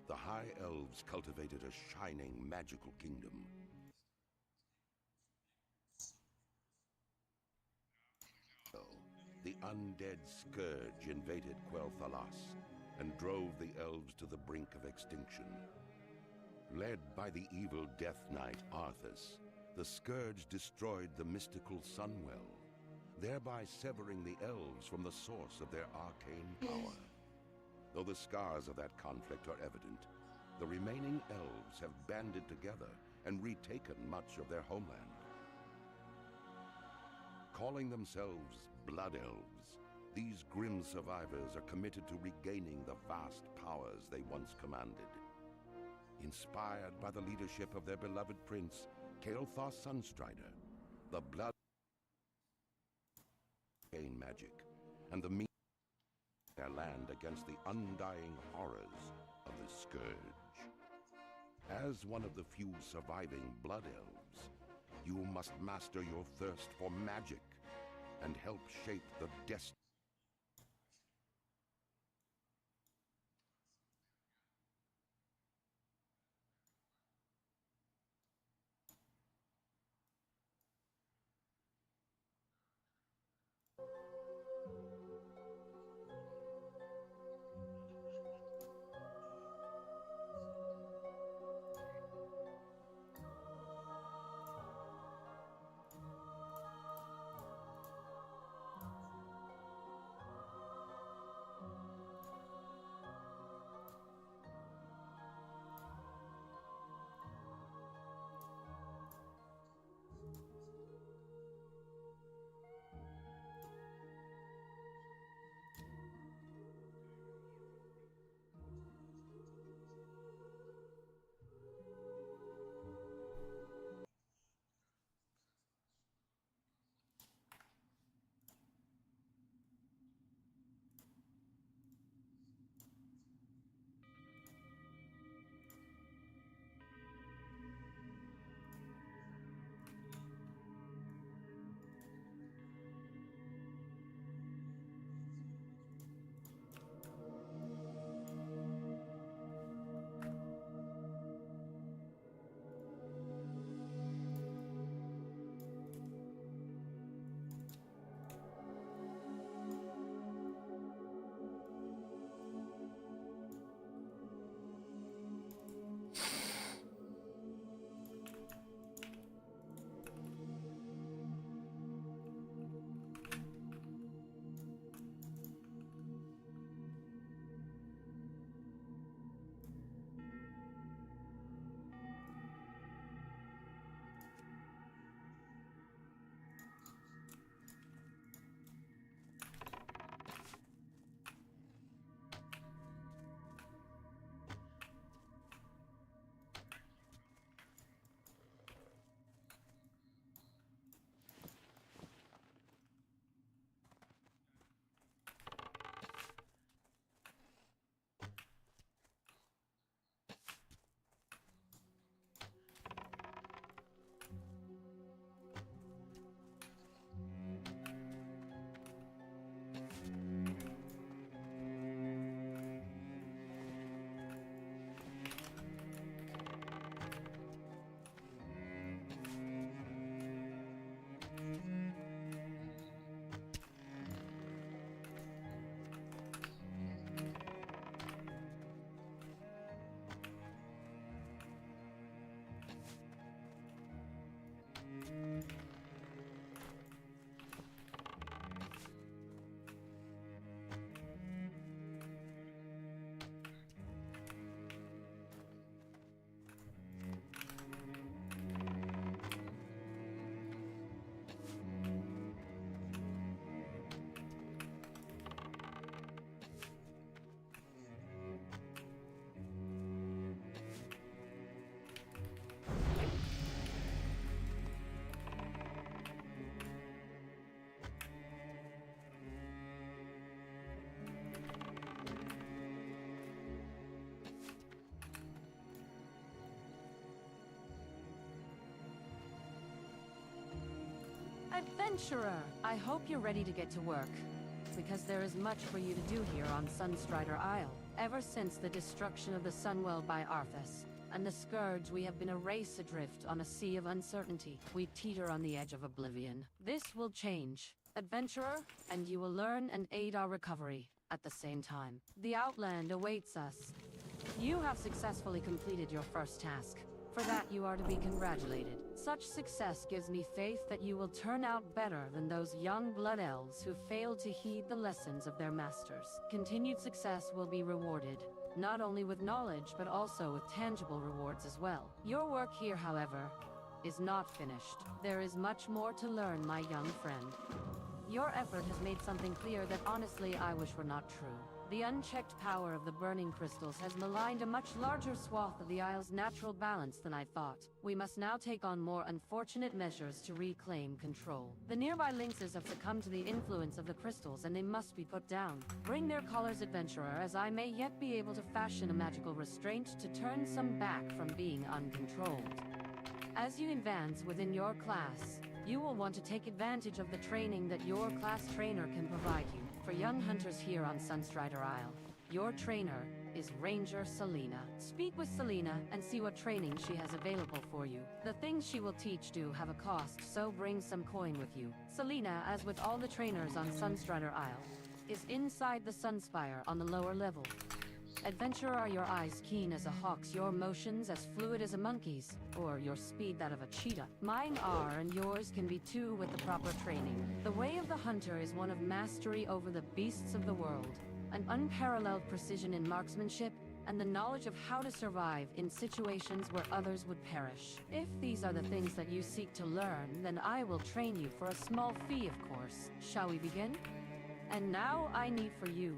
the High Elves cultivated a shining, magical kingdom. The undead scourge invaded Quel'Thalas and drove the elves to the brink of extinction. Led by the evil Death Knight Arthas, the scourge destroyed the mystical Sunwell, thereby severing the elves from the source of their arcane power. Though the scars of that conflict are evident, the remaining elves have banded together and retaken much of their homeland. Calling themselves Blood Elves, these grim survivors are committed to regaining the vast powers they once commanded. Inspired by the leadership of their beloved prince, Kael'thas Sunstrider, the Blood gain magic, and the means their land against the undying horrors of the Scourge. As one of the few surviving Blood Elves, you must master your thirst for magic and help shape the destiny. Adventurer, I hope you're ready to get to work, because there is much for you to do here on Sunstrider Isle, Ever since the destruction of the Sunwell by Arthas, and the Scourge, we have been a race adrift on a sea of uncertainty. We teeter on the edge of oblivion. This will change, adventurer, and you will learn and aid our recovery at the same time. The Outland awaits us. You have successfully completed your first task. For that, you are to be congratulated. Such success gives me faith that you will turn out better than those young blood elves who failed to heed the lessons of their masters. Continued success will be rewarded, not only with knowledge, but also with tangible rewards as well. Your work here, however, is not finished. There is much more to learn, my young friend. Your effort has made something clear that honestly I wish were not true. The unchecked power of the burning crystals has maligned a much larger swath of the Isle's natural balance than I thought. We must now take on more unfortunate measures to reclaim control. The nearby lynxes have succumbed to the influence of the crystals, and they must be put down. Bring their collars, adventurer, as I may yet be able to fashion a magical restraint to turn some back from being uncontrolled. As you advance within your class, you will want to take advantage of the training that your class trainer can provide you. For young hunters here on Sunstrider Isle, your trainer is Ranger Selena. Speak with Selena and see what training she has available for you. The things she will teach do have a cost, so bring some coin with you. Selena, as with all the trainers on Sunstrider Isle, is inside the Sunspire on the lower level. Adventurer, are your eyes keen as a hawk's, your motions as fluid as a monkey's, or your speed that of a cheetah? Mine are, and yours can be too with the proper training. The way of the hunter is one of mastery over the beasts of the world, an unparalleled precision in marksmanship, and the knowledge of how to survive in situations where others would perish. If these are the things that you seek to learn, then I will train you for a small fee, of course. Shall we begin? And now I need for you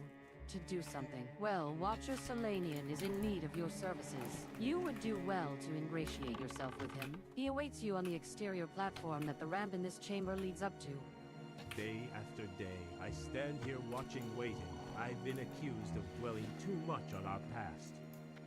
to do something. Well, Watcher Selenian is in need of your services. You would do well to ingratiate yourself with him. He awaits you on the exterior platform that the ramp in this chamber leads up to. Day after day, I stand here watching, waiting. I've been accused of dwelling too much on our past,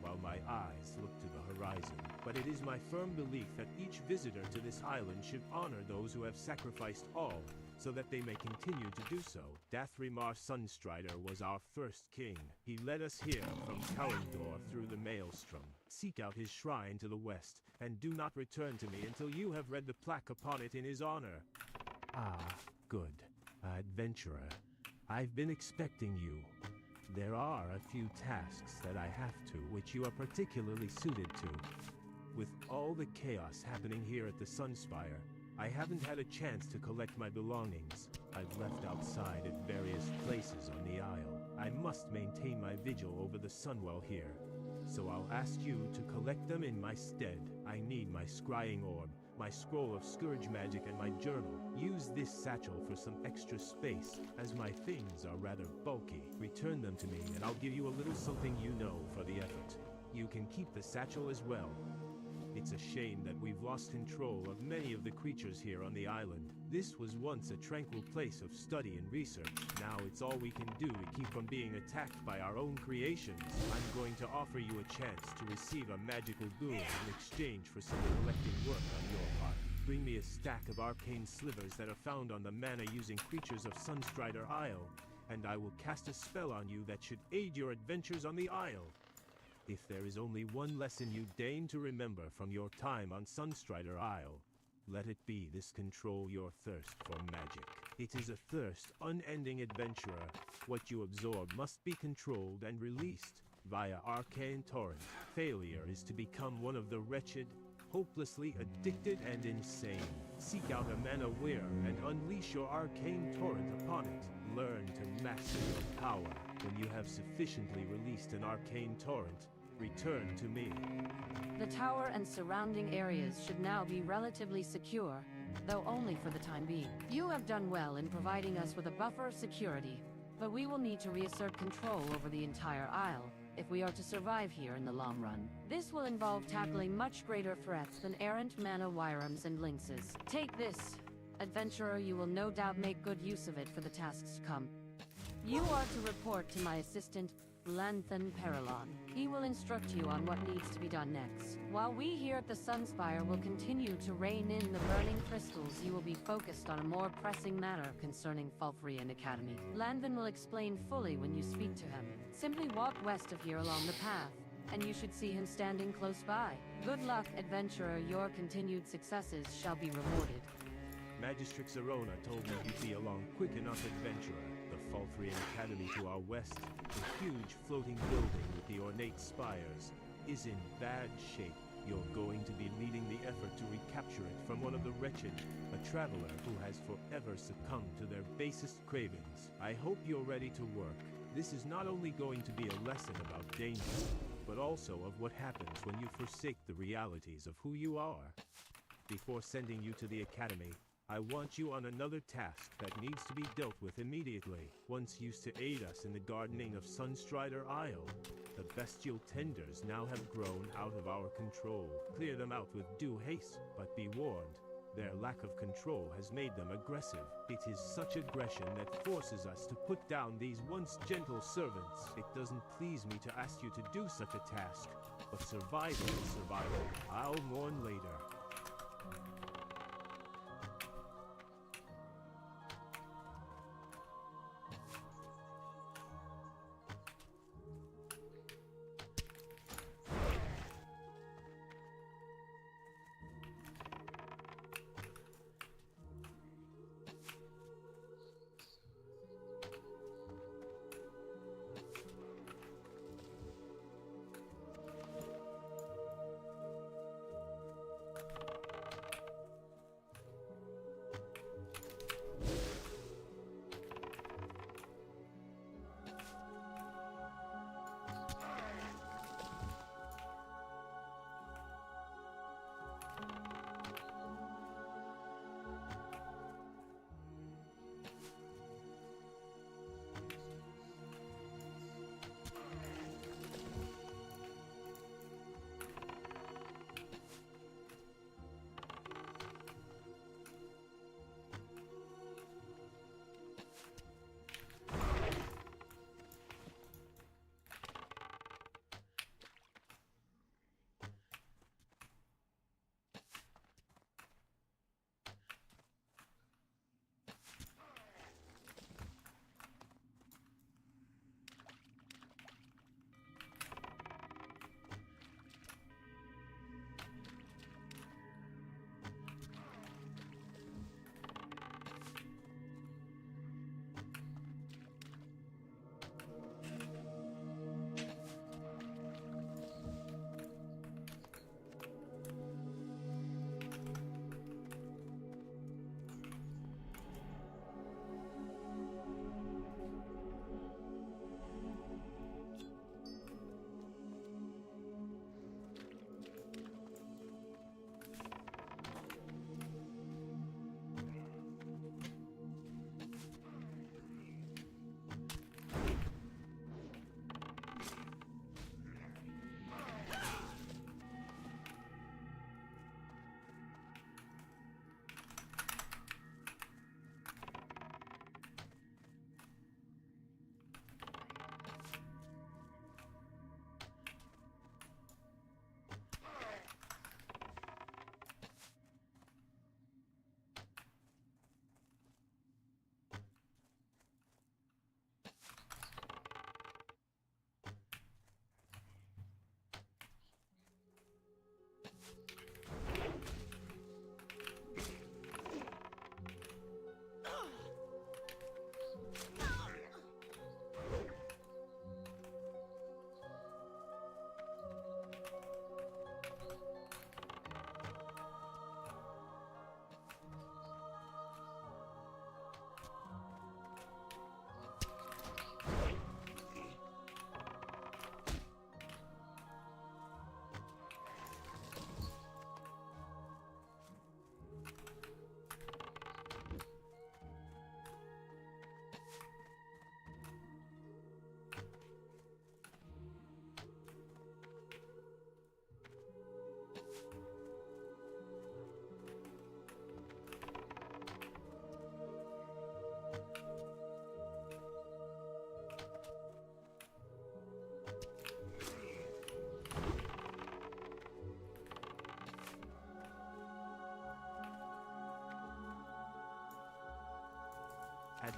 while my eyes look to the horizon. But it is my firm belief that each visitor to this island should honor those who have sacrificed all, so that they may continue to do so. Dathrimar Sunstrider was our first king. He led us here from Kalendor through the Maelstrom. Seek out his shrine to the west, and do not return to me until you have read the plaque upon it in his honor. Ah, good. Adventurer, I've been expecting you. There are a few tasks that I have to, which you are particularly suited to. With all the chaos happening here at the Sunspire, I haven't had a chance to collect my belongings. I've left outside at various places on the Isle. I must maintain my vigil over the Sunwell here, so I'll ask you to collect them in my stead. I need my scrying orb, my scroll of scourge magic, and my journal. Use this satchel for some extra space, as my things are rather bulky. Return them to me, and I'll give you a little something you know for the effort. You can keep the satchel as well. It's a shame that we've lost control of many of the creatures here on the island. This was once a tranquil place of study and research. Now it's all we can do to keep from being attacked by our own creations. I'm going to offer you a chance to receive a magical boon in exchange for some collecting work on your part. Bring me a stack of arcane slivers that are found on the mana-using creatures of Sunstrider Isle, and I will cast a spell on you that should aid your adventures on the Isle. If there is only one lesson you deign to remember from your time on Sunstrider Isle, let it be this: control your thirst for magic. It is a thirst, unending, adventurer. What you absorb must be controlled and released via arcane torrent. Failure is to become one of the wretched, hopelessly addicted and insane. Seek out a mana weir and unleash your arcane torrent upon it. Learn to master your power. When you have sufficiently released an arcane torrent, return to me. The tower and surrounding areas should now be relatively secure, though only for the time being. You have done well in providing us with a buffer of security, but we will need to reassert control over the entire Isle if we are to survive here in the long run. This will involve tackling much greater threats than errant mana wyrms and lynxes. Take this, adventurer. You will no doubt make good use of it for the tasks to come. You are to report to my assistant, Lanthan Perilon. He will instruct you on what needs to be done next. While we here at the Sunspire will continue to rein in the burning crystals, you will be focused on a more pressing matter concerning Falfrian Academy. Lanthan will explain fully when you speak to him. Simply walk west of here along the path, and you should see him standing close by. Good luck, adventurer. Your continued successes shall be rewarded. Magistrix Arona told me you'd be along quick enough, adventurer. The Falfrian Academy to our west, the huge floating building with the ornate spires, is in bad shape. You're going to be leading the effort to recapture it from one of the wretched, a traveler who has forever succumbed to their basest cravings. I hope you're ready to work. This is not only going to be a lesson about danger, but also of what happens when you forsake the realities of who you are. Before sending you to the Academy, I want you on another task that needs to be dealt with immediately. Once used to aid us in the gardening of Sunstrider Isle, the bestial tenders now have grown out of our control. Clear them out with due haste, but be warned, their lack of control has made them aggressive. It is such aggression that forces us to put down these once gentle servants. It doesn't please me to ask you to do such a task, but survival is survival. I'll mourn later.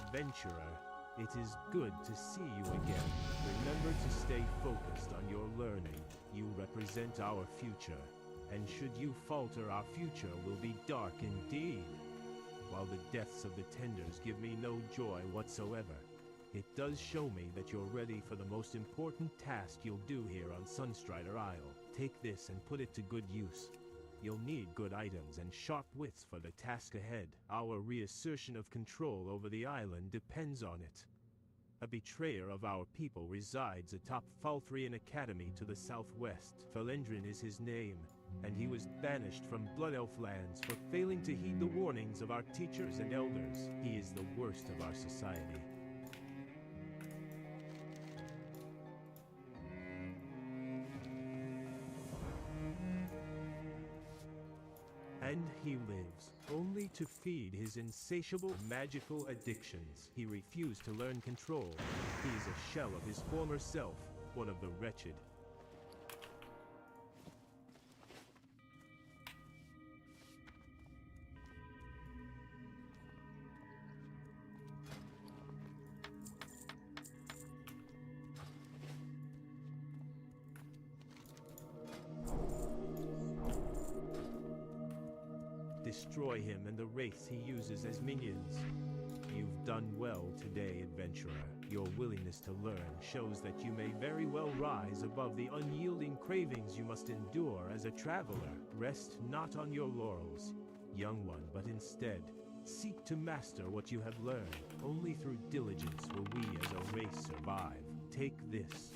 adventurer. It is good to see you again. Remember to stay focused on your learning. You represent our future, and should you falter, our future will be dark indeed. While the deaths of the Tenders give me no joy whatsoever, it does show me that you're ready for the most important task you'll do here on Sunstrider Isle. Take this and put it to good use. You'll need good items and sharp wits for the task ahead. Our reassertion of control over the island depends on it. A betrayer of our people resides atop Falthrian Academy to the southwest. Felendrin is his name, and he was banished from Blood Elf lands for failing to heed the warnings of our teachers and elders. He is the worst of our society. And he lives, only to feed his insatiable magical addictions. He refused to learn control. He is a shell of his former self, one of the wretched. Destroy him and the wraiths he uses as minions. You've done well today, adventurer. Your willingness to learn shows that you may very well rise above the unyielding cravings you must endure as a traveler. Rest not on your laurels, young one, but instead, seek to master what you have learned. Only through diligence will we as a race survive. Take this.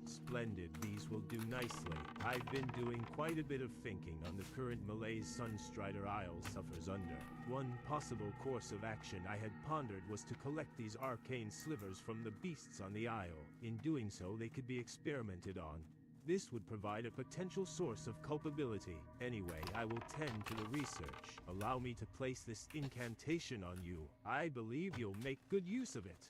Splendid, these will do nicely. I've been doing quite a bit of thinking on the current malaise Sunstrider Isle suffers under. One possible course of action I had pondered was to collect these arcane slivers from the beasts on the isle. In doing so, they could be experimented on. This would provide a potential source of culpability. Anyway, I will tend to the research. Allow me to place this incantation on you. I believe you'll make good use of it.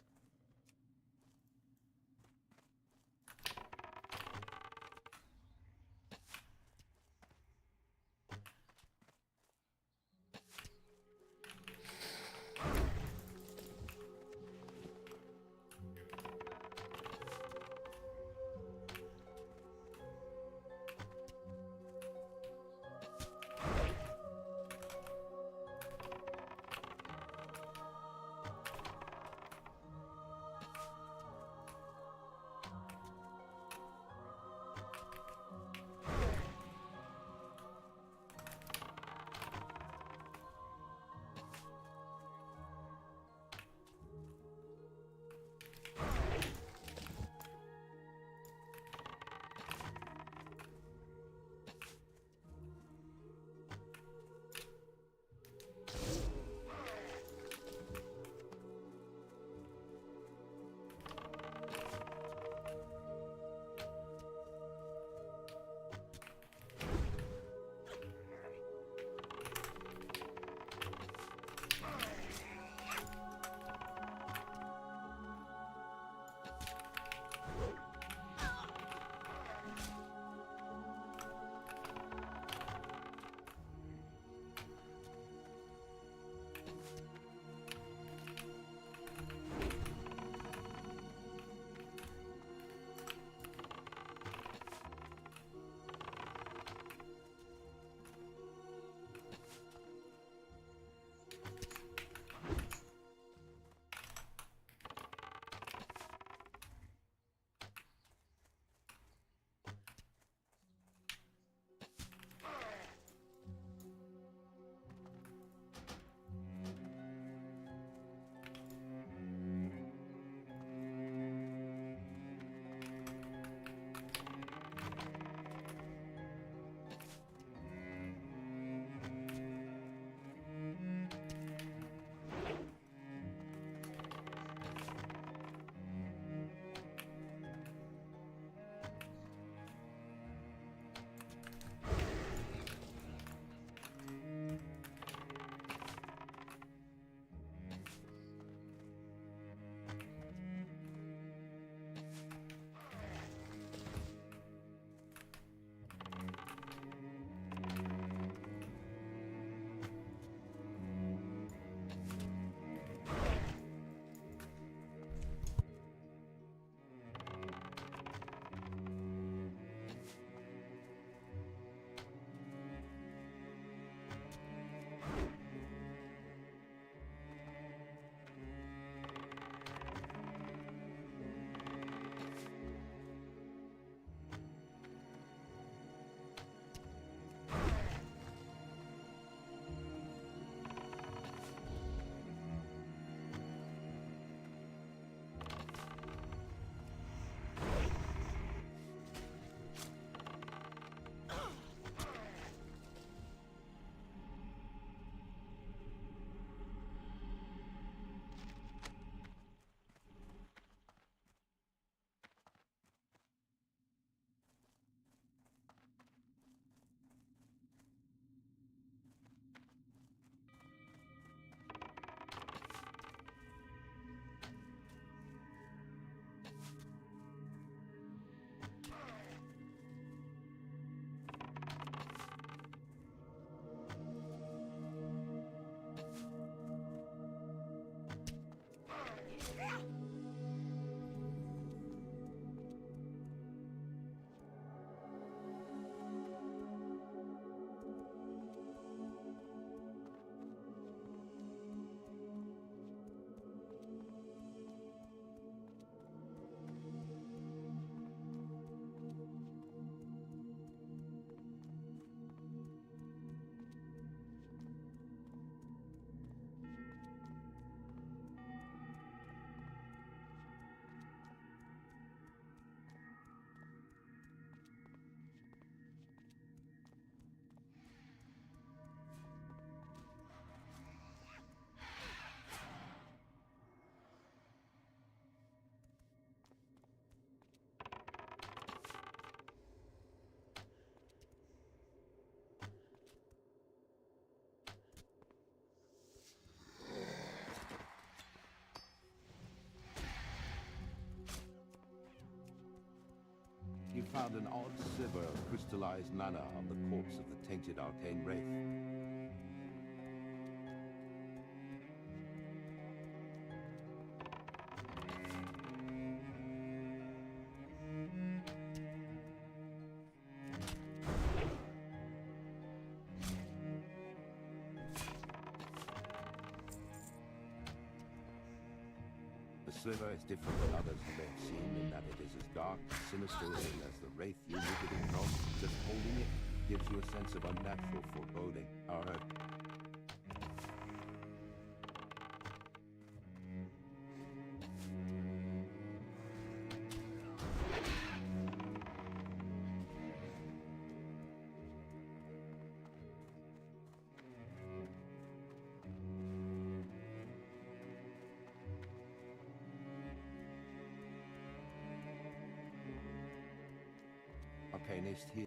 You found an odd sliver of crystallized mana on the corpse of the tainted arcane wraith. The sliver is different than others you may have seen in that it is as dark and sinister as the wraith you knitted it from. Just holding it gives you a sense of unnatural foreboding. However, Arcanist here.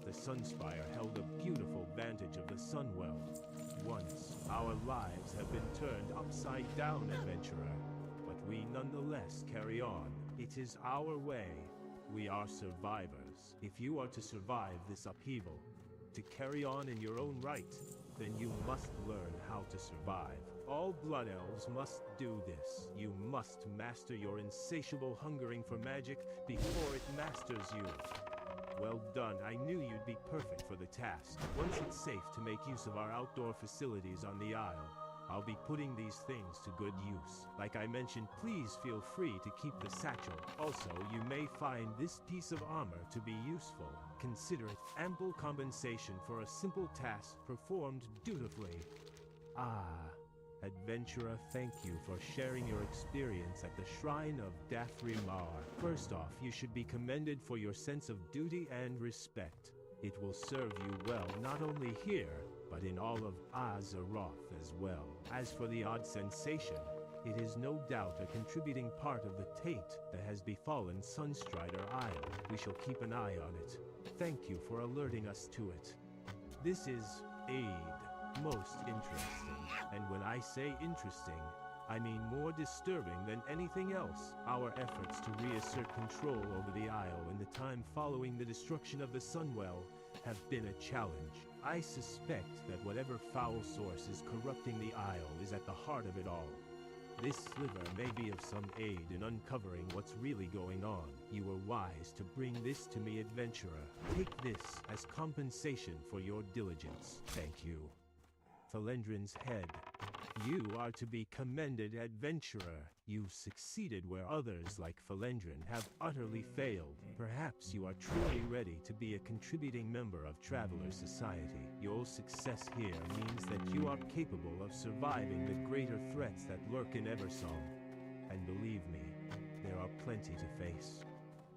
the Sunspire held a beautiful vantage of the Sunwell. Once, our lives have been turned upside down, adventurer. But we nonetheless carry on. It is our way. We are survivors. If you are to survive this upheaval, to carry on in your own right, then you must learn how to survive. All Blood Elves must do this. You must master your insatiable hungering for magic before it masters you. Well done. I knew you'd be perfect for the task. Once it's safe to make use of our outdoor facilities on the Isle, I'll be putting these things to good use. Like I mentioned, please feel free to keep the satchel. Also, you may find this piece of armor to be useful. Consider it ample compensation for a simple task performed dutifully. Adventurer, thank you for sharing your experience at the Shrine of Dath'Remar. First off, you should be commended for your sense of duty and respect. It will serve you well not only here, but in all of Azeroth as well. As for the odd sensation, it is no doubt a contributing part of the taint that has befallen Sunstrider Isle. We shall keep an eye on it. Thank you for alerting us to it. This is Aid. Most interesting. And when I say interesting, I mean more disturbing than anything else. Our efforts to reassert control over the Isle in the time following the destruction of the Sunwell have been a challenge. I suspect that whatever foul source is corrupting the Isle is at the heart of it all. This sliver may be of some aid in uncovering what's really going on. You were wise to bring this to me, adventurer. Take this as compensation for your diligence. Thank you. Felendrin's head. You are to be commended, adventurer. You succeeded where others like Felendrin have utterly failed. Perhaps you are truly ready to be a contributing member of Traveler Society. Your success here means that you are capable of surviving the greater threats that lurk in Eversong. And believe me, there are plenty to face.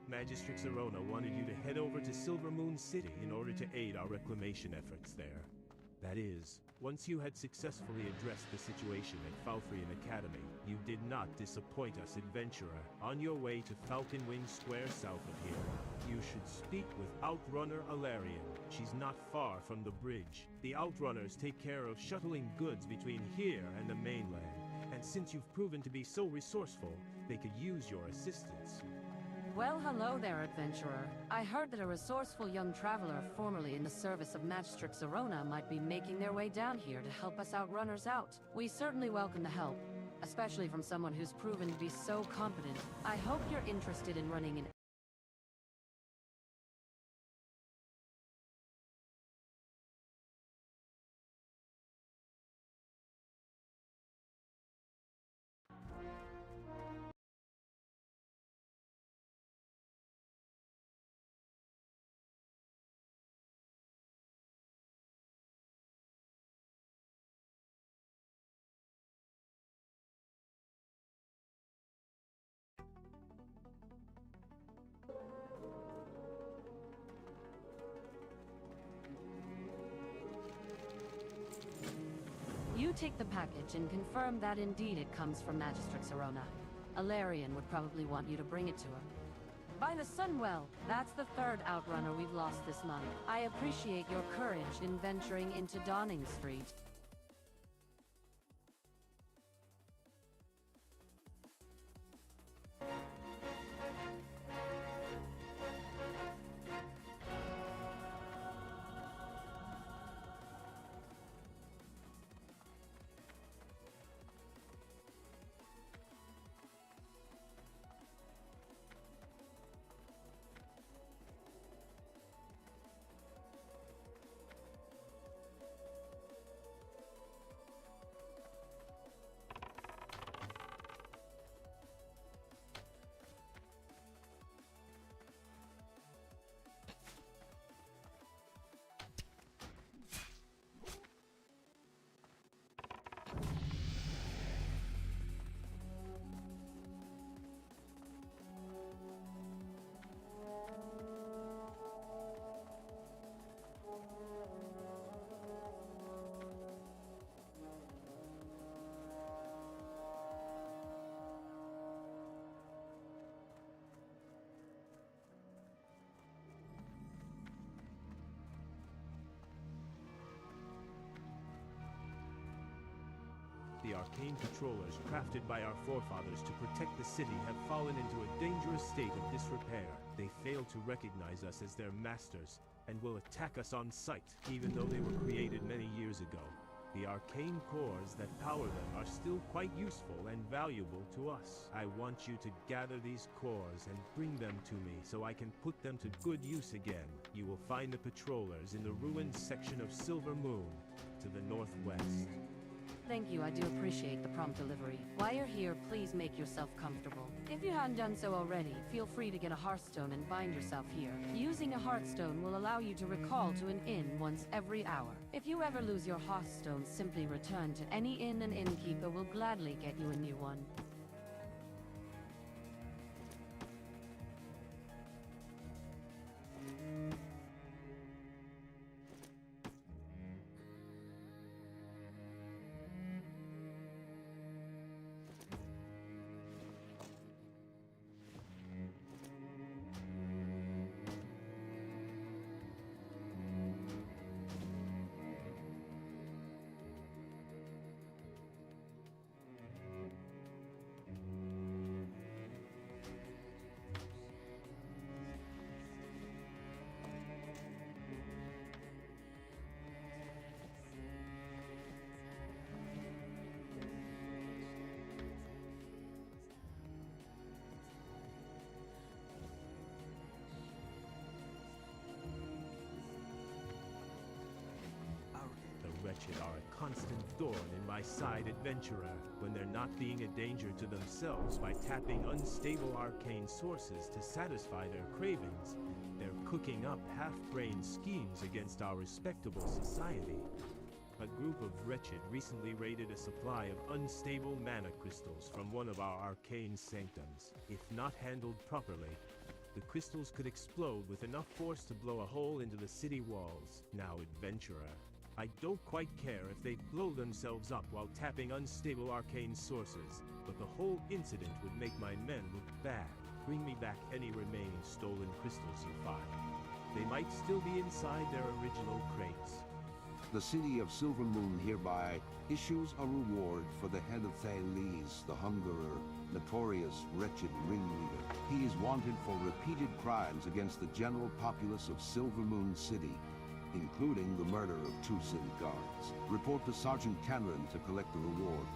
Magistrix Arona wanted you to head over to Silvermoon City in order to aid our reclamation efforts there. That is, once you had successfully addressed the situation at Falfrian Academy, you did not disappoint us, adventurer. On your way to Falcon Wing Square south of here, you should speak with Outrunner Alarian. She's not far from the bridge. The Outrunners take care of shuttling goods between here and the mainland, and since you've proven to be so resourceful, they could use your assistance. Well, hello there, adventurer. I heard that a resourceful young traveler formerly in the service of Magistrix Arona might be making their way down here to help us Outrunners out. We certainly welcome the help, especially from someone who's proven to be so competent. I hope you're interested in running an You take the package and confirm that indeed it comes from Magistrix Arona. Alarian would probably want you to bring it to her. By the Sunwell, that's the third Outrunner we've lost this month. I appreciate your courage in venturing into Dawning Street. arcane patrollers crafted by our forefathers to protect the city have fallen into a dangerous state of disrepair. They fail to recognize us as their masters and will attack us on sight, even though they were created many years ago. The arcane cores that power them are still quite useful and valuable to us. I want you to gather these cores and bring them to me so I can put them to good use again. You will find the patrollers in the ruined section of Silver Moon to the northwest. Thank you, I do appreciate the prompt delivery. While you're here, please make yourself comfortable. If you hadn't done so already, feel free to get a Hearthstone and bind yourself here. Using a Hearthstone will allow you to recall to an inn once every hour. If you ever lose your Hearthstone, simply return to any inn and innkeeper will gladly get you a new one. The wretched are a constant thorn in my side, adventurer. When they're not being a danger to themselves by tapping unstable arcane sources to satisfy their cravings, they're cooking up half-brained schemes against our respectable society. A group of wretched recently raided a supply of unstable mana crystals from one of our arcane sanctums. If not handled properly, the crystals could explode with enough force to blow a hole into the city walls. Now, adventurer, I don't quite care if they blow themselves up while tapping unstable arcane sources, but the whole incident would make my men look bad. Bring me back any remaining stolen crystals you find. They might still be inside their original crates. The city of Silver Moon hereby issues a reward for the head of Thales, the Hungerer, notorious wretched ringleader. He is wanted for repeated crimes against the general populace of Silver Moon City, including the murder of 2 city guards. Report to Sergeant Cameron to collect the reward.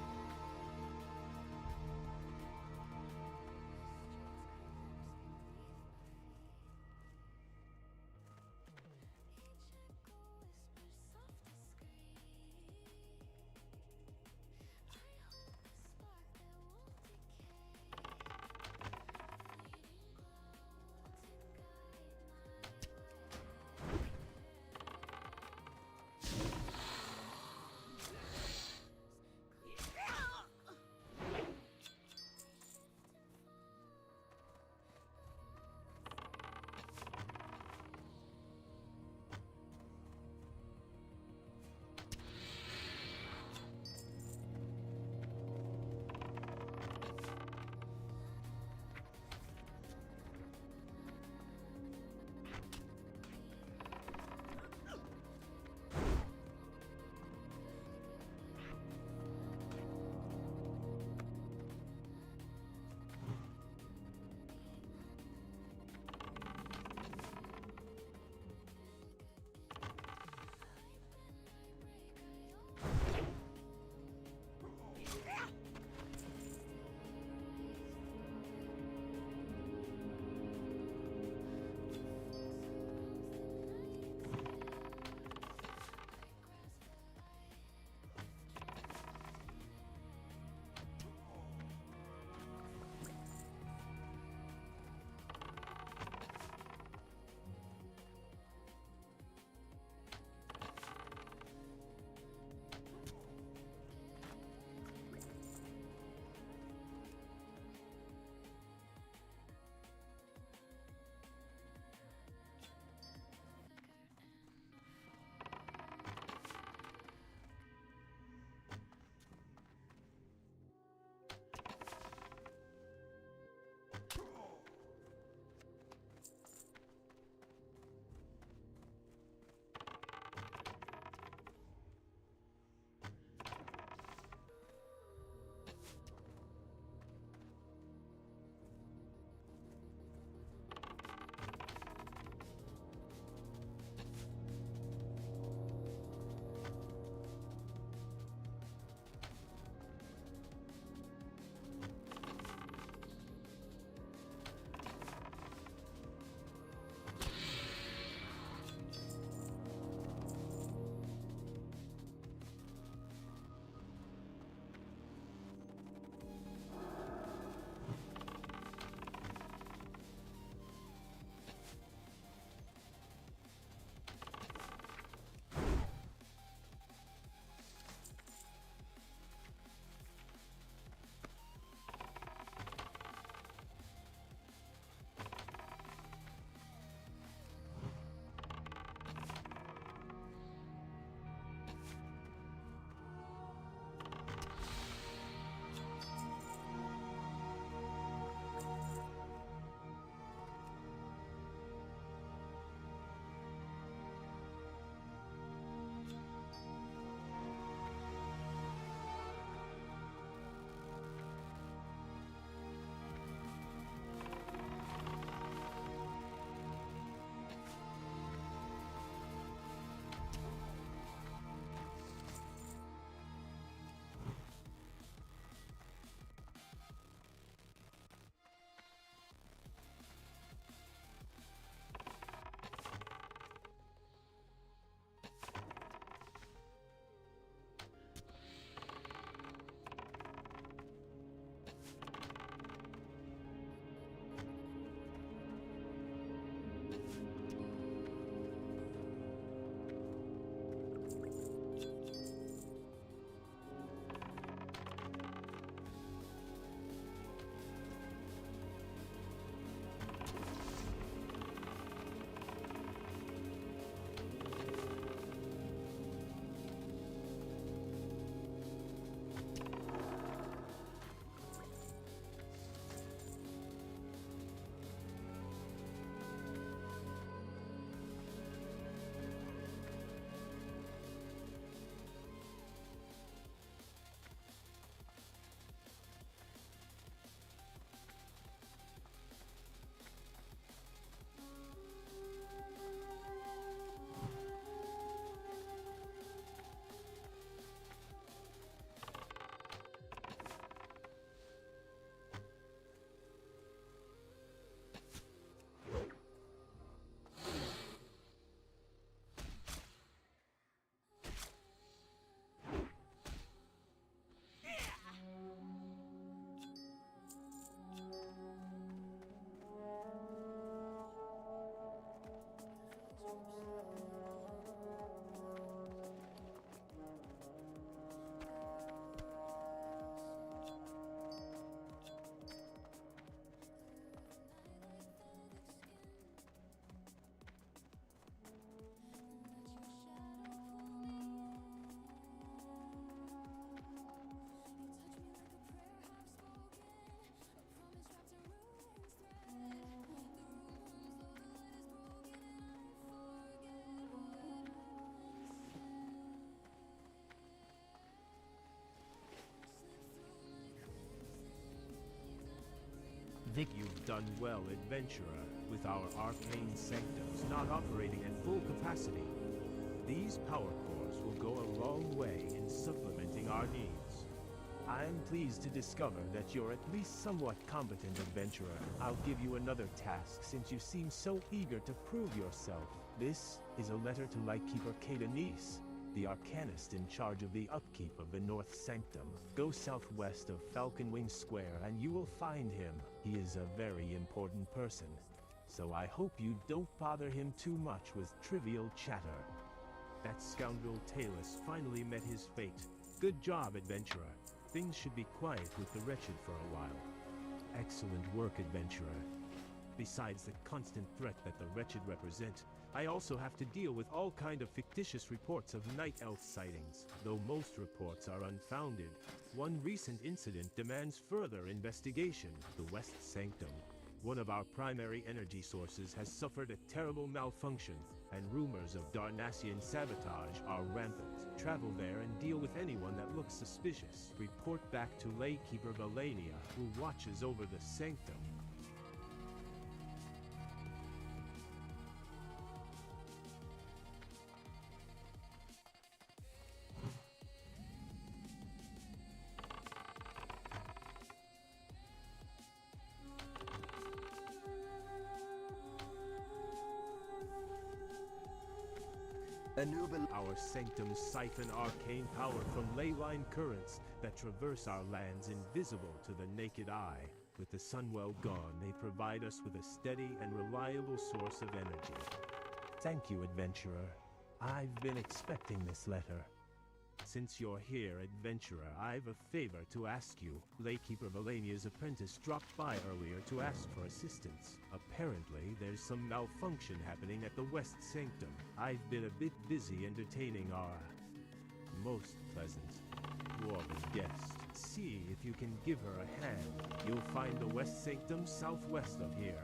You've done well, adventurer, with our arcane sanctums not operating at full capacity. These power cores will go a long way in supplementing our needs. I'm pleased to discover that you're at least somewhat competent, adventurer. I'll give you another task since you seem so eager to prove yourself. This is a letter to Lightkeeper Caedonice, the Arcanist in charge of the upkeep of the North Sanctum. Go southwest of Falconwing Square and you will find him. He is a very important person, so I hope you don't bother him too much with trivial chatter. That scoundrel Talus finally met his fate. Good job, adventurer. Things should be quiet with the Wretched for a while. Excellent work, adventurer. Besides the constant threat that the Wretched represent, I also have to deal with all kind of fictitious reports of night elf sightings. Though most reports are unfounded, one recent incident demands further investigation. The West Sanctum, one of our primary energy sources, has suffered a terrible malfunction, and rumors of Darnassian sabotage are rampant. Travel there and deal with anyone that looks suspicious. Report back to Laykeeper Valania, who watches over the Sanctum. Our sanctums siphon arcane power from leyline currents that traverse our lands invisible to the naked eye. With the Sunwell gone, they provide us with a steady and reliable source of energy. Thank you, adventurer. I've been expecting this letter. Since you're here, adventurer, I've a favor to ask you. Laykeeper Valania's apprentice dropped by earlier to ask for assistance. Apparently, there's some malfunction happening at the West Sanctum. I've been a bit busy entertaining our most pleasant dwarven guest. See if you can give her a hand. You'll find the West Sanctum southwest of here.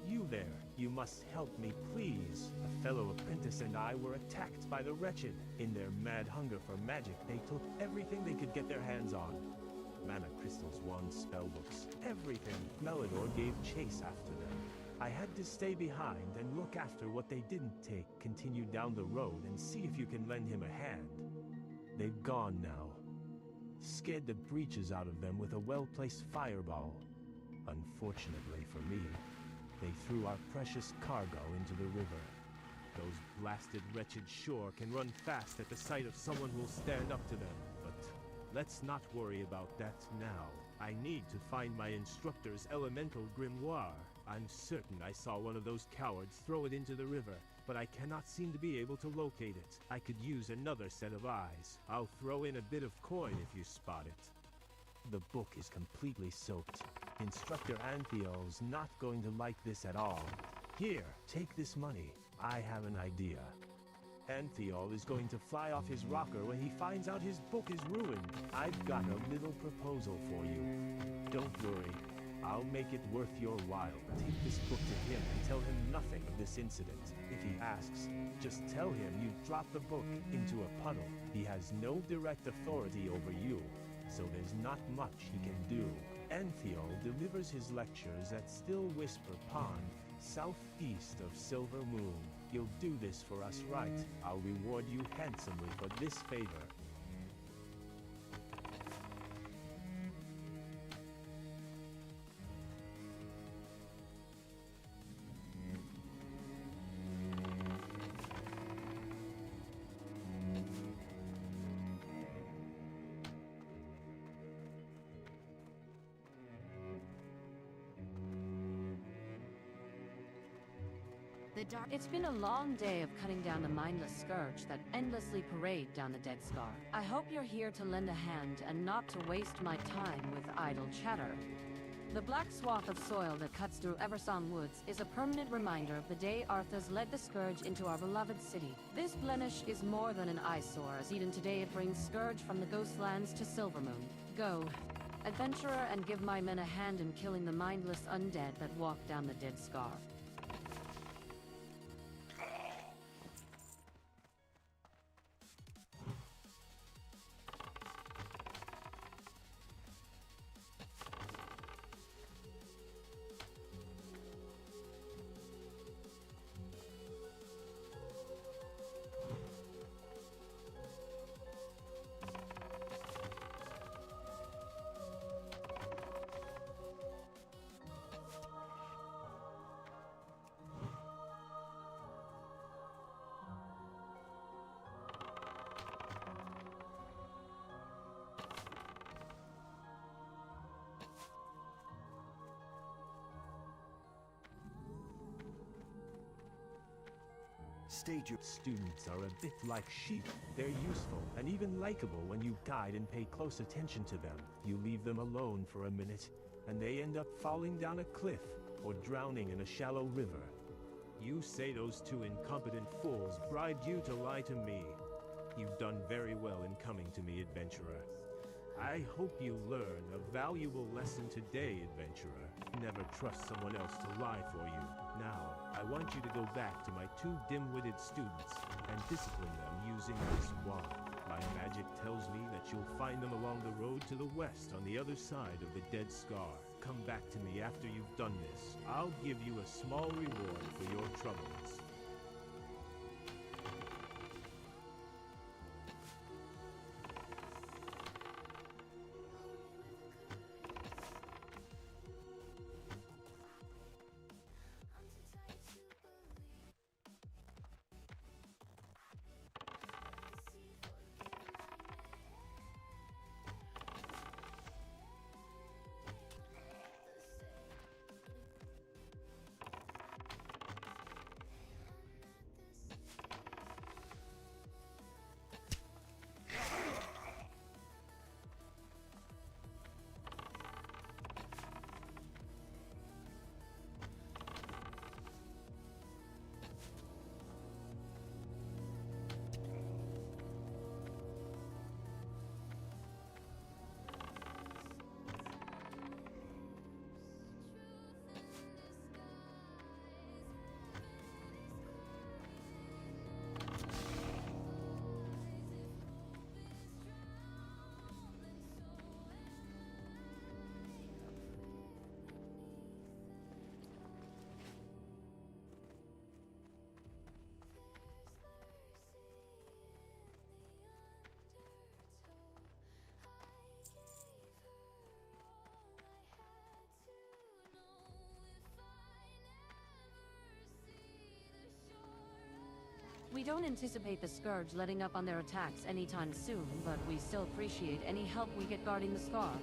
You there, you must help me, please. A fellow apprentice and I were attacked by the Wretched. In their mad hunger for magic, they took everything they could get their hands on. Mana crystals, wands, spellbooks, everything. Melidor gave chase after them. I had to stay behind and look after what they didn't take, continue down the road and see if you can lend him a hand. They've gone now. Scared the breeches out of them with a well-placed fireball. Unfortunately for me, they threw our precious cargo into the river. Those blasted Wretched sure can run fast at the sight of someone who'll stand up to them. But let's not worry about that now. I need to find my instructor's elemental grimoire. I'm certain I saw one of those cowards throw it into the river, but I cannot seem to be able to locate it. I could use another set of eyes. I'll throw in a bit of coin if you spot it. The book is completely soaked. Instructor Anthiel's not going to like this at all. Here, take this money. I have an idea. Anthiel is going to fly off his rocker when he finds out his book is ruined. I've got a little proposal for you. Don't worry. I'll make it worth your while. Take this book to him and tell him nothing of this incident. If he asks, just tell him you dropped the book into a puddle. He has no direct authority over you, so there's not much he can do. Anthiel delivers his lectures at Still Whisper Pond, southeast of Silver Moon. You'll do this for us, right? I'll reward you handsomely for this favor. It's been a long day of cutting down the mindless scourge that endlessly parade down the Dead Scar. I hope you're here to lend a hand and not to waste my time with idle chatter. The black swath of soil that cuts through Eversong Woods is a permanent reminder of the day Arthas led the scourge into our beloved city. This blemish is more than an eyesore, as even today it brings scourge from the Ghostlands to Silvermoon. Go, adventurer, and give my men a hand in killing the mindless undead that walk down the Dead Scar. stage your Students are a bit like sheep. They're useful and even likable when you guide and pay close attention to them. You leave them alone for a minute, and they end up falling down a cliff or drowning in a shallow river. You say those two incompetent fools bribed you to lie to me. You've done very well in coming to me, adventurer. I hope you learn a valuable lesson today, adventurer. Never trust someone else to lie for you. Now, I want you to go back to my two dim-witted students and discipline them using this wand. My magic tells me that you'll find them along the road to the west on the other side of the Dead Scar. Come back to me after you've done this. I'll give you a small reward for your troubles. We don't anticipate the Scourge letting up on their attacks anytime soon, but we still appreciate any help we get guarding the Scar.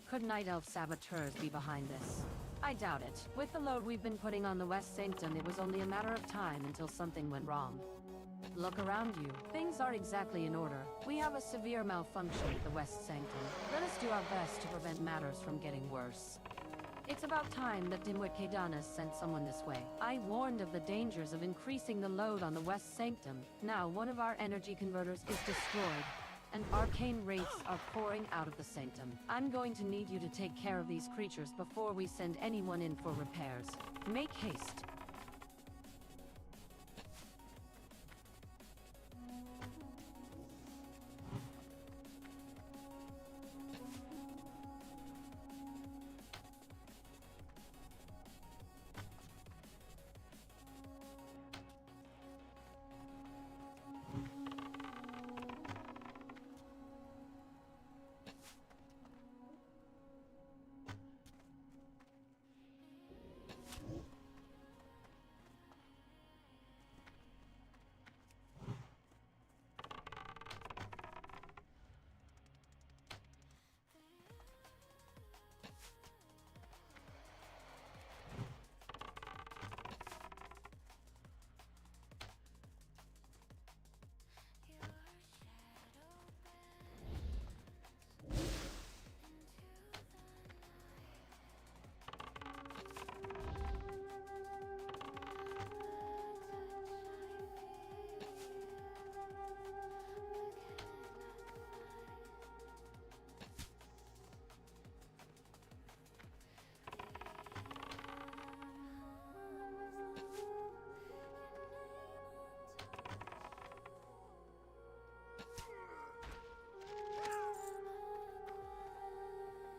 Could Night Elf saboteurs be behind this? I doubt it. With the load we've been putting on the West Sanctum, it was only a matter of time until something went wrong. Look around you. Things aren't exactly in order. We have a severe malfunction at the West Sanctum. Let us do our best to prevent matters from getting worse. It's about time that Dimwit Kadanas sent someone this way. I warned of the dangers of increasing the load on the West Sanctum. Now one of our energy converters is destroyed, and arcane wraiths are pouring out of the Sanctum. I'm going to need you to take care of these creatures before we send anyone in for repairs. Make haste.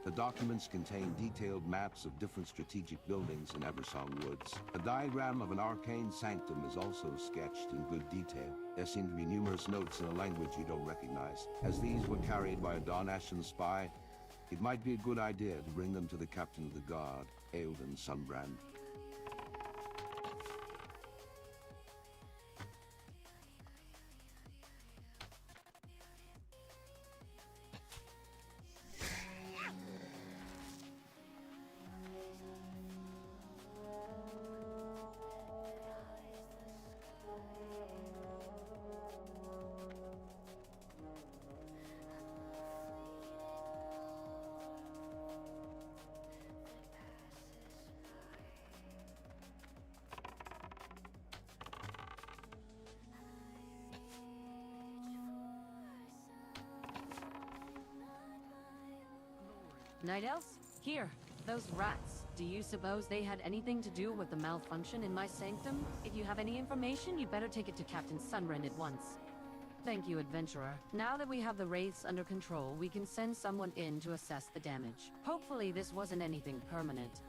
The documents contain detailed maps of different strategic buildings in Eversong Woods. A diagram of an arcane sanctum is also sketched in good detail. There seem to be numerous notes in a language you don't recognize. As these were carried by a Donashan spy, it might be a good idea to bring them to the captain of the guard, Eowyn Sunbrand. Night Elves? Here, those rats. Do you suppose they had anything to do with the malfunction in my sanctum? If you have any information, you'd better take it to Captain Sunbrand at once. Thank you, adventurer. Now that we have the wraiths under control, we can send someone in to assess the damage. Hopefully this wasn't anything permanent.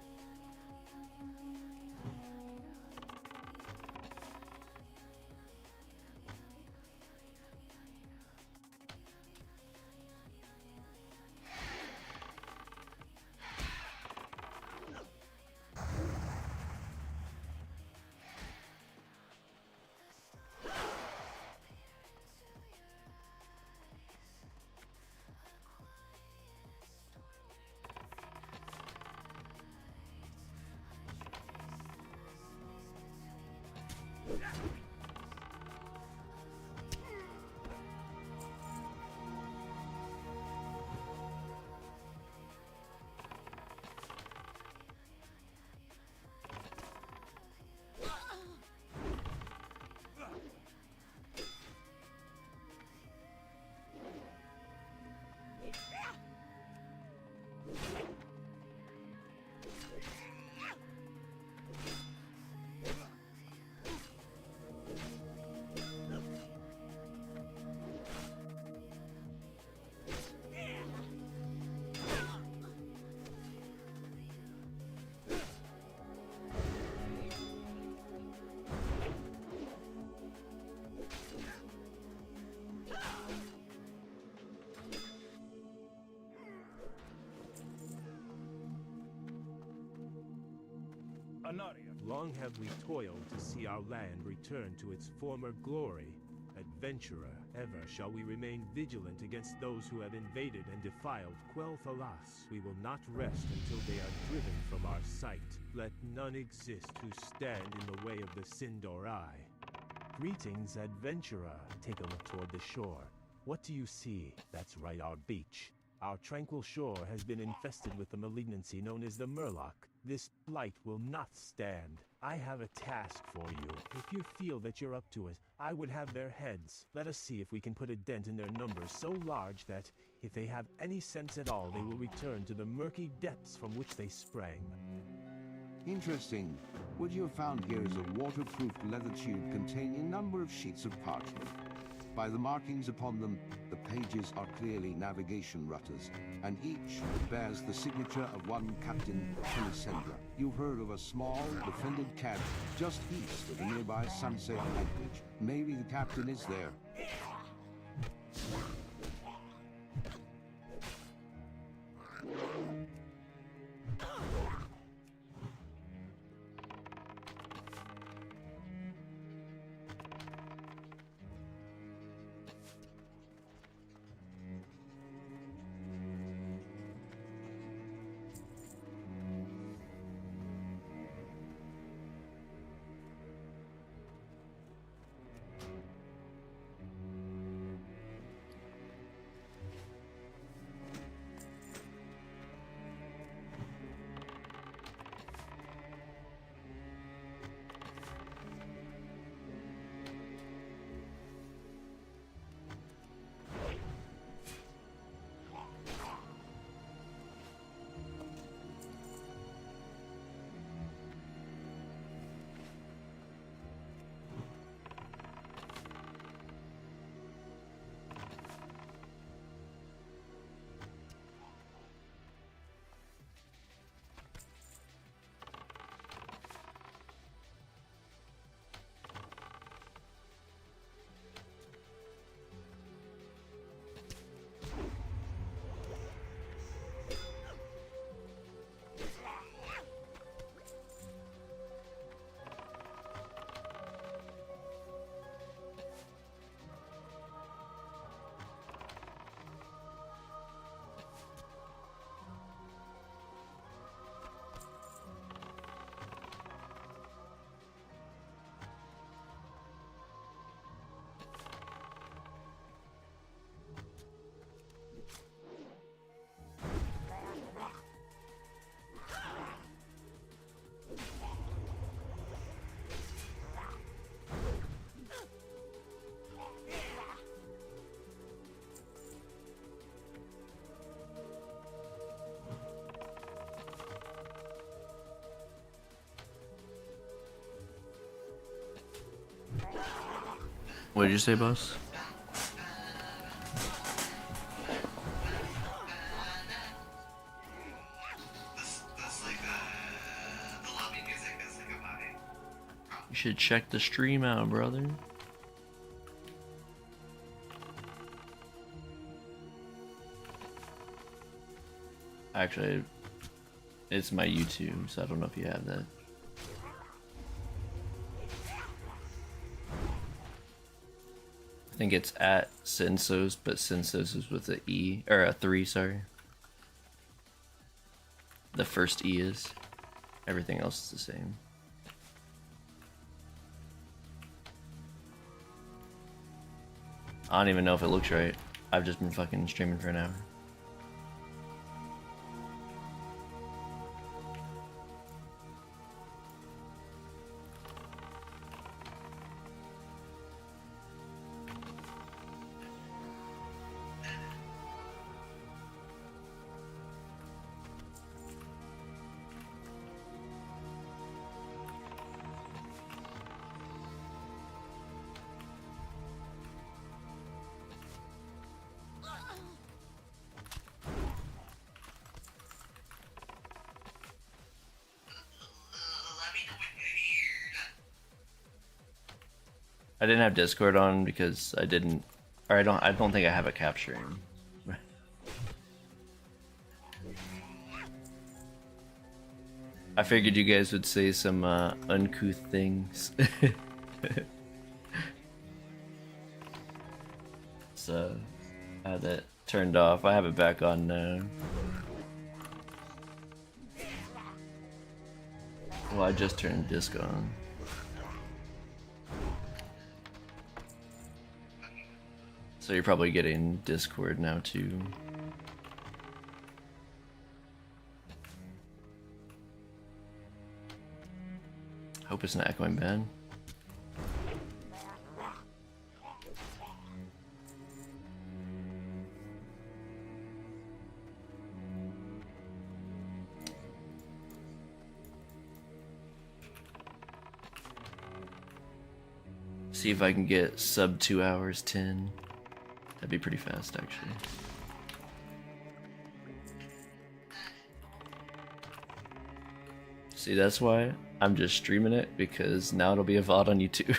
Long have we toiled to see our land return to its former glory. Adventurer, ever shall we remain vigilant against those who have invaded and defiled Quel'Thalas. We will not rest until they are driven from our sight. Let none exist who stand in the way of the Sindor Eye. Greetings, adventurer. Take a look toward the shore. What do you see? That's right, our beach. Our tranquil shore has been infested with the malignancy known as the Murloc. This blight will not stand. I have a task for you. If you feel that you're up to it, I would have their heads. Let us see if we can put a dent in their numbers so large that, if they have any sense at all, they will return to the murky depths from which they sprang. Interesting. What you have found here is a waterproof leather tube containing a number of sheets of parchment. By the markings upon them, the pages are clearly navigation rutters, and each bears the signature of one Captain Telisendra. You've heard of a small, defended camp just east of the nearby Sunset Anchorage. Maybe the captain is there. What did you say, boss? You should check the stream out, brother. Actually, it's my YouTube, so I don't know if you have that. I think it's at Sensos, but Sensos is with an E, or a 3, sorry. The first E is. Everything else is the same. I don't even know if it looks right. I've just been fucking streaming for an hour. I didn't have Discord on because I didn't, or I don't think I have it capturing. I figured you guys would say some uncouth things. So I had it turned off. I have it back on now. Well, I just turned disc on. So you're probably getting Discord now too. Hope it's not echoing bad. See if I can get sub 2 hours 10. That'd be pretty fast actually. See, that's why I'm just streaming it, because now it'll be a VOD on YouTube.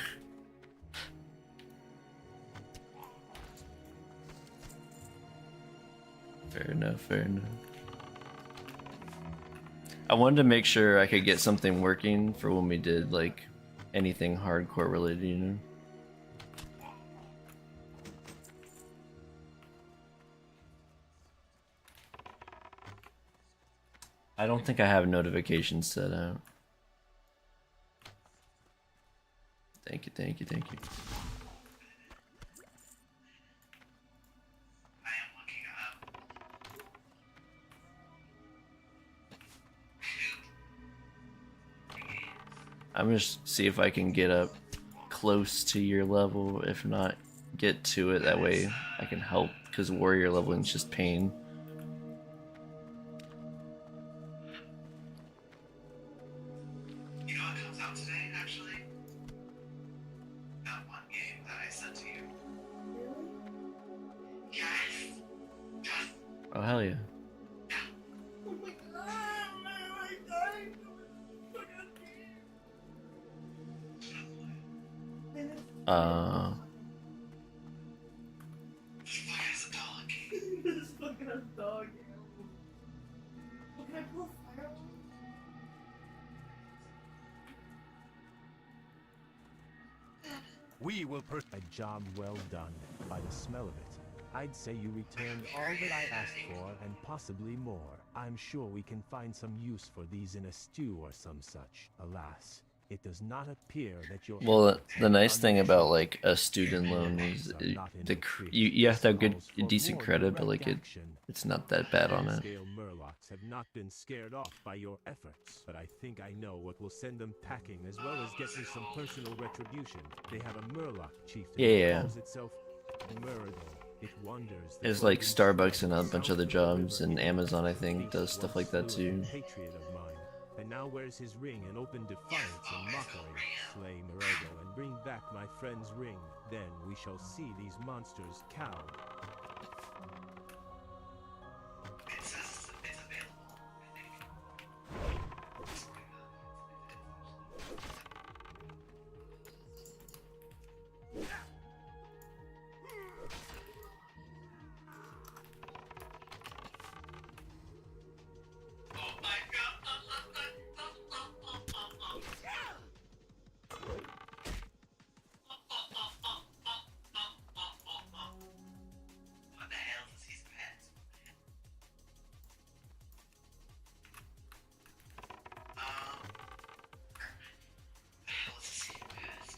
Fair enough, fair enough. I wanted to make sure I could get something working for when we did like anything hardcore related, you know? I don't think I have notifications set out. Thank you, thank you, thank you. I am looking up. I'm just see if I can get up close to your level. If not, get to it. That way I can help, because warrior leveling is just pain. You know what comes out today, actually? That one game that I sent to you. Yes! Yes! Oh hell yeah. Oh my god, I died! This fuck has a dog. This fucking has a dog. Can I pull fire? We will a job well done. By the smell of it, I'd say you returned all that I asked for and possibly more. I'm sure we can find some use for these in a stew or some such. Alas, it does not appear that your Well, the nice thing about like a student loan is you have to have good, decent credit, but like it's not that bad on it. Scale Murlocs have not been scared off by your efforts, but I think I know what will send them packing, as well as get me some personal retribution. They have a Murloc chieftain Yeah. that calls itself Murder. It wonders. There's like Starbucks and a bunch of other jobs, and Amazon I think does stuff like that too. Patriot of mine, and now wears his ring in open defiance and mockery. Slay Murego and bring back my friend's ring. Then we shall see these monsters cowed. It says it's available, I think. Oh my god! What the hell is his pet? The hell is his pet?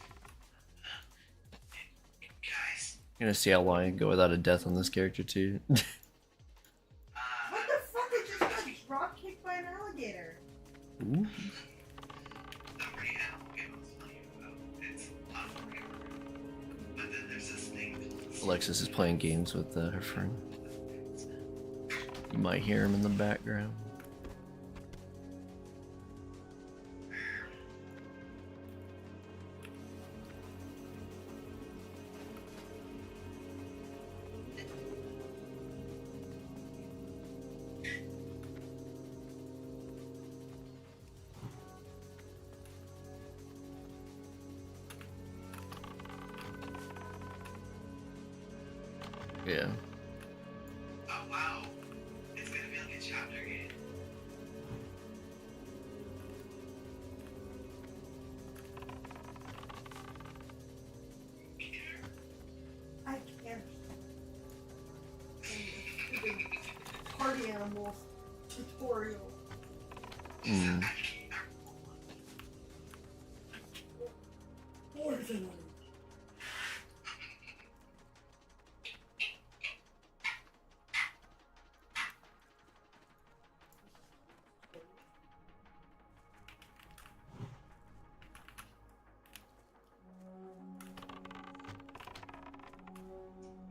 Guys, You're gonna see how long I can go without a death on this character too. What the fuck? I just got drop kicked by an alligator. Ooh. the pretty animal game I was telling you about, it's not forever. But then there's this thing called Alexis is playing games with her friend. You might hear him in the background. Yeah. Oh wow, it's gonna be like a chapter game. I can't. tutorial. Mm. Poison.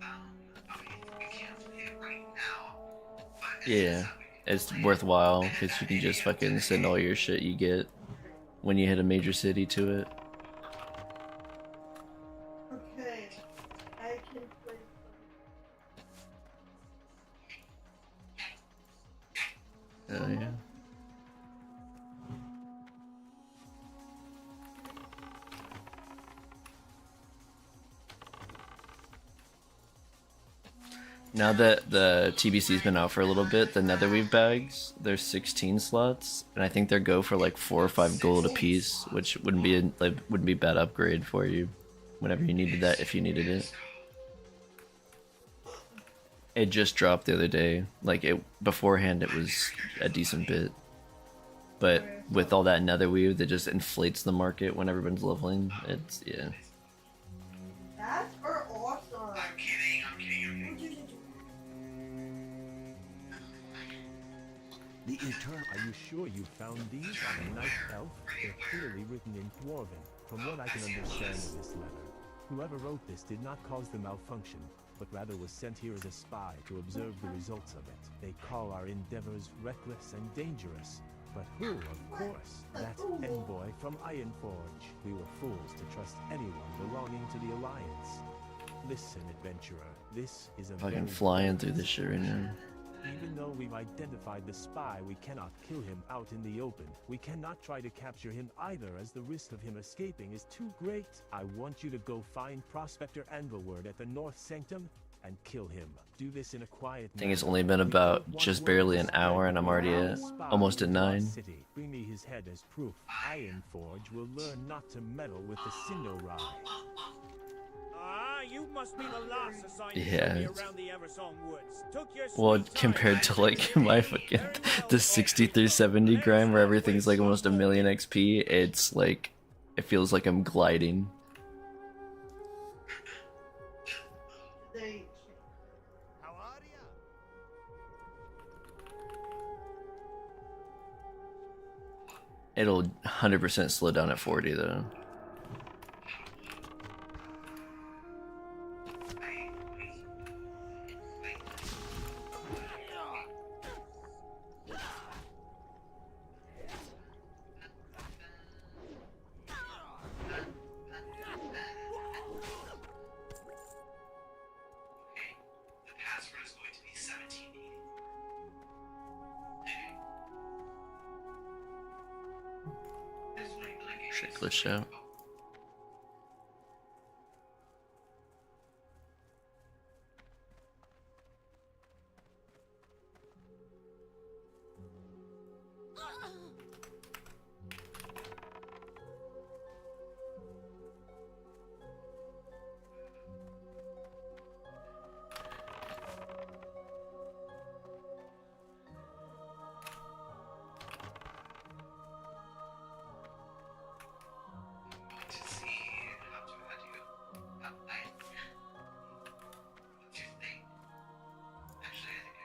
I mean, we can't play it right now, but Yeah, it's worthwhile because you can just fucking send all your shit you get when you hit a major city to it. Okay, I can play. Oh yeah. Now that the TBC's been out for a little bit, the Netherweave bags, there's 16 slots, and I think they go for like 4 or 5 gold a piece, which wouldn't be a bad upgrade for you whenever you needed that, if you needed it. It just dropped the other day. Like it beforehand, it was a decent bit, but with all that Netherweave, that just inflates the market when everyone's leveling. It's yeah. That's are awesome. I'm kidding, I'm kidding. The Eternal. Are you sure you found these on a night elf? They're clearly written in Dwarven. From what I can understand of this letter, whoever wrote this did not cause the malfunction, but rather was sent here as a spy to observe the results of it. They call our endeavors reckless and dangerous. But who, of course? That envoy from Ironforge. We were fools to trust anyone belonging to the Alliance. Listen, adventurer, this is a Fucking very flying through this shit right now. Even though we've identified the spy, we cannot kill him out in the open. We cannot try to capture him either, as the risk of him escaping is too great. I want you to go find Prospector Anvilward at the North Sanctum and kill him. Do this in a quiet I think it's manner. only been about just barely an hour, and I'm already at almost at 9. City. Bring me his head as proof. Ironforge will learn not to meddle with the Sindorai. Ah, you must be the last assigned Yeah, to it's- around the Eversong Woods. Took your Well, sweet time. compared to like my fucking the 60 through 70 grind where everything's like almost a million XP, it's like it feels like I'm gliding. They How are ya? It'll 100% slow down at 40 though. The password is going to be 1780. Shit glitched out. To see how to add you. What do you think? Actually, I think I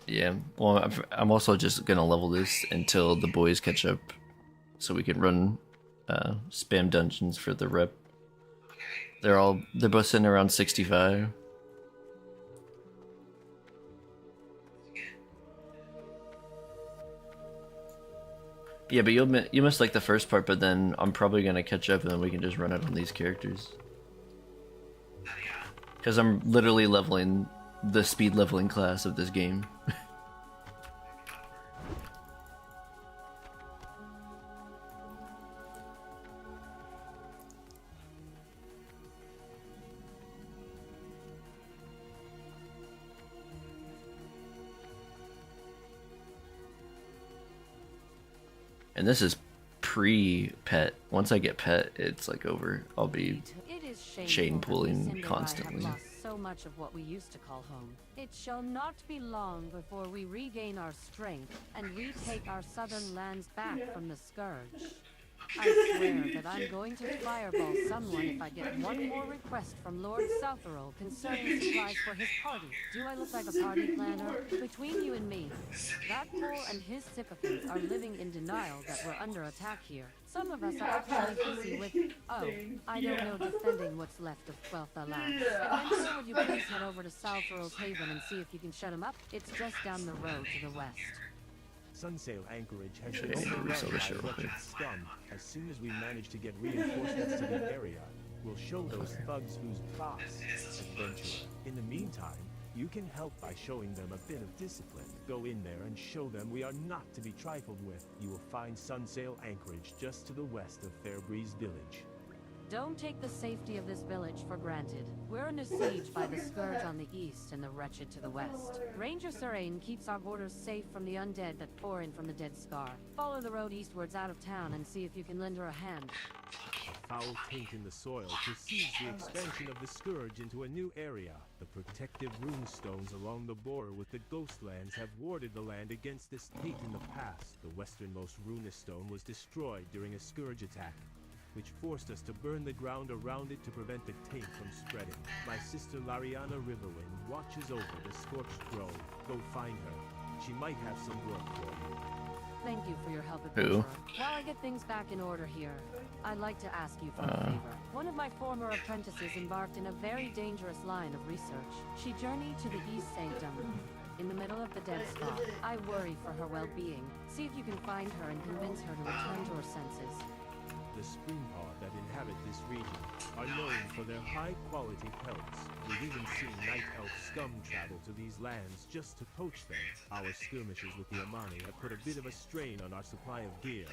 got it. Yeah, well, I'm also just gonna level this until the boys catch up, so we can run spam dungeons for the rep. They're both sitting around 65. Yeah, but you must like the first part, but then I'm probably gonna catch up and then we can just run it on these characters. Because I'm literally leveling the speed leveling class of this game. And this is pre-pet. Once I get pet, it's like over. I'll be It is shameful chain that the pulling Sindarai have constantly. lost so so much of what we used to call home. It shall not be long before we regain our strength and retake our southern lands back from the Scourge. I swear that I'm going to fireball someone if I get one more request from Lord Southero concerning supplies for his party. Do I look like a party planner? Between you and me, that fool and his sycophants are living in denial that we're under attack here. Some of us are actually busy with, I don't know, defending what's left of Quel'Tha Labs. Adventurer, would you please head over to Southero's Haven and see if you can shut him up? It's just down the road to the west. Sunsail Anchorage has Actually, been I overrun saw by the show real wretched quick. scum. As soon as we manage to get reinforcements to the area, we'll show those thugs who's boss, Adventurer. In the meantime, you can help by showing them a bit of discipline. Go in there and show them we are not to be trifled with. You will find Sunsail Anchorage just to the west of Fairbreeze Village. Don't take the safety of this village for granted. We're under siege by the Scourge on the east and the Wretched to the west. Ranger Surain keeps our borders safe from the undead that pour in from the Dead Scar. Follow the road eastwards out of town and see if you can lend her a hand. A foul taint in the soil precedes the expansion of the Scourge into a new area. The protective rune stones along the border with the Ghostlands have warded the land against this taint in the past. The westernmost runest stone was destroyed during a Scourge attack, which forced us to burn the ground around it to prevent the taint from spreading. My sister Lariana Riverwind watches over the Scorched Grove. Go find her. She might have some work for you. Thank you for your help, Who? Adventurer. While I get things back in order here, I'd like to ask you for a favor. One of my former apprentices embarked in a very dangerous line of research. She journeyed to the East Sanctum, in the middle of the Dead Spot. I worry for her well-being. See if you can find her and convince her to return to her senses. The Springpaw that inhabit this region are known for their high-quality pelts. We've even seen Night Elf scum travel to these lands just to poach them. Our skirmishes with the Amani have put a bit of a strain on our supply of gear,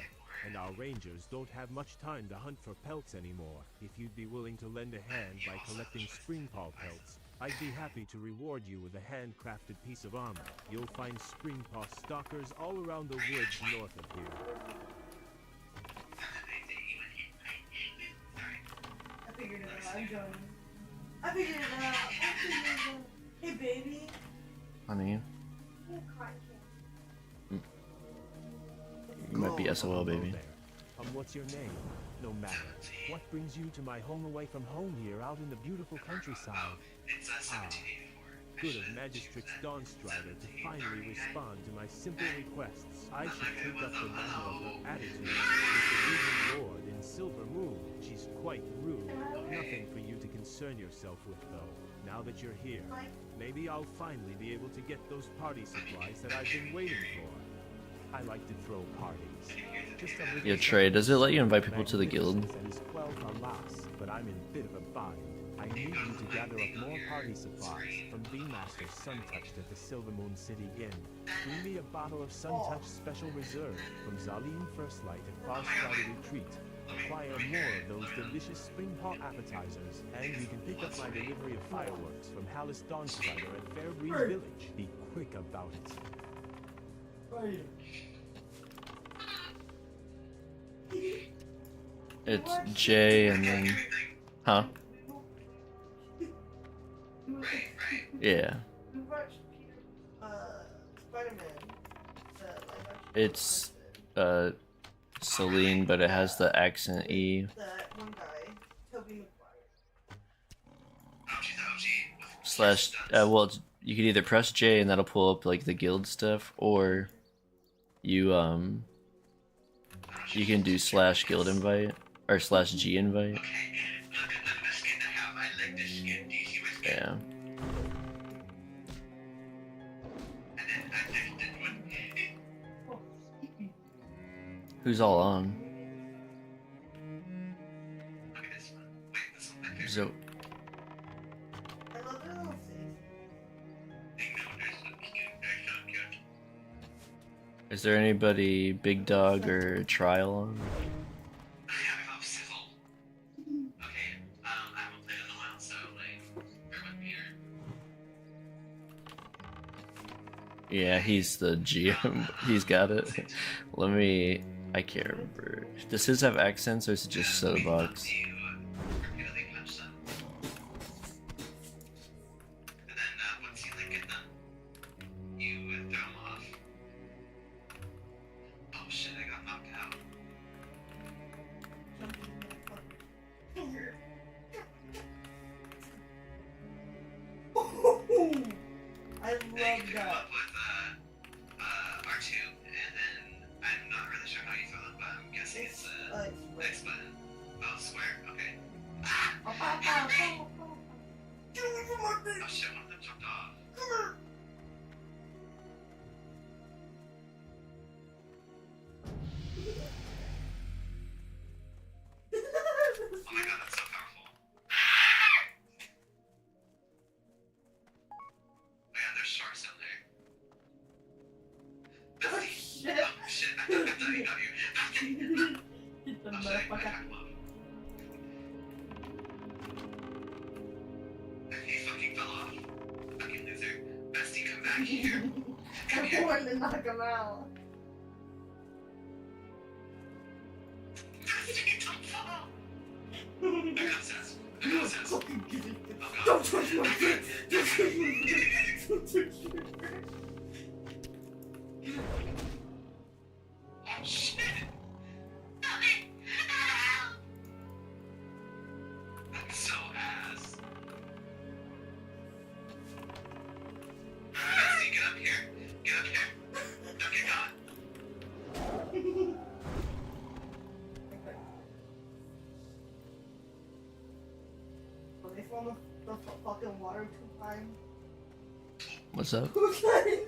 and our rangers don't have much time to hunt for pelts anymore. If you'd be willing to lend a hand by collecting Springpaw pelts, I'd be happy to reward you with a handcrafted piece of armor. You'll find Springpaw stalkers all around the woods north of here. I figured it out. I'm going. I figured it out. Hey, baby. Honey, you might be SOL, baby. There. What's your name? No matter. What brings you to my home away from home here out in the beautiful countryside? It's Ah, 1784. good of Magistrix Dawnstrider to finally respond to my simple requests. I should take up the mantle of her attitude with the Regent Lord in Silver Moon. She's quite rude. Nothing for you to concern yourself with, though. Now that you're here, maybe I'll finally be able to get those party supplies that I've been waiting for. I like to throw parties. Just a little Yeah, Trey, does it let you invite people to the guild? and his Quel'Tha Lass, but I'm in a bit of a bind. I need you to gather up more party supplies from Beemaster Suntouched at the Silver Moon City Inn. Bring me a bottle of Suntouched Special Reserve from Zaleen First Light at Farstrider Retreat. Acquire more of those delicious Springpaw appetizers, and you can pick up my delivery of fireworks from Hallis Dawnstrider at Fairbreeze Village. Be quick about it. It's J and then, huh? Yeah, We watched Peter, Spider-Man. The live action it's Spider-Man. Celine, but it has the accent E. That one guy, Tobey Maguire. Slash, well, you could either press J and that'll pull up like the guild stuff, or you you can do slash guild invite or slash G invite. Yeah. Who's all on? So I love their little face. is there anybody big dog or trial on? I hope so. Okay, I haven't played in a while, so like, bear with me here. Yeah, he's the GM. He's got it. Let me. I can't remember. Does his have accents or is it just Sodabox? then you love pick them that. up with R2, and then I'm not really sure how you throw them, but I'm guessing it's X button. Oh, square. Okay. Ah! Oh, ow, ow, ow, ow. Oh shit! One of them jumped off. Oh my god, that's so powerful. Oh yeah, there's sharks down there. Oh, Bestie. shit. Oh shit, I thought he got you. Get the Oh shit, I motherfucker. got him off. He fucking fell off. Fucking loser. Bestie, come back here. Come I here. wanted to knock him out. Bestie, don't fall. I got obsessed. I got obsessed. Fucking get it. Oh god. Don't touch my face. Don't touch my face. Don't touch my face. Oh shit. I'm so ass. Bestie, get up here. Get up here. Don't get caught. When they fall in the fucking water 2 times. What's up? Okay.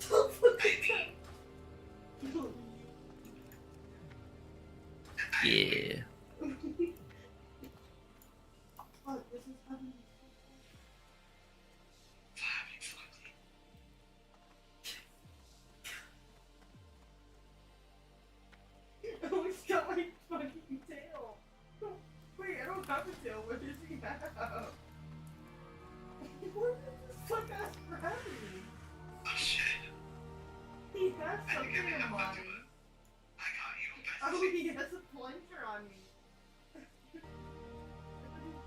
Don't fucking Baby. Yeah. Fuck, this is happening. Flappy, flappy. Oh, he's got my fucking tail. Wait, I don't have a tail. What does he have? What is this fuck ass gravity? Oh shit. He has I something think I may in have mind. to it. I got you, Oh, bestie. he has a plunger on me.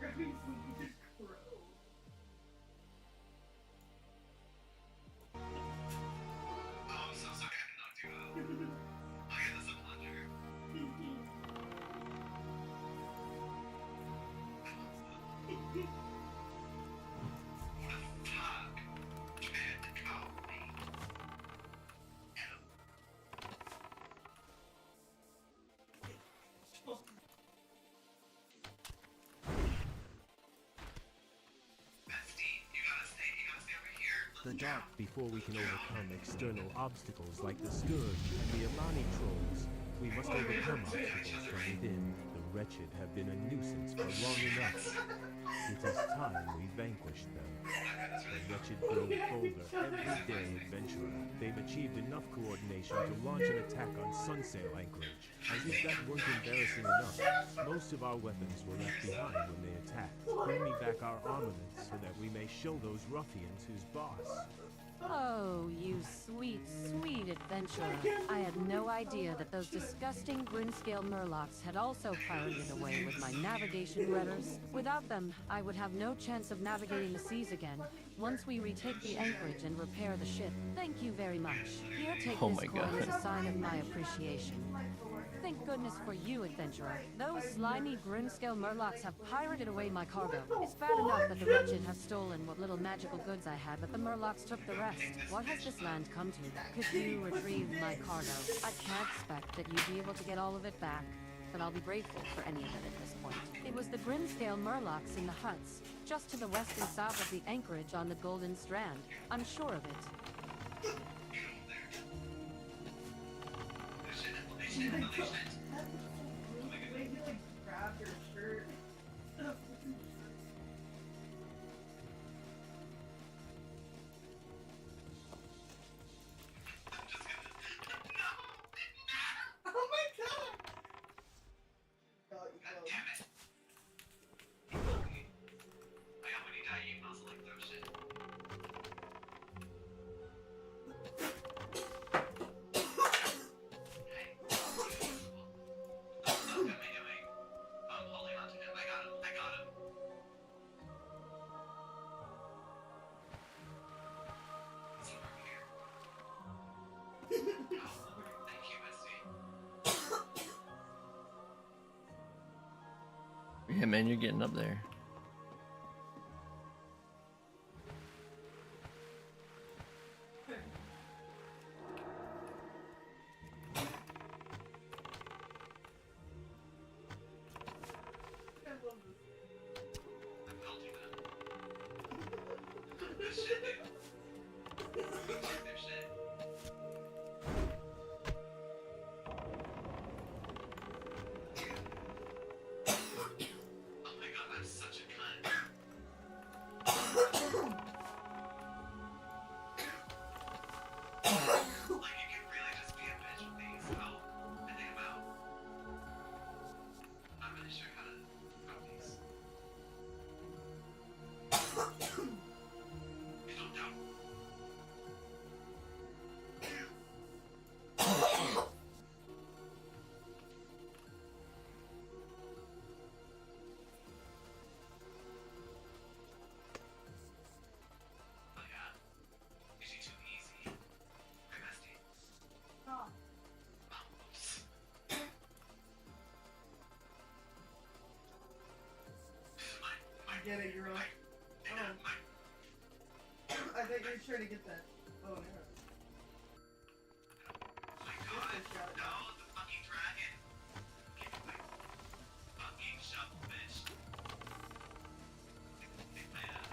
Gravity's moving to grow. Oh, I'm so sorry I knocked you out. Oh yeah, that's a plunger. What the fuck? Trying to call me. Bestie, you gotta stay over here. The dark before we can overcome external obstacles like the Scourge and the Alani trolls. We must overcome obstacles from within. The wretched have been a nuisance for long enough. It is time we vanquished them. The wretched grow bolder every day, adventurer. They've achieved enough coordination to launch an attack on Sunsail Anchorage. As if that weren't embarrassing enough, most of our weapons were left behind when they attacked. Bring me back our armaments so that we may show those ruffians who's boss. Oh, you sweet, sweet adventurer. I had no idea that those disgusting Grinscale Murlocs had also pirated away with my navigation rudders. Without them, I would have no chance of navigating the seas again, once we retake the anchorage and repair the ship. Thank you very much. Here, take Oh this my coin as God. a sign of my appreciation. Thank goodness for you, adventurer. Those slimy Grinscale Murlocs have pirated away my cargo. It's bad enough that the wretched have stolen what little magical goods I had, but the Murlocs took the rest. What has this land come to? Could you retrieve my cargo? I can't expect that you'd be able to get all of it back, but I'll be grateful for any of it at this point. It was the Grinscale Murlocs in the huts, just to the west and south of the anchorage on the Golden Strand. I'm sure of it. He like grabbed your shirt. Oh my god! Oh, you God go. damn it. I got when you die, you can also like throw shit. Hey. What am I doing? I'm holding on to him. I got him. I got him. He's over here. Oh, thank you, bestie. Yeah, man, you're getting up there. get it, girl. Oh. I thought you were trying to get that. Oh, no. My god, no, the fucking dragon. Get my fucking shovel, bitch. Kick my ass.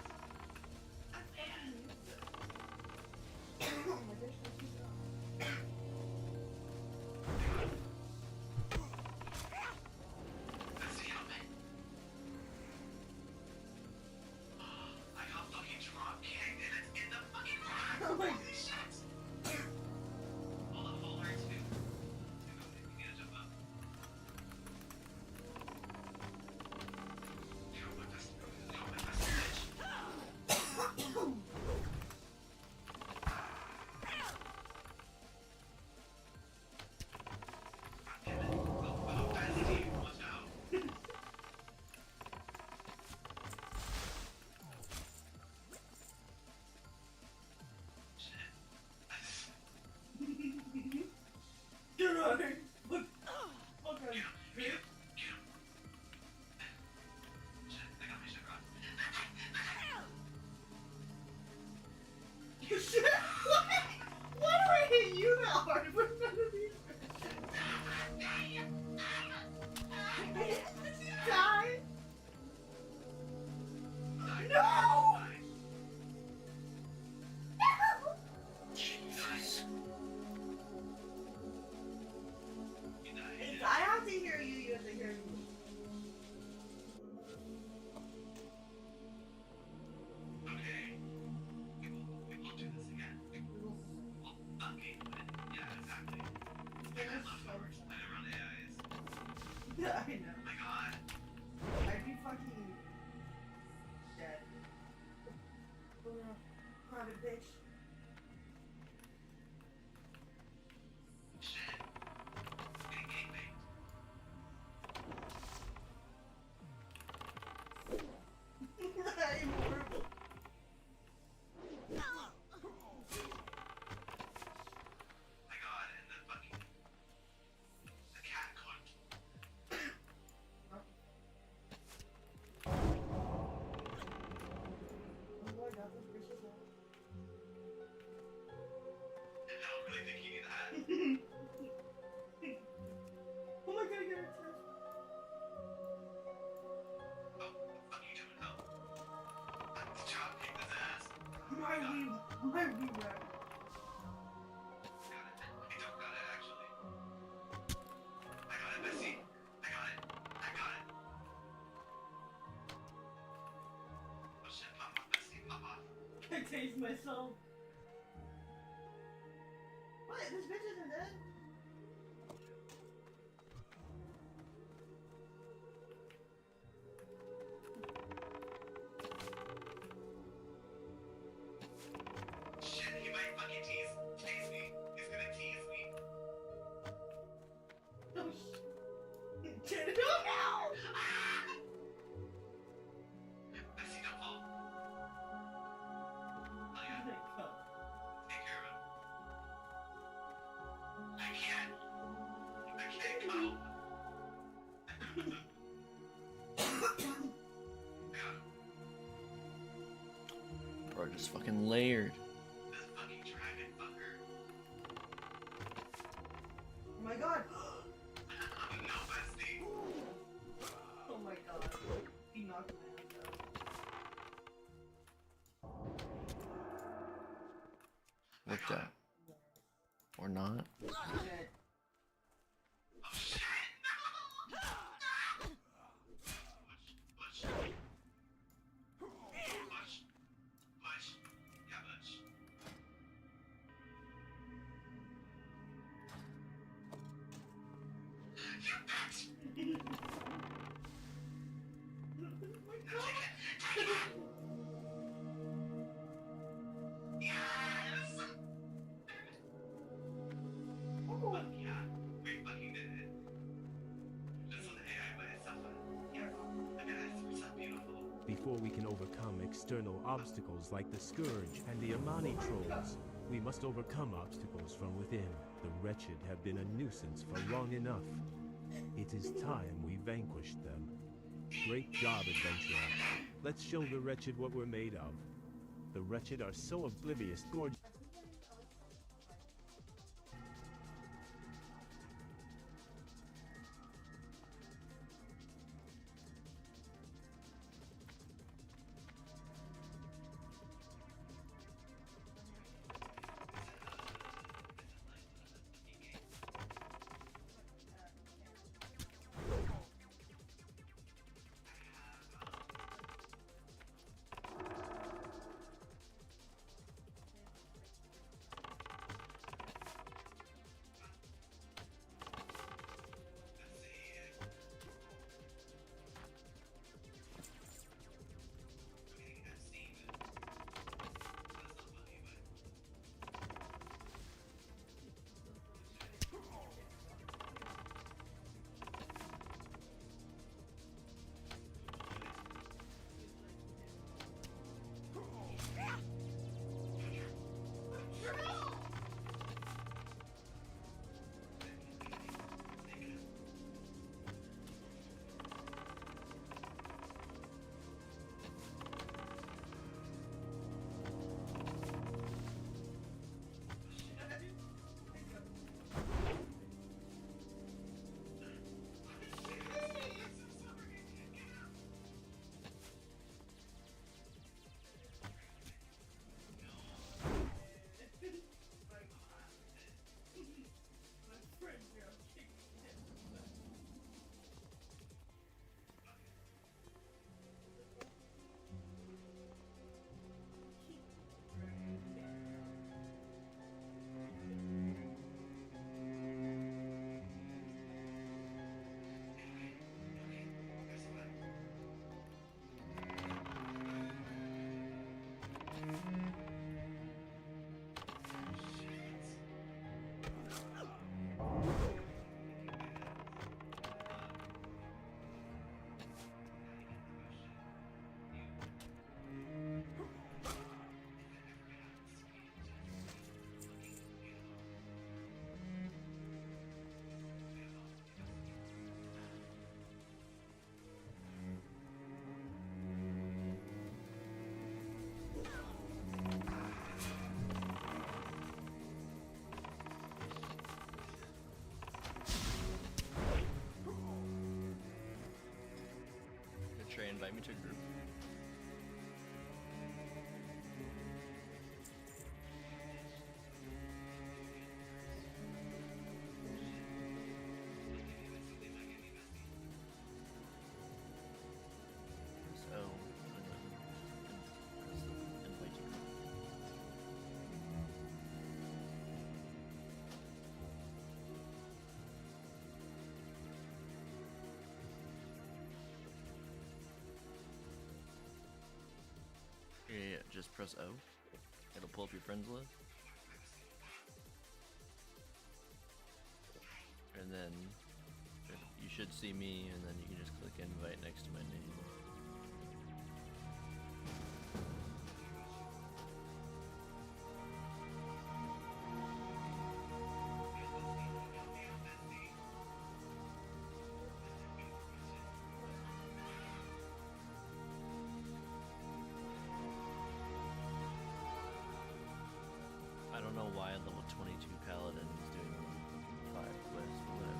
I fucking used it. Oh my gosh, that's so dumb. That's the helmet. I got fucking drop kicked and it's in the fucking rock. Oh my Holy shit. Hold up, hold her too. You need to jump up. Yo, my best bitch. Damn it. Oh, Fancy team, watch out. Shit. Get out of here! Look! Look at him! Get him. Shit, I got my shit wrong. Shit! Why do I hit you that hard with none of these? Did he die? No! Jesus. If I have to hear you, you have to hear me. Okay. We will do this again. We'll fucking win. Yeah, exactly. I got leftovers. I never run AIs. Yeah, I know. Oh my god. I'd be fucking dead. Oh no. Private bitch. Shit. Getting gangbanged. I'm horrible. My god, and the fucking... The cat caught. Oh my god, this bitch is out. I don't really think you need that. Oh my god, I got a touch. Oh, what the fuck are you doing? Oh. The chop kicked his ass. My wee rabbit. Got it. I don't got it, actually. I got it, Bessie. I got it. I got it. Oh shit, pop off, Bessie. Pop off. I taste myself. What? This bitch isn't dead? Shit, he might fucking tease me. He's gonna tease me. Oh shit. Get it out now! Bessie, don't fall. Oh yeah, Oh my god. take care of him. I can't. I can't go. God, Bro, just fucking layered. this fucking dragon fucker. Oh my god. No, Bessie. Oh my god. He knocked my ass out. Worked out. Or not. Shit. Oh shit, no! Push, push. Push. Push. Yeah, push. You bitch! Oh my No, god. take it! Take it! Yes! Oh. Fuck yeah, we fucking did it. Just on the AI, but it's so fun. Yeah, look at that, it's so beautiful. Before we can overcome external obstacles like the Scourge and the Amani trolls, we must overcome obstacles from within. The wretched have been a nuisance for long enough. It is time we vanquished them. Great job, adventurer. Let's show the wretched what we're made of. The wretched are so oblivious, gorgeous. Trey, invite me to a group. So, invite you. Yeah, just press O. It'll pull up your friends list. And then you should see me, and then you can just click invite next to my name. I don't know why level 22 paladin is doing 5 quests, but whatever.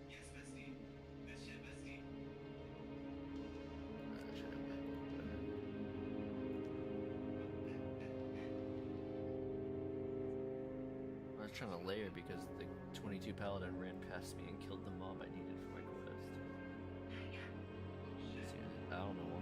Yes, bestie. Good shit, bestie. I was trying to layer because the 22 paladin ran past me and killed the mob I needed for my quest. I don't know why.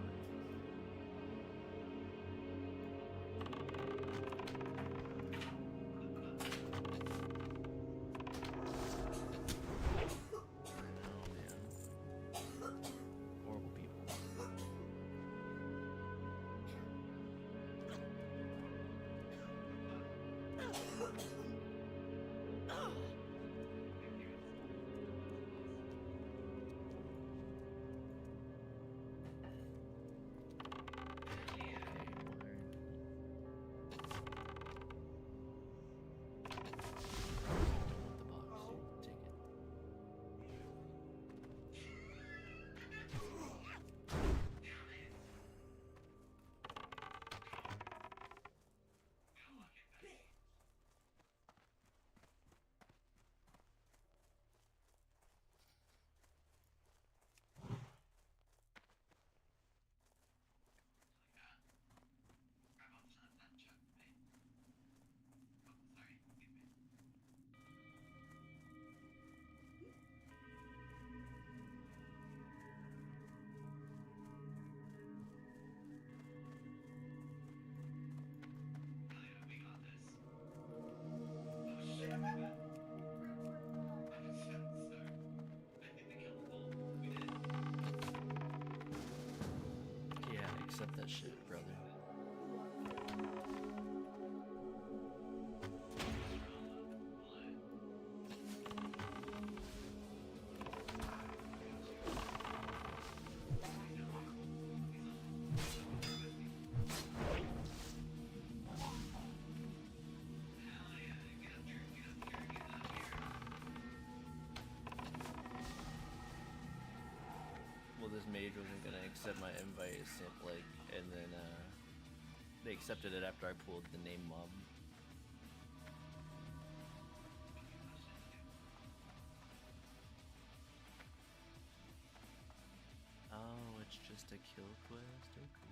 accept that shit, brother. Well, this mage wasn't gonna accept my invite, like, and then they accepted it after I pulled the name mob. Oh, it's just a kill quest. Okay.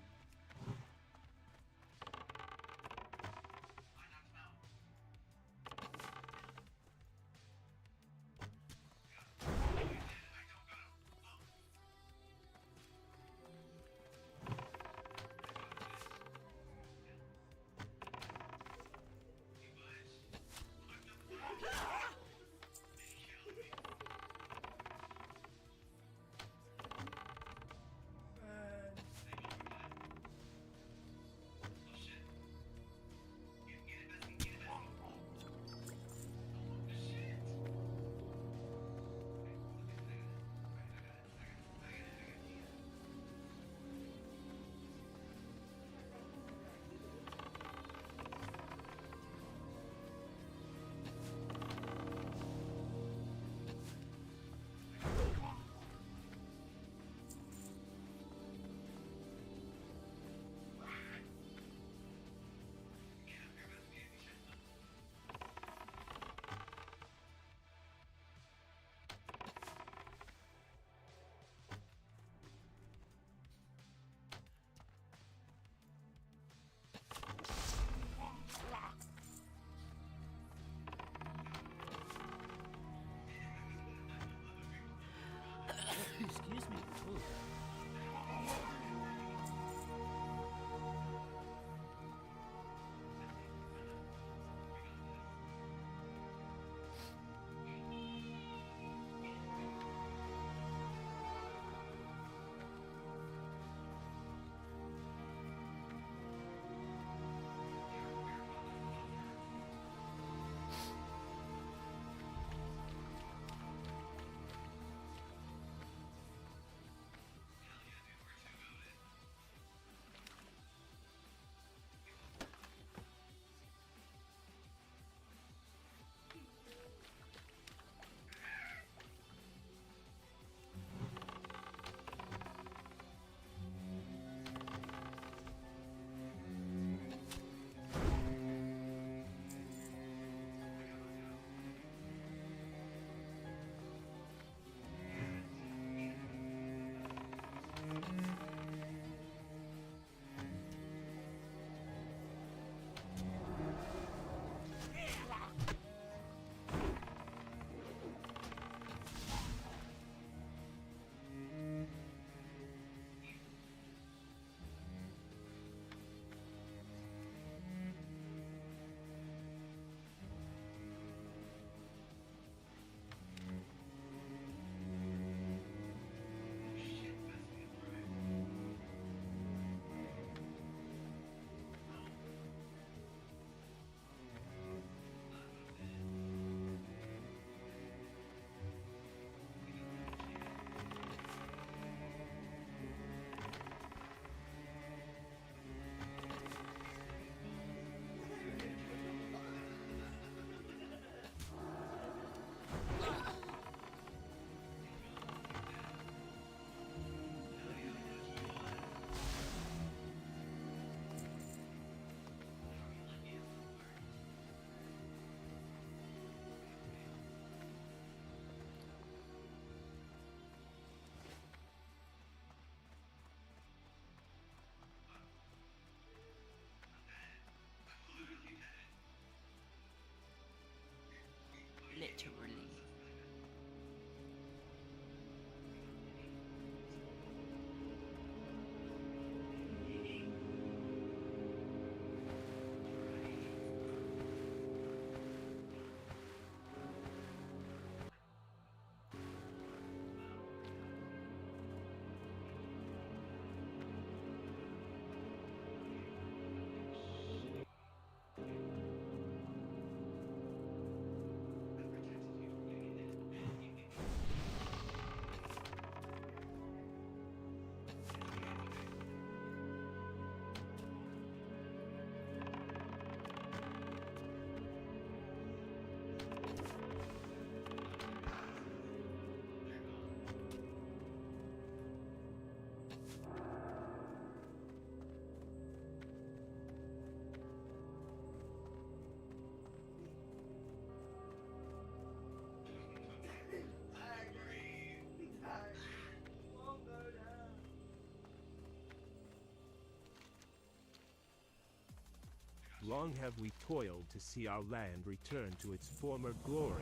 Long have we toiled to see our land return to its former glory.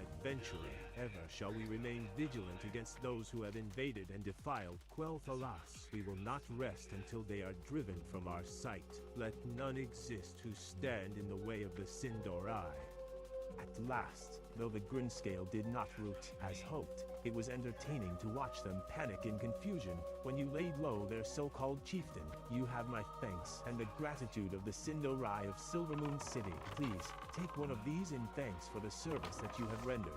Adventurer, ever shall we remain vigilant against those who have invaded and defiled Quel'Thalas. We will not rest until they are driven from our sight. Let none exist who stand in the way of the Sin'dorei. At last, though the Grinscale did not root as hoped, it was entertaining to watch them panic in confusion when you laid low their so-called chieftain. You have my thanks and the gratitude of the Sin'dorei of Silvermoon City. Please, take one of these in thanks for the service that you have rendered.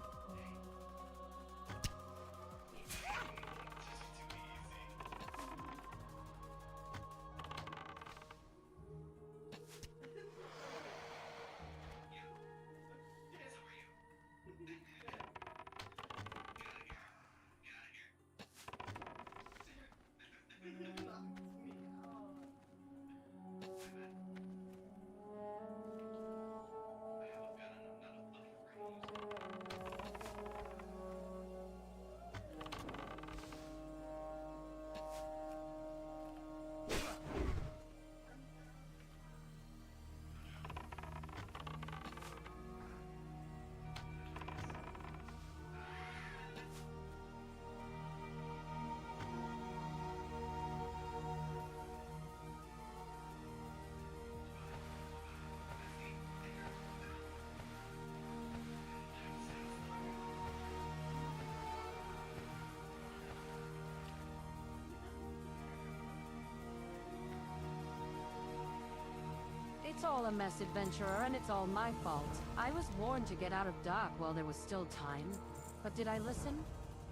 It's all a mess, adventurer, and it's all my fault. I was warned to get out of dock while there was still time. But did I listen?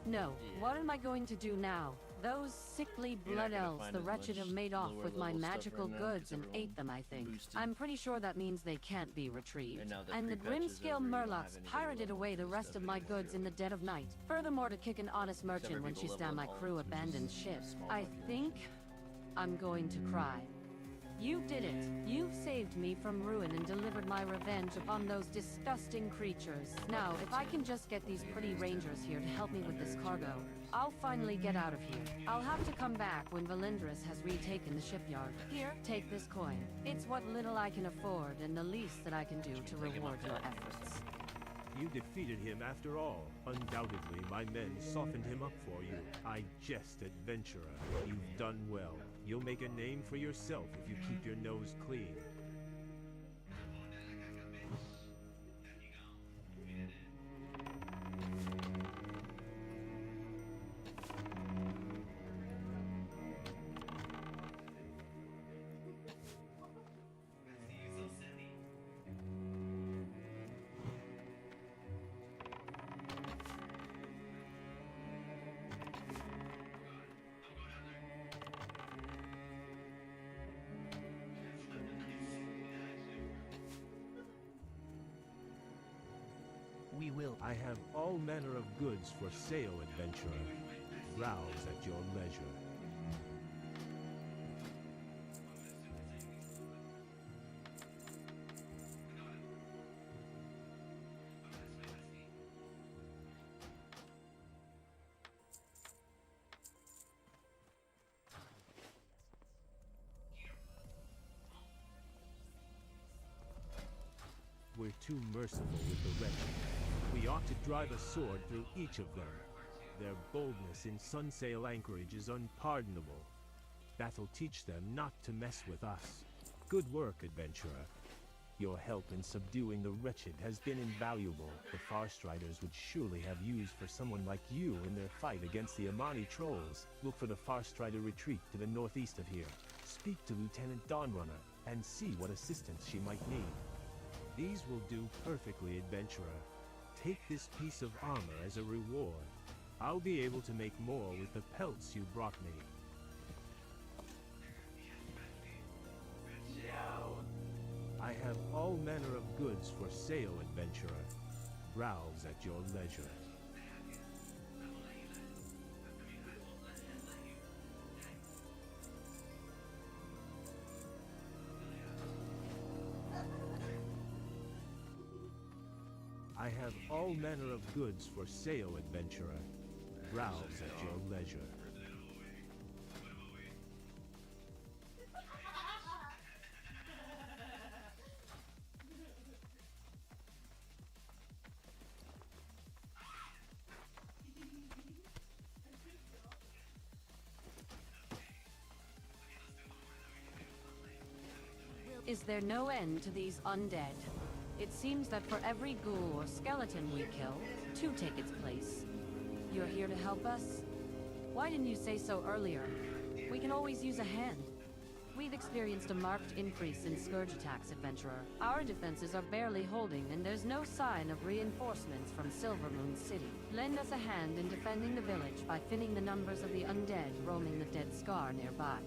No. What am I going to do now? Those sickly blood elves, the wretched have made off with my magical goods and ate them, I think. I'm pretty sure that means they can't be retrieved. And the Grimscale Murlocs pirated away the rest of my goods in the dead of night. Furthermore, to kick an honest merchant when she's down my crew abandoned ship. I think I'm going to cry. You did it. You've saved me from ruin and delivered my revenge upon those disgusting creatures. Now, if I can just get these pretty rangers here to help me with this cargo, I'll finally get out of here. I'll have to come back when Valindris has retaken the shipyard. Here, take this coin. It's what little I can afford and the least that I can do to reward your efforts. You defeated him after all. Undoubtedly, my men softened him up for you. I jest, adventurer. You've done well. You'll make a name for yourself if you keep your nose clean. We will. I have all manner of goods for sale, adventurer. Browse at your leisure. We're too merciful with the wretched. We ought to drive a sword through each of them. Their boldness in Sunsail Anchorage is unpardonable. That'll teach them not to mess with us. Good work, adventurer. Your help in subduing the wretched has been invaluable. The Farstriders would surely have use for someone like you in their fight against the Amani trolls. Look for the Farstrider retreat to the northeast of here. Speak to Lieutenant Dawnrunner and see what assistance she might need. These will do perfectly, adventurer. Take this piece of armor as a reward. I'll be able to make more with the pelts you brought me. I have all manner of goods for sale, adventurer. Browse at your leisure. I have all manner of goods for sale, adventurer. Browse at your leisure. Is there no end to these undead? It seems that for every ghoul or skeleton we kill, two take its place. You're here to help us? Why didn't you say so earlier? We can always use a hand. We've experienced a marked increase in scourge attacks, Adventurer. Our defenses are barely holding, and there's no sign of reinforcements from Silvermoon City. Lend us a hand in defending the village by thinning the numbers of the undead roaming the Dead Scar nearby.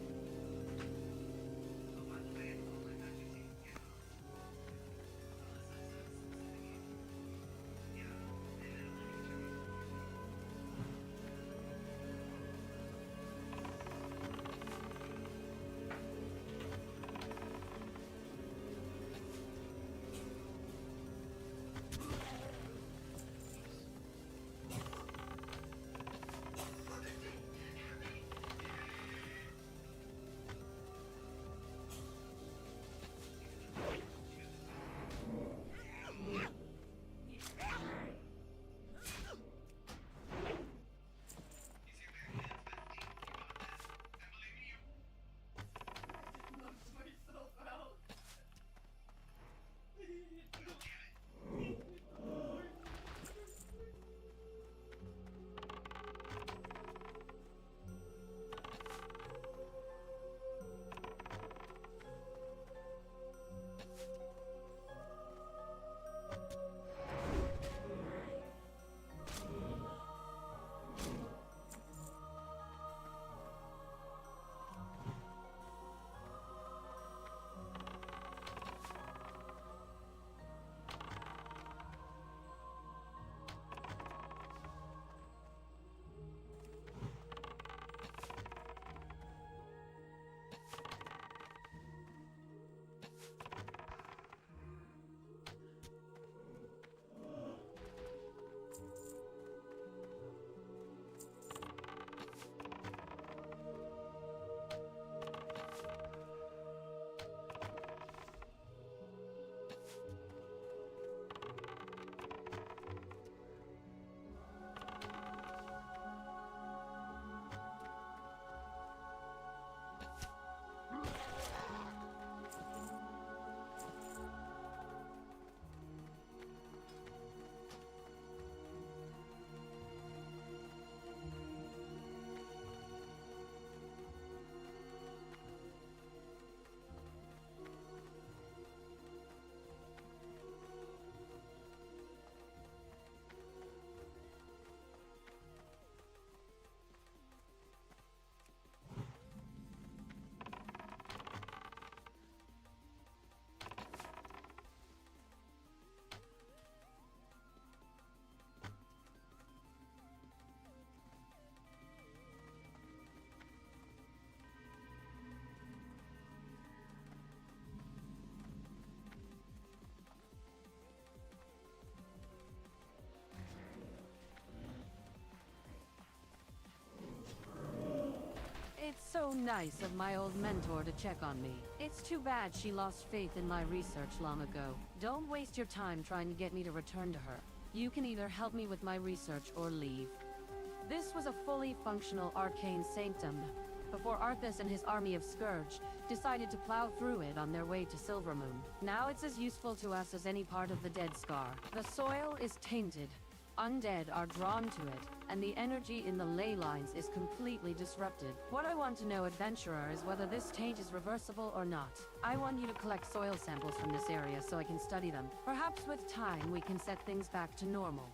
It's so nice of my old mentor to check on me. It's too bad she lost faith in my research long ago. Don't waste your time trying to get me to return to her. You can either help me with my research or leave. This was a fully functional arcane sanctum, before Arthas and his army of Scourge decided to plow through it on their way to Silvermoon. Now it's as useful to us as any part of the Dead Scar. The soil is tainted. Undead are drawn to it, and the energy in the ley lines is completely disrupted. What I want to know, Adventurer, is whether this taint is reversible or not. I want you to collect soil samples from this area so I can study them. Perhaps with time we can set things back to normal.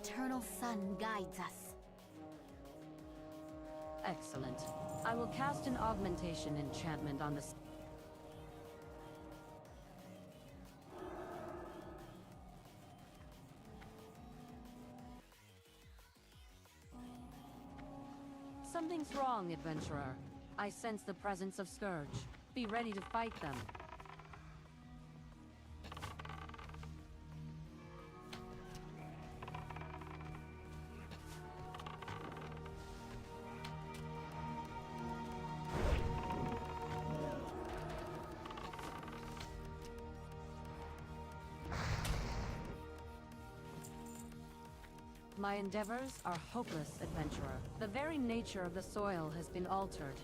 eternal sun guides us. Excellent. I will cast an augmentation enchantment on the... Something's wrong, adventurer. I sense the presence of Scourge. Be ready to fight them. My endeavors are hopeless, adventurer. The very nature of the soil has been altered.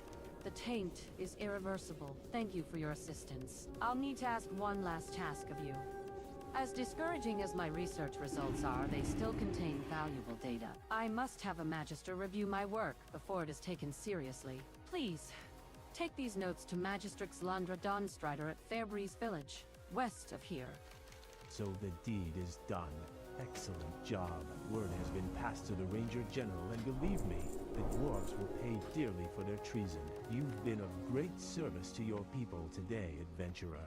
The taint is irreversible. Thank you for your assistance. I'll need to ask one last task of you. As discouraging as my research results are, they still contain valuable data. I must have a Magister review my work before it is taken seriously. Please, take these notes to Magistrix Landra Dawnstrider at Fairbreeze Village, west of here. So the deed is done. Excellent job. Word has been passed to the Ranger General, and believe me, the dwarves will pay dearly for their treason. You've been of great service to your people today, adventurer.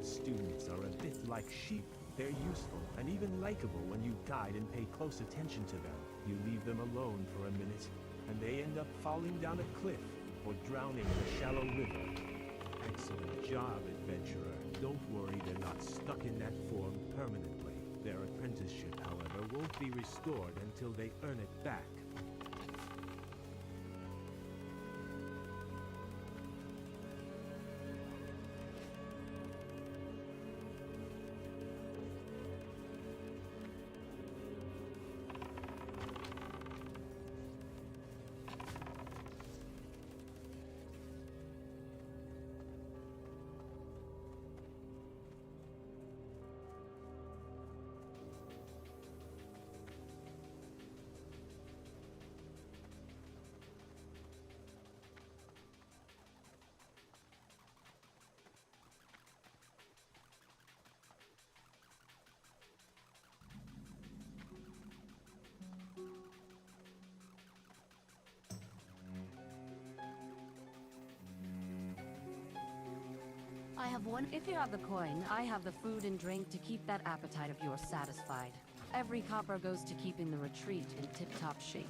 Students are a bit like sheep. They're useful and even likable when you guide and pay close attention to them. You leave them alone for a minute, and they end up falling down a cliff or drowning in a shallow river. Excellent job, adventurer. Don't worry, they're not stuck in that form permanently. Their apprenticeship, however, won't be restored until they earn it back. I have one. If you have the coin, I have the food and drink to keep that appetite of yours satisfied. Every copper goes to keeping the retreat in tip-top shape.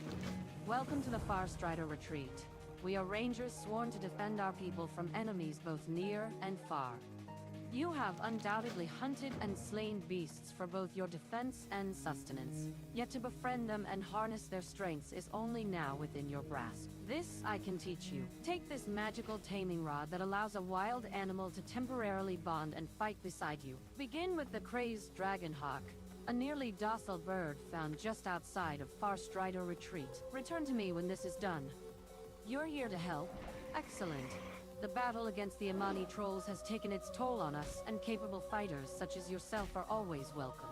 Welcome to the Farstrider Retreat. We are rangers sworn to defend our people from enemies both near and far. You have undoubtedly hunted and slain beasts for both your defense and sustenance. Yet to befriend them and harness their strengths is only now within your grasp. This I can teach you. Take this magical taming rod that allows a wild animal to temporarily bond and fight beside you. Begin with the crazed dragonhawk, a nearly docile bird found just outside of Farstrider Retreat. Return to me when this is done. You're here to help. Excellent. The battle against the Imani trolls has taken its toll on us, and capable fighters such as yourself are always welcome.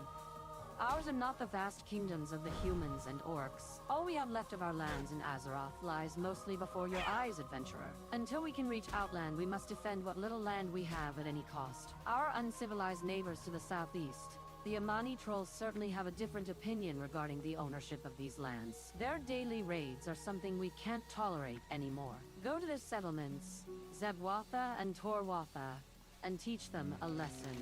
Ours are not the vast kingdoms of the humans and orcs. All we have left of our lands in Azeroth lies mostly before your eyes, adventurer. Until we can reach Outland, we must defend what little land we have at any cost. Our uncivilized neighbors to the southeast, the Amani trolls, certainly have a different opinion regarding the ownership of these lands. Their daily raids are something we can't tolerate anymore. Go to their settlements, Zebwatha and Torwatha, and teach them a lesson.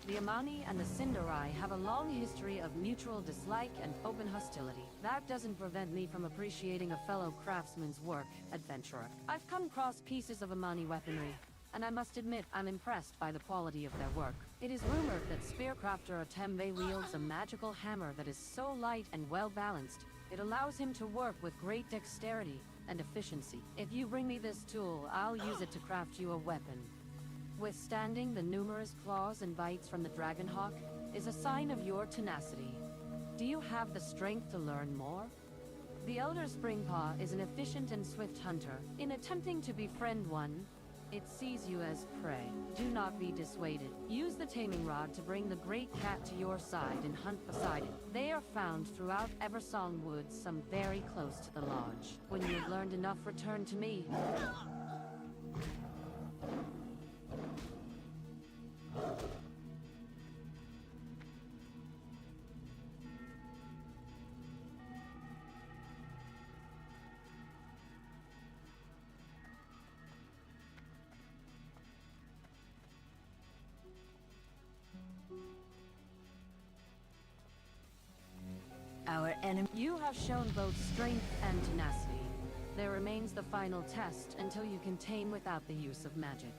The Amani and the Cinderai have a long history of mutual dislike and open hostility. That doesn't prevent me from appreciating a fellow craftsman's work, adventurer. I've come across pieces of Amani weaponry, and I must admit I'm impressed by the quality of their work. It is rumored that Spearcrafter Atembe wields a magical hammer that is so light and well-balanced, it allows him to work with great dexterity and efficiency. If you bring me this tool, I'll use it to craft you a weapon. Withstanding the numerous claws and bites from the Dragonhawk is a sign of your tenacity. Do you have the strength to learn more? The Elder Springpaw is an efficient and swift hunter. In attempting to befriend one, it sees you as prey. Do not be dissuaded. Use the taming rod to bring the great cat to your side and hunt beside it. They are found throughout Eversong Woods, some very close to the lodge. When you've learned enough, return to me. Our enemy. You have shown both strength and tenacity. There remains the final test until you can tame without the use of magic.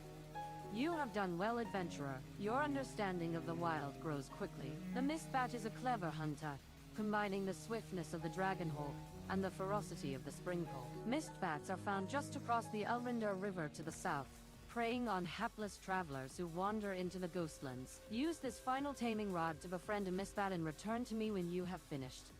You have done well, adventurer. Your understanding of the wild grows quickly. The Mistbat is a clever hunter, combining the swiftness of the Dragonhawk and the ferocity of the Springpole. Mistbats are found just across the Elrindar River to the south, preying on hapless travelers who wander into the Ghostlands. Use this final taming rod to befriend a Mistbat and return to me when you have finished.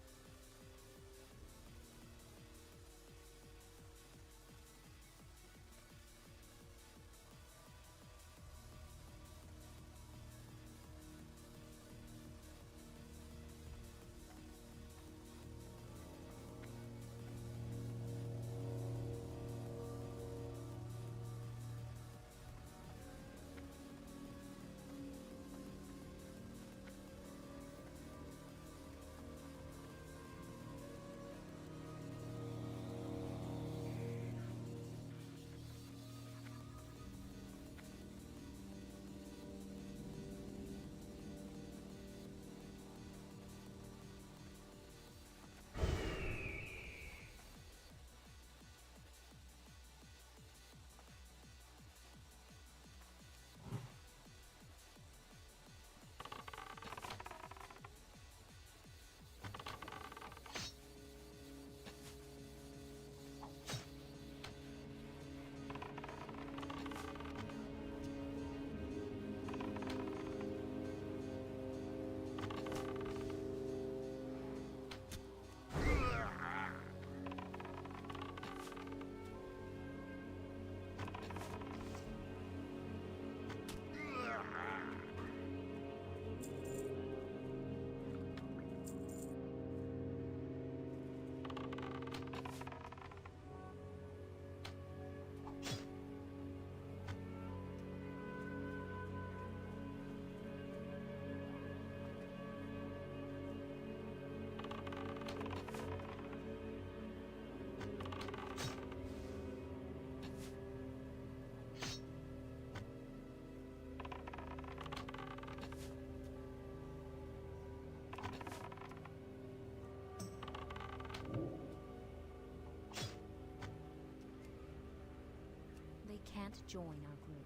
They can't join our group.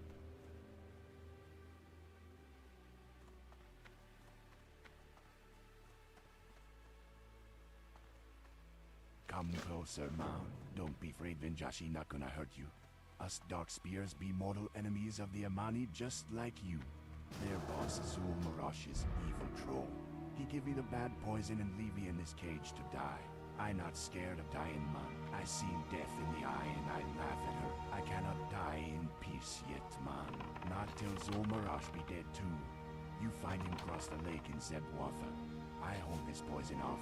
Come closer, Mom. Don't be afraid, Vinjashi not gonna hurt you. Us Darkspears be mortal enemies of the Amani just like you. Their boss, Zul Marash, is evil troll. He give me the bad poison and leave me in this cage to die. I not scared of dying, man. I seen death in the eye and I laugh at her. I cannot die in peace yet, man. Not till Zul Marash be dead too. You find him across the lake in Zebwatha. I hold this poison off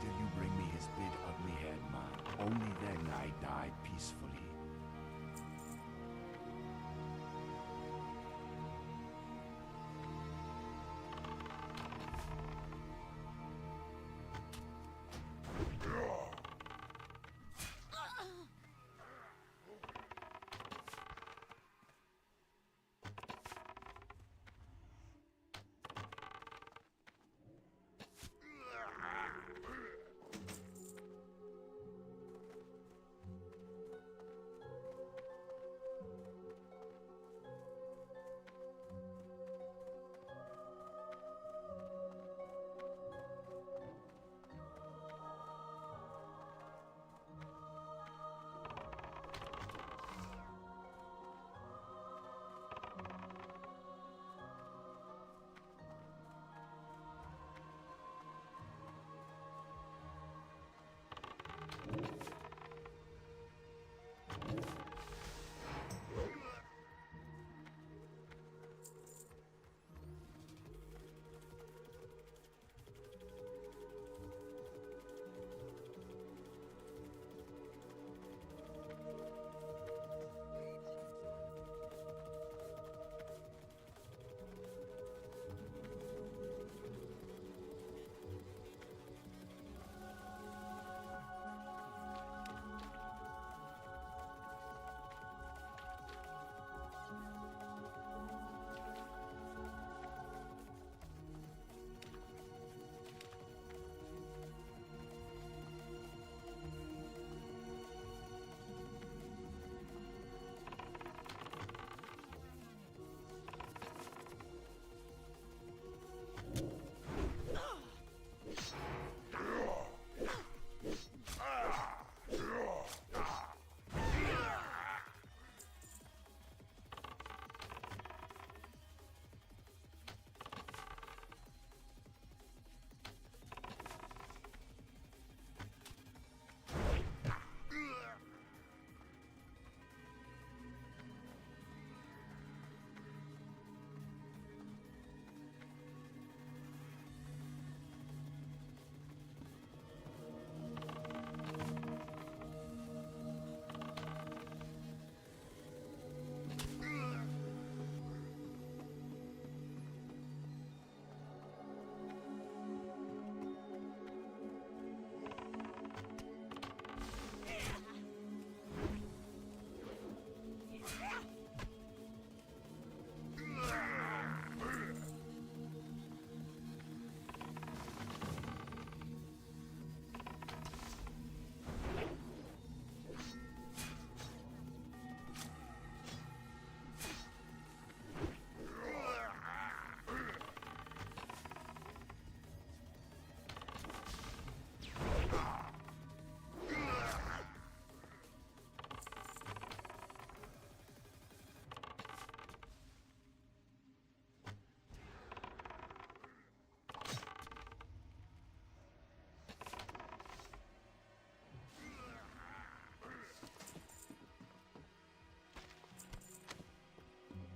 till you bring me his big ugly head, man. Only then I die peacefully.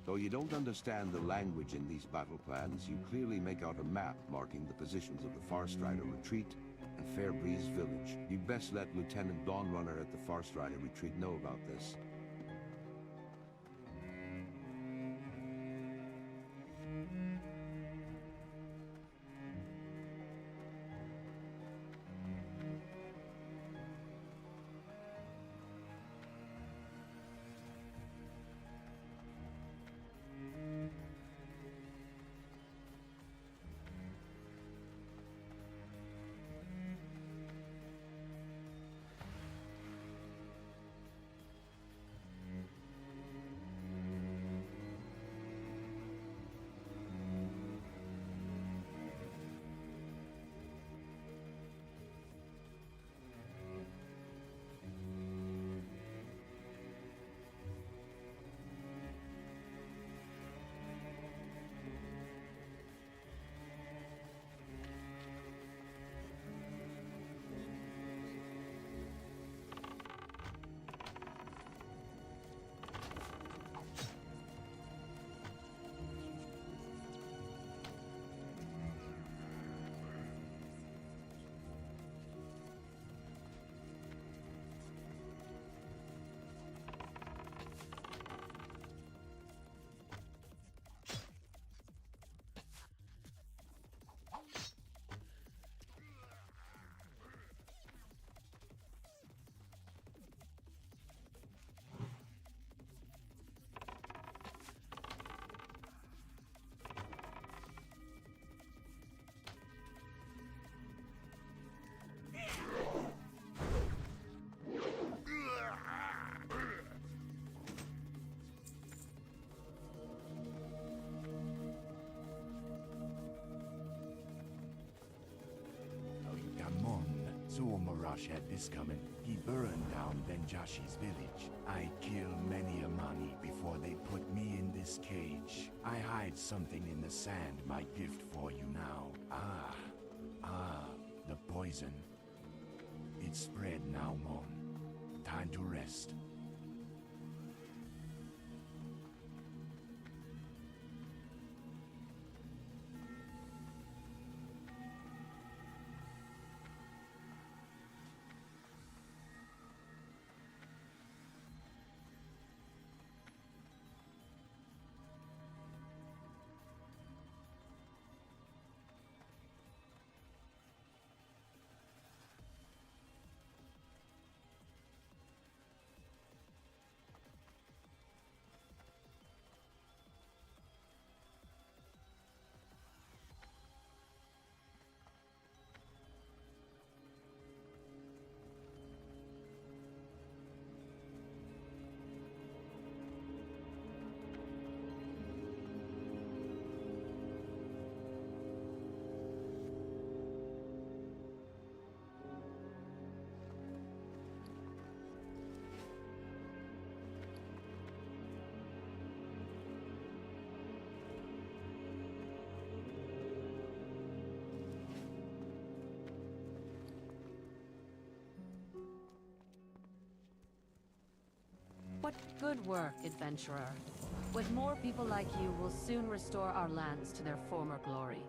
Though you don't understand the language in these battle plans, you clearly make out a map marking the positions of the Farstrider Retreat and Fairbreeze Village. You'd best let Lieutenant Dawnrunner at the Farstrider Retreat know about this. Zul Marash had this coming. He burned down Venjashi's village. I killed many Amani before they put me in this cage. I hide something in the sand, my gift for you now. The poison. It's spread now, Mon. Time to rest. What good work, adventurer. With more people like you, we'll soon restore our lands to their former glory.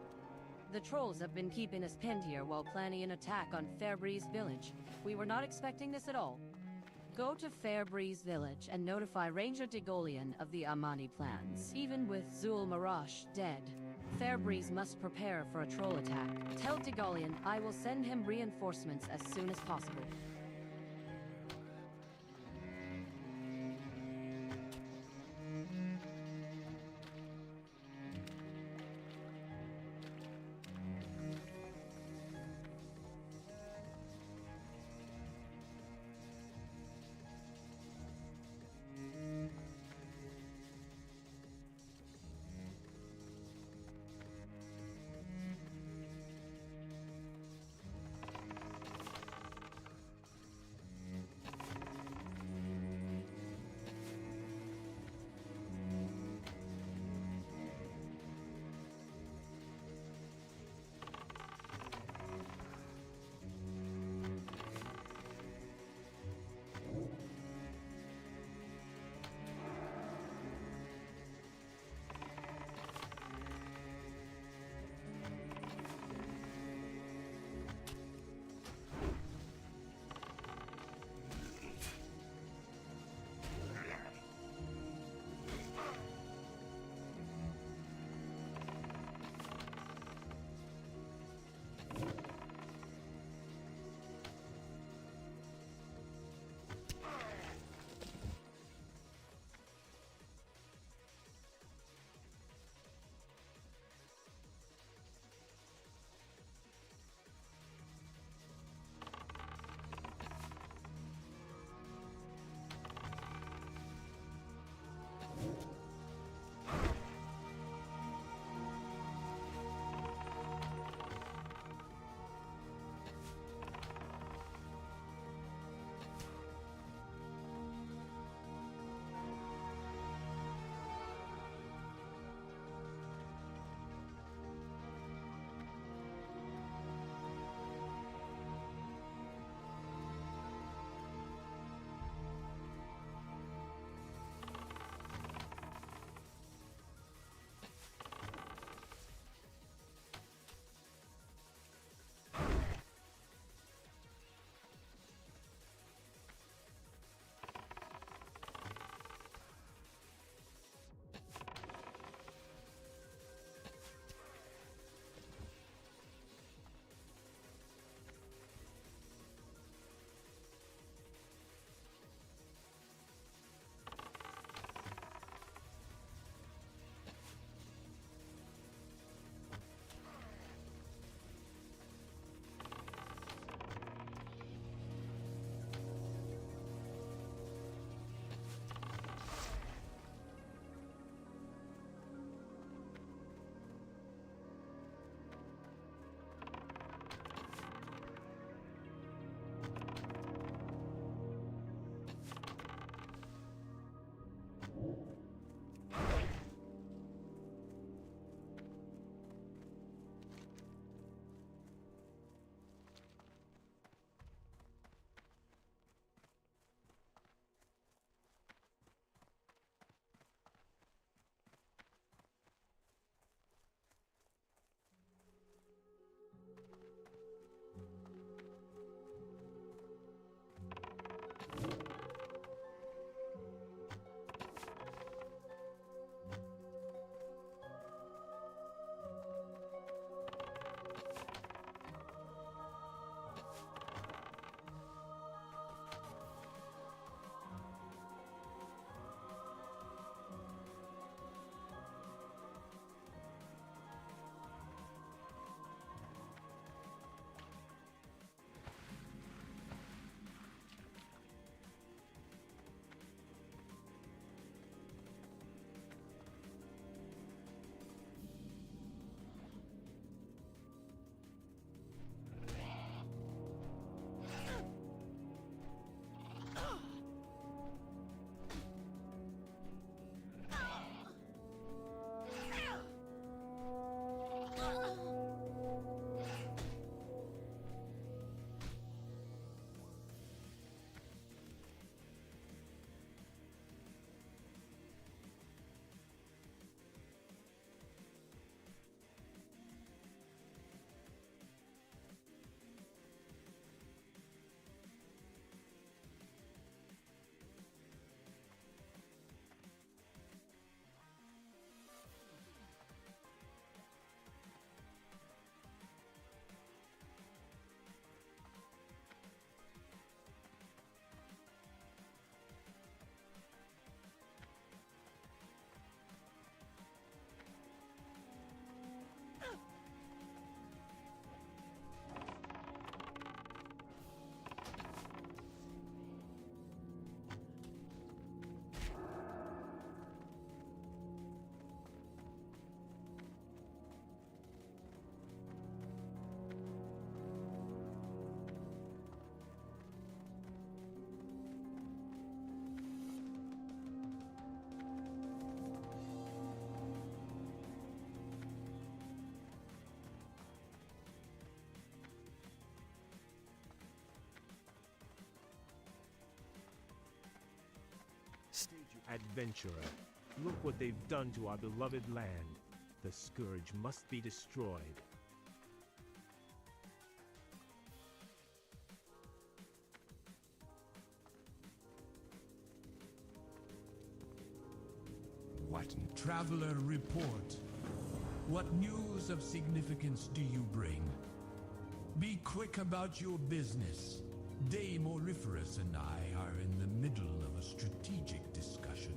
The trolls have been keeping us pinned here while planning an attack on Fairbreeze Village. We were not expecting this at all. Go to Fairbreeze Village and notify Ranger Degolian of the Amani plans. Even with Zul Marash dead, Fairbreeze must prepare for a troll attack. Tell Degolian I will send him reinforcements as soon as possible. Adventurer, look what they've done to our beloved land. The Scourge must be destroyed. What traveler report? What news of significance do you bring? Be quick about your business. Dame Auriferous and I are in the middle of a strategic discussion.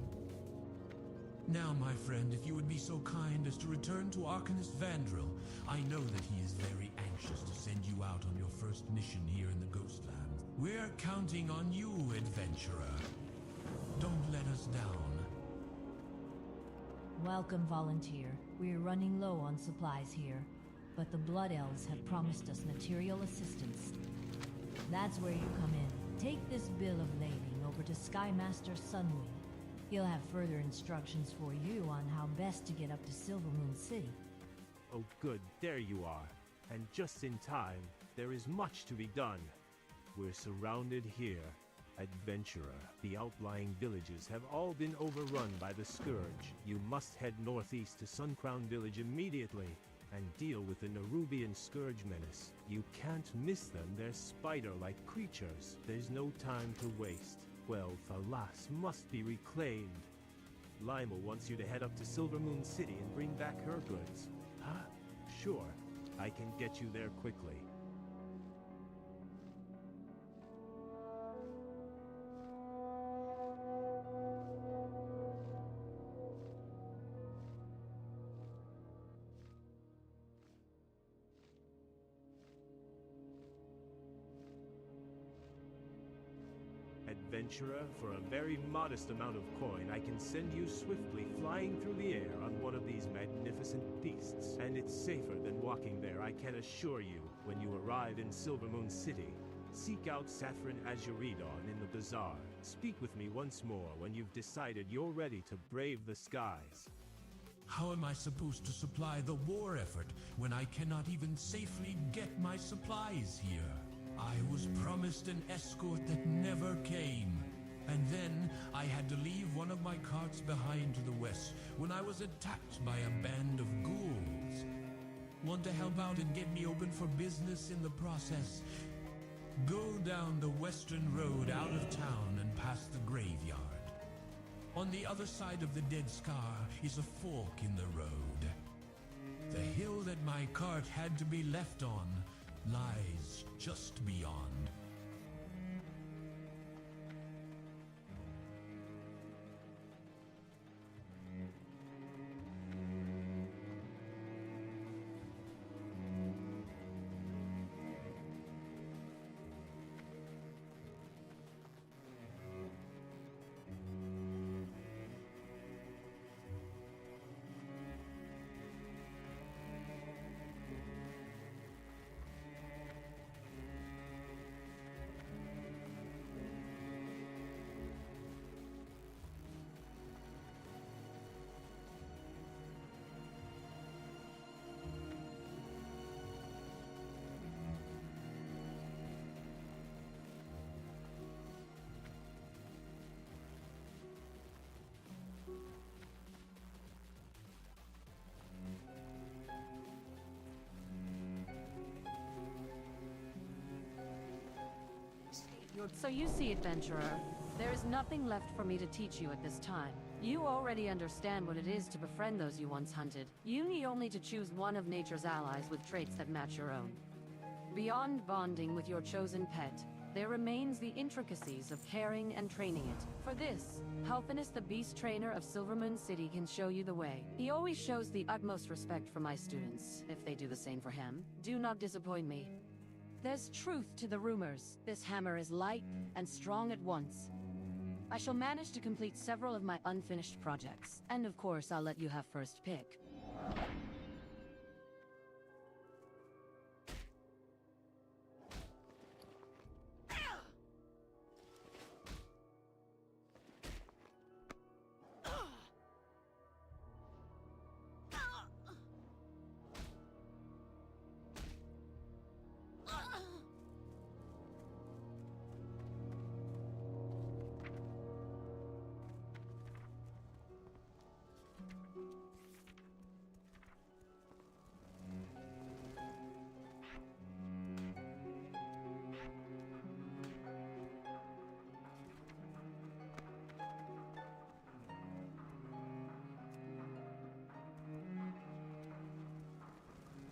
Now, my friend, if you would be so kind as to return to Arcanist Vandril, I know that he is very anxious to send you out on your first mission here in the Ghostlands. We're counting on you, adventurer. Don't let us down. Welcome, volunteer. We're running low on supplies here, but the Blood Elves have promised us material assistance. That's where you come in. Take this bill of lading over to Skymaster Sunwing. He'll have further instructions for you on how best to get up to Silvermoon City. Oh good, there you are. And just in time, there is much to be done. We're surrounded here. Adventurer, the outlying villages have all been overrun by the Scourge. You must head northeast to Suncrown Village immediately and deal with the Nerubian Scourge menace. You can't miss them, they're spider-like creatures. There's no time to waste. Well, Thalas must be reclaimed. Lima wants you to head up to Silvermoon City and bring back her goods. Huh? Sure, I can get you there quickly. Adventurer, for a very modest amount of coin, I can send you swiftly flying through the air on one of these magnificent beasts. And it's safer than walking there, I can assure you. When you arrive in Silvermoon City, seek out Saffron Azuridon in the bazaar. Speak with me once more when you've decided you're ready to brave the skies. How am I supposed to supply the war effort when I cannot even safely get my supplies here? I was promised an escort that never came. And then I had to leave one of my carts behind to the west when I was attacked by a band of ghouls. Want to help out and get me open for business in the process? Go down the western road out of town and past the graveyard. On the other side of the Dead Scar is a fork in the road. The hill that my cart had to be left on lies just beyond. So you see, Adventurer, there is nothing left for me to teach you at this time. You already understand what it is to befriend those you once hunted. You need only to choose one of nature's allies with traits that match your own. Beyond bonding with your chosen pet, there remains the intricacies of caring and training it. For this, Halfinus the Beast Trainer of Silvermoon City can show you the way. He always shows the utmost respect for my students. If they do the same for him, do not disappoint me. There's truth to the rumors. This hammer is light and strong at once. I shall manage to complete several of my unfinished projects. And of course, I'll let you have first pick.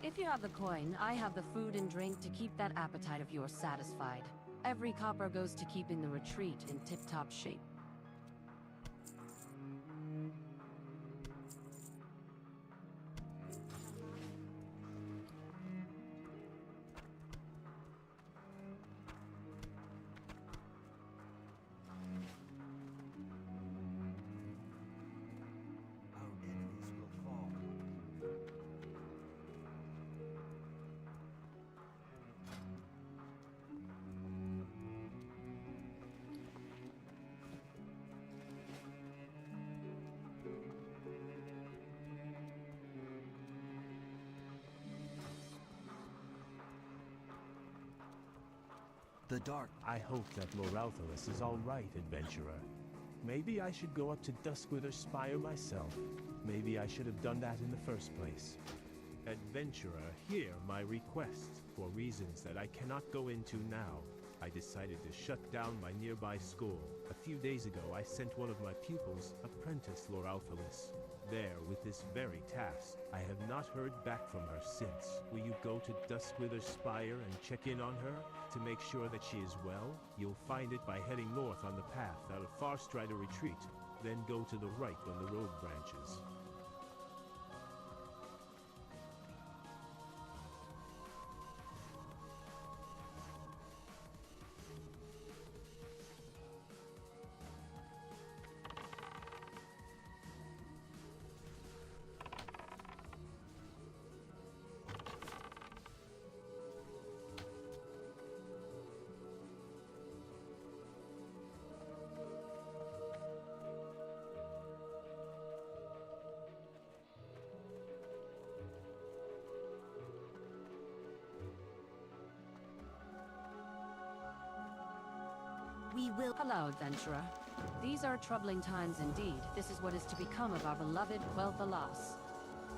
If you have the coin, I have the food and drink to keep that appetite of yours satisfied. Every copper goes to keeping the retreat in tip-top shape. The dark. I hope that Loralthalus is all right, adventurer. Maybe I should go up to Duskwither's spire myself. Maybe I should have done that in the first place. Adventurer, hear my request. For reasons that I cannot go into now, I decided to shut down my nearby school. A few days ago, I sent one of my pupils, apprentice Loralthalus, there with this very task. I have not heard back from her since. Will you go to Duskwither's spire and check in on her to make sure that she is well? You'll find it by heading north on the path out of Farstrider Retreat, then go to the right when the road branches. We will. Hello, adventurer. These are troubling times indeed. This is what is to become of our beloved Quel'Thalas.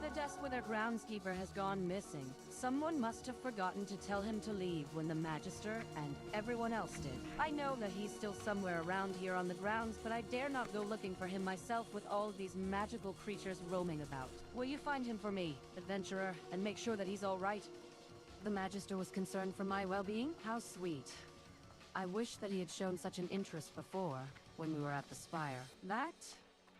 The Duskwither groundskeeper has gone missing. Someone must have forgotten to tell him to leave when the Magister and everyone else did. I know that he's still somewhere around here on the grounds, but I dare not go looking for him myself with all of these magical creatures roaming about. Will you find him for me, adventurer, and make sure that he's all right? The Magister was concerned for my well-being? How sweet. I wish that he had shown such an interest before, when we were at the spire. That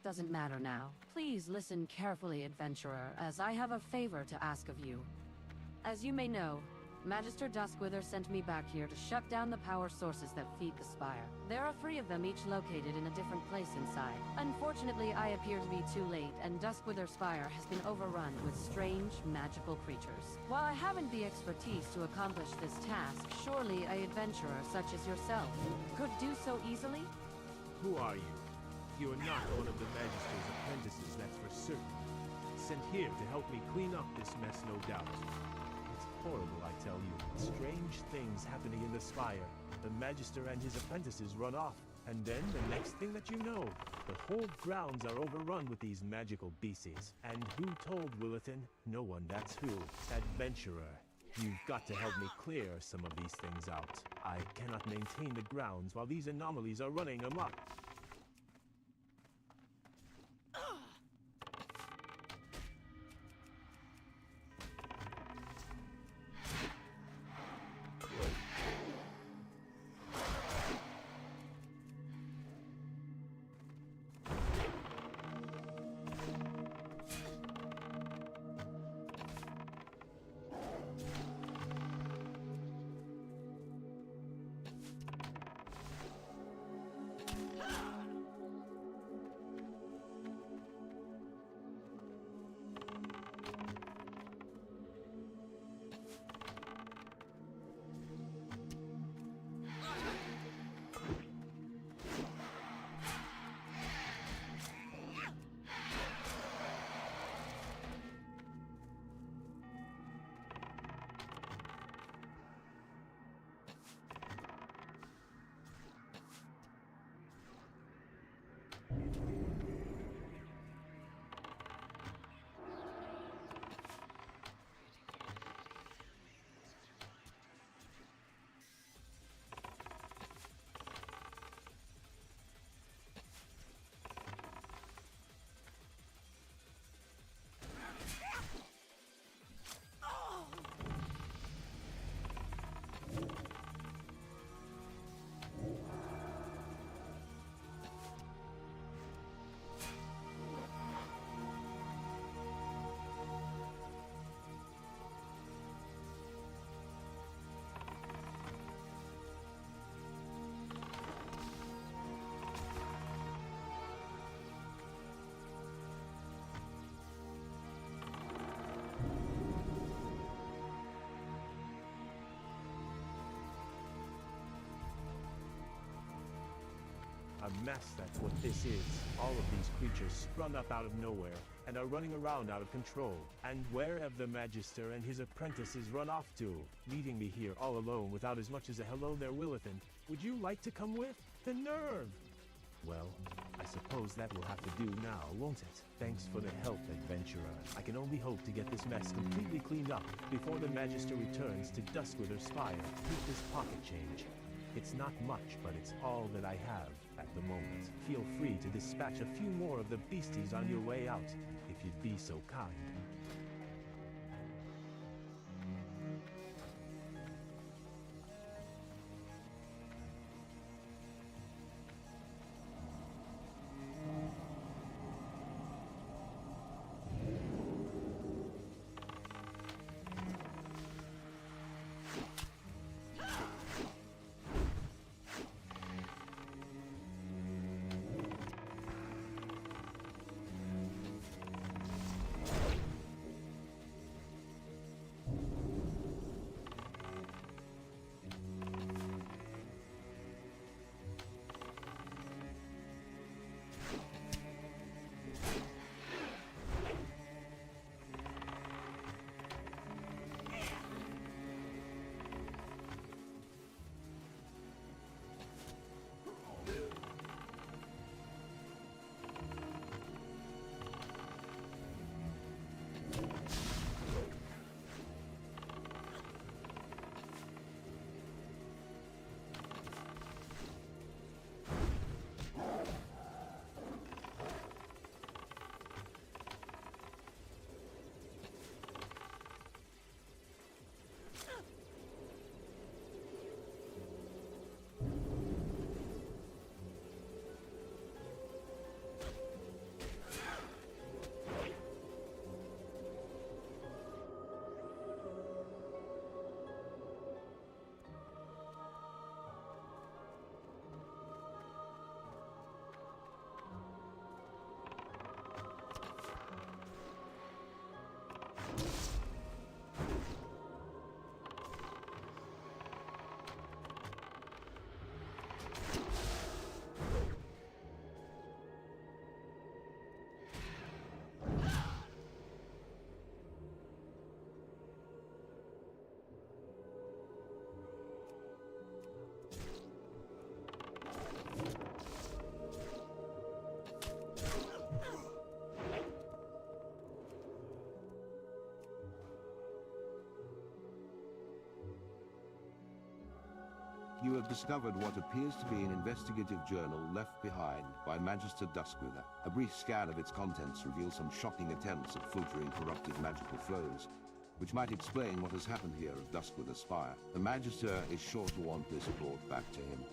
doesn't matter now. Please listen carefully, adventurer, as I have a favor to ask of you. As you may know, Magister Duskwither sent me back here to shut down the power sources that feed the spire. There are 3 of them, each located in a different place inside. Unfortunately, I appear to be too late, and Duskwither Spire has been overrun with strange, magical creatures. While I haven't the expertise to accomplish this task, surely an adventurer such as yourself could do so easily? Who are you? You are not one of the Magister's apprentices, that's for certain. Sent here to help me clean up this mess, no doubt. It's horrible, I tell you. Strange things happening in the spire. The Magister and his apprentices run off, and then the next thing that you know, the whole grounds are overrun with these magical beasties. And who told Willerton? No one, that's who. Adventurer. You've got to help me clear some of these things out. I cannot maintain the grounds while these anomalies are running amok. A mess, that's what this is. All of these creatures sprung up out of nowhere and are running around out of control. And where have the Magister and his apprentices run off to? Leaving me here all alone without as much as a hello there, Willithan. Would you like to come with? The nerve! Well, I suppose that will have to do now, won't it? Thanks for the help, adventurer. I can only hope to get this mess completely cleaned up before the Magister returns to Duskwither Spire. Take this pocket change. It's not much, but it's all that I have at the moment. Feel free to dispatch a few more of the beasties on your way out, if you'd be so kind. You have discovered what appears to be an investigative journal left behind by Magister Duskwither. A brief scan of its contents reveals some shocking attempts at filtering corrupted magical flows, which might explain what has happened here at Duskwither Spire. The Magister is sure to want this brought back to him.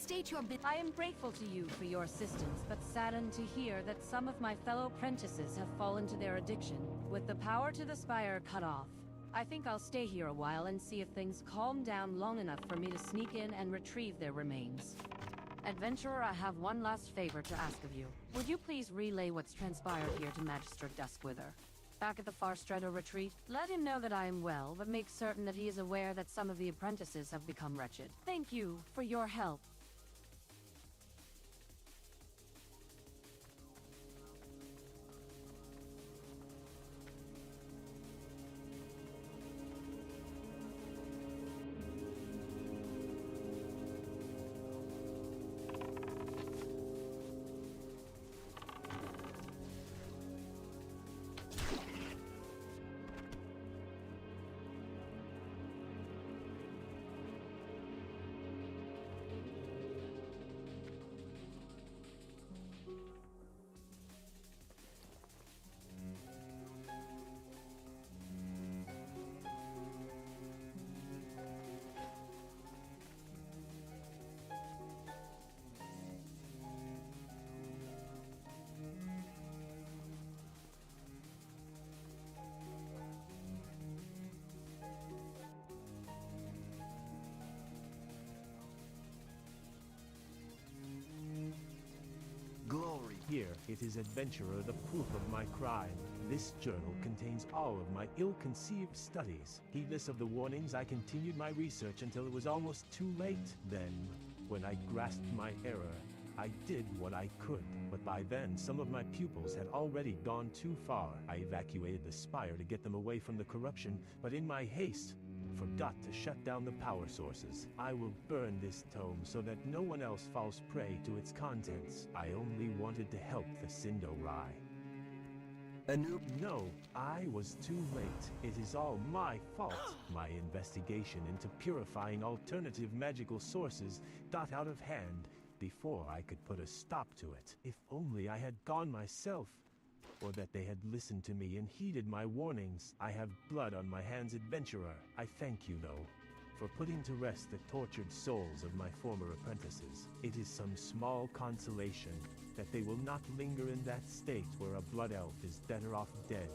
State your I am grateful to you for your assistance, but saddened to hear that some of my fellow apprentices have fallen to their addiction. With the power to the Spire cut off, I think I'll stay here a while and see if things calm down long enough for me to sneak in and retrieve their remains. Adventurer, I have one last favor to ask of you. Would you please relay what's transpired here to Magister Duskwither? Back at the Farstredo retreat, let him know that I am well, but make certain that he is aware that some of the apprentices have become wretched. Thank you for your help. Here, it is Adventurer, the proof of my crime. This journal contains all of my ill-conceived studies. Heedless of the warnings, I continued my research until it was almost too late. Then, when I grasped my error, I did what I could, but by then some of my pupils had already gone too far. I evacuated the spire to get them away from the corruption, but in my haste, forgot to shut down the power sources. I will burn this tome so that no one else falls prey to its contents. I only wanted to help the Sindorai. No, I was too late. It is all my fault. My investigation into purifying alternative magical sources got out of hand before I could put a stop to it. If only I had gone myself, or that they had listened to me and heeded my warnings. I have blood on my hands, Adventurer. I thank you, though, for putting to rest the tortured souls of my former apprentices. It is some small consolation that they will not linger in that state where a blood elf is better off dead.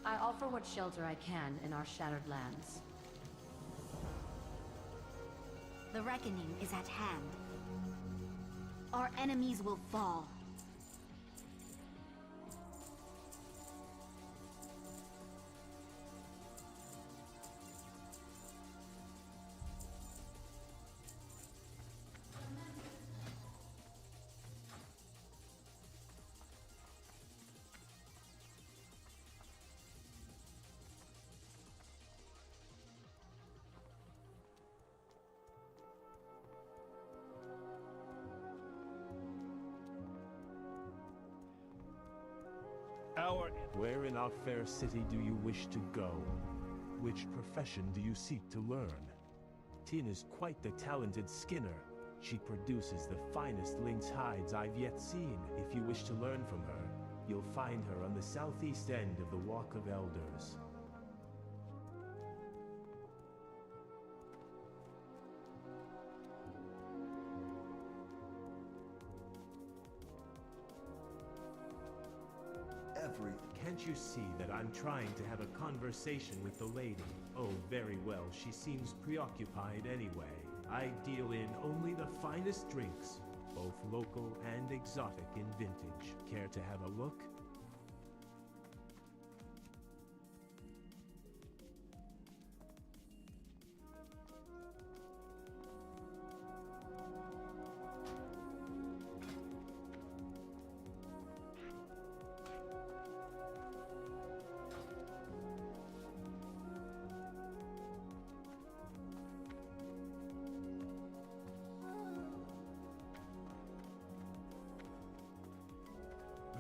I offer what shelter I can in our shattered lands. The reckoning is at hand. Our enemies will fall. Where in our fair city do you wish to go? Which profession do you seek to learn? Tin is quite the talented skinner. She produces the finest lynx hides I've yet seen. If you wish to learn from her, you'll find her on the southeast end of the Walk of Elders. Can't you see that I'm trying to have a conversation with the lady? Oh, very well, she seems preoccupied anyway. I deal in only the finest drinks, both local and exotic in vintage. Care to have a look?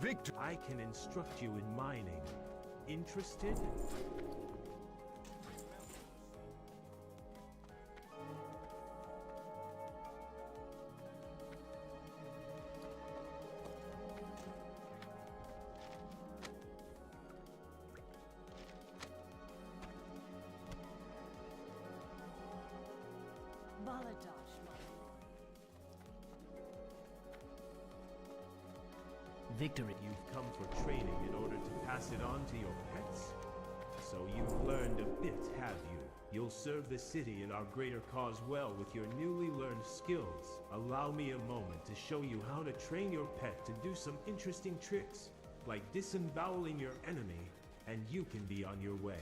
Victor! I can instruct you in mining. Interested? Victory. You've come for training in order to pass it on to your pets? So you've learned a bit, have you? You'll serve the city and our greater cause well with your newly learned skills. Allow me a moment to show you how to train your pet to do some interesting tricks, like disemboweling your enemy and you can be on your way.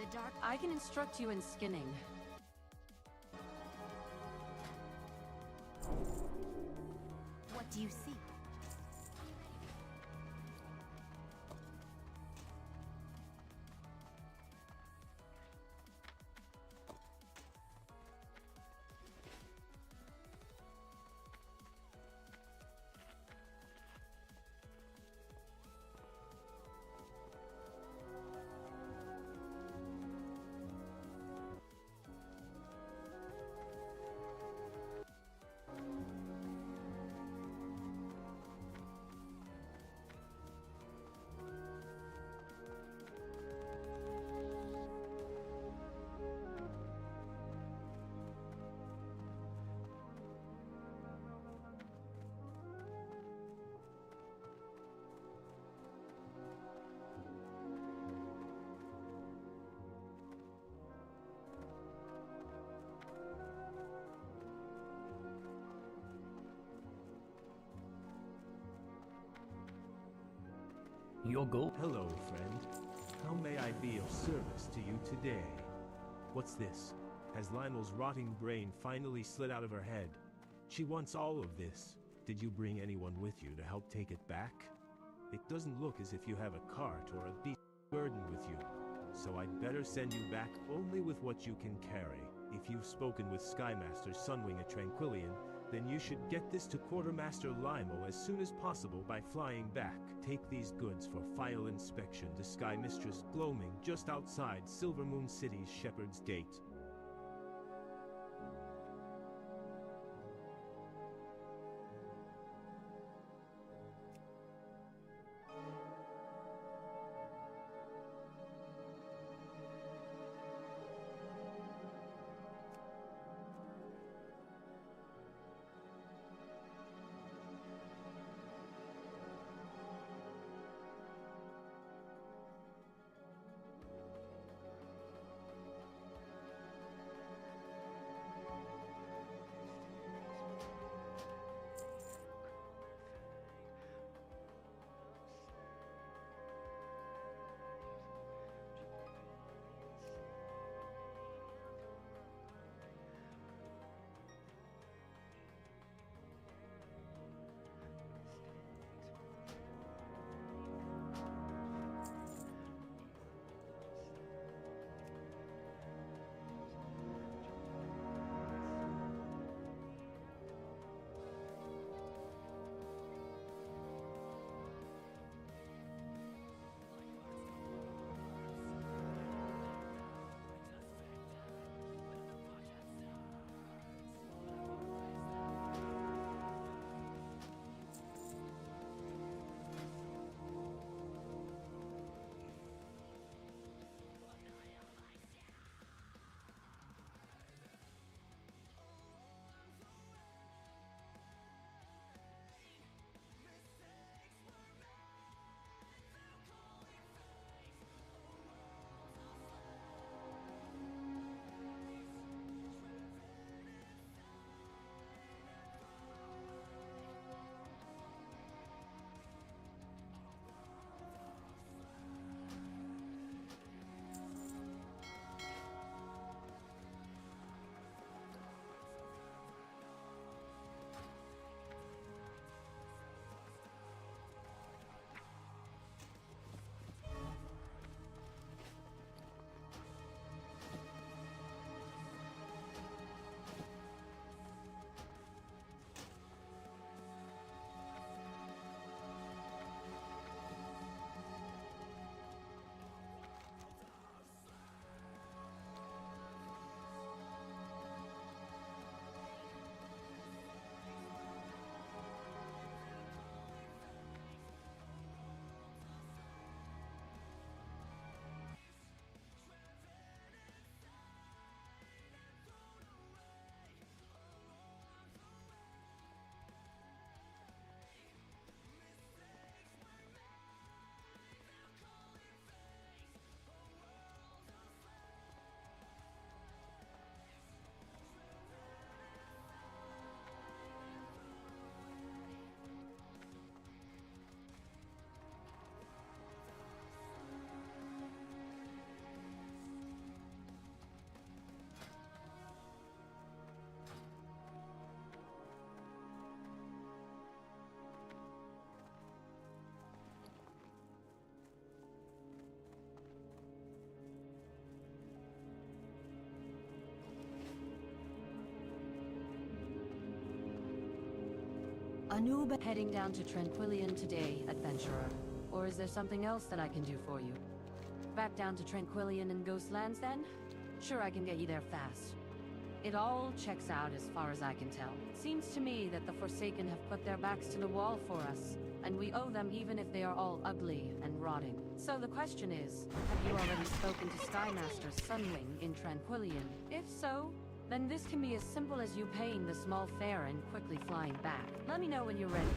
The dark. I can instruct you in skinning. What do you see? Your go. Hello, friend. How may I be of service to you today? What's this? Has Lionel's rotting brain finally slid out of her head? She wants all of this. Did you bring anyone with you to help take it back? It doesn't look as if you have a cart or a beast burden with you, so I'd better send you back only with what you can carry. If you've spoken with Skymaster Sunwing at Tranquillion, then you should get this to Quartermaster Limo as soon as possible by flying back. Take these goods for final inspection to Sky Mistress Gloaming just outside Silvermoon City's Shepherd's Gate. Anub heading down to Tranquillion today, adventurer. Or is there something else that I can do for you? Back down to Tranquillion and Ghostlands then? Sure, I can get you there fast. It all checks out as far as I can tell. Seems to me that the Forsaken have put their backs to the wall for us, and we owe them even if they are all ugly and rotting. So the question is, have you already spoken to Skymaster Sunwing in Tranquillion? If so, then this can be as simple as you paying the small fare and quickly flying back. Let me know when you're ready.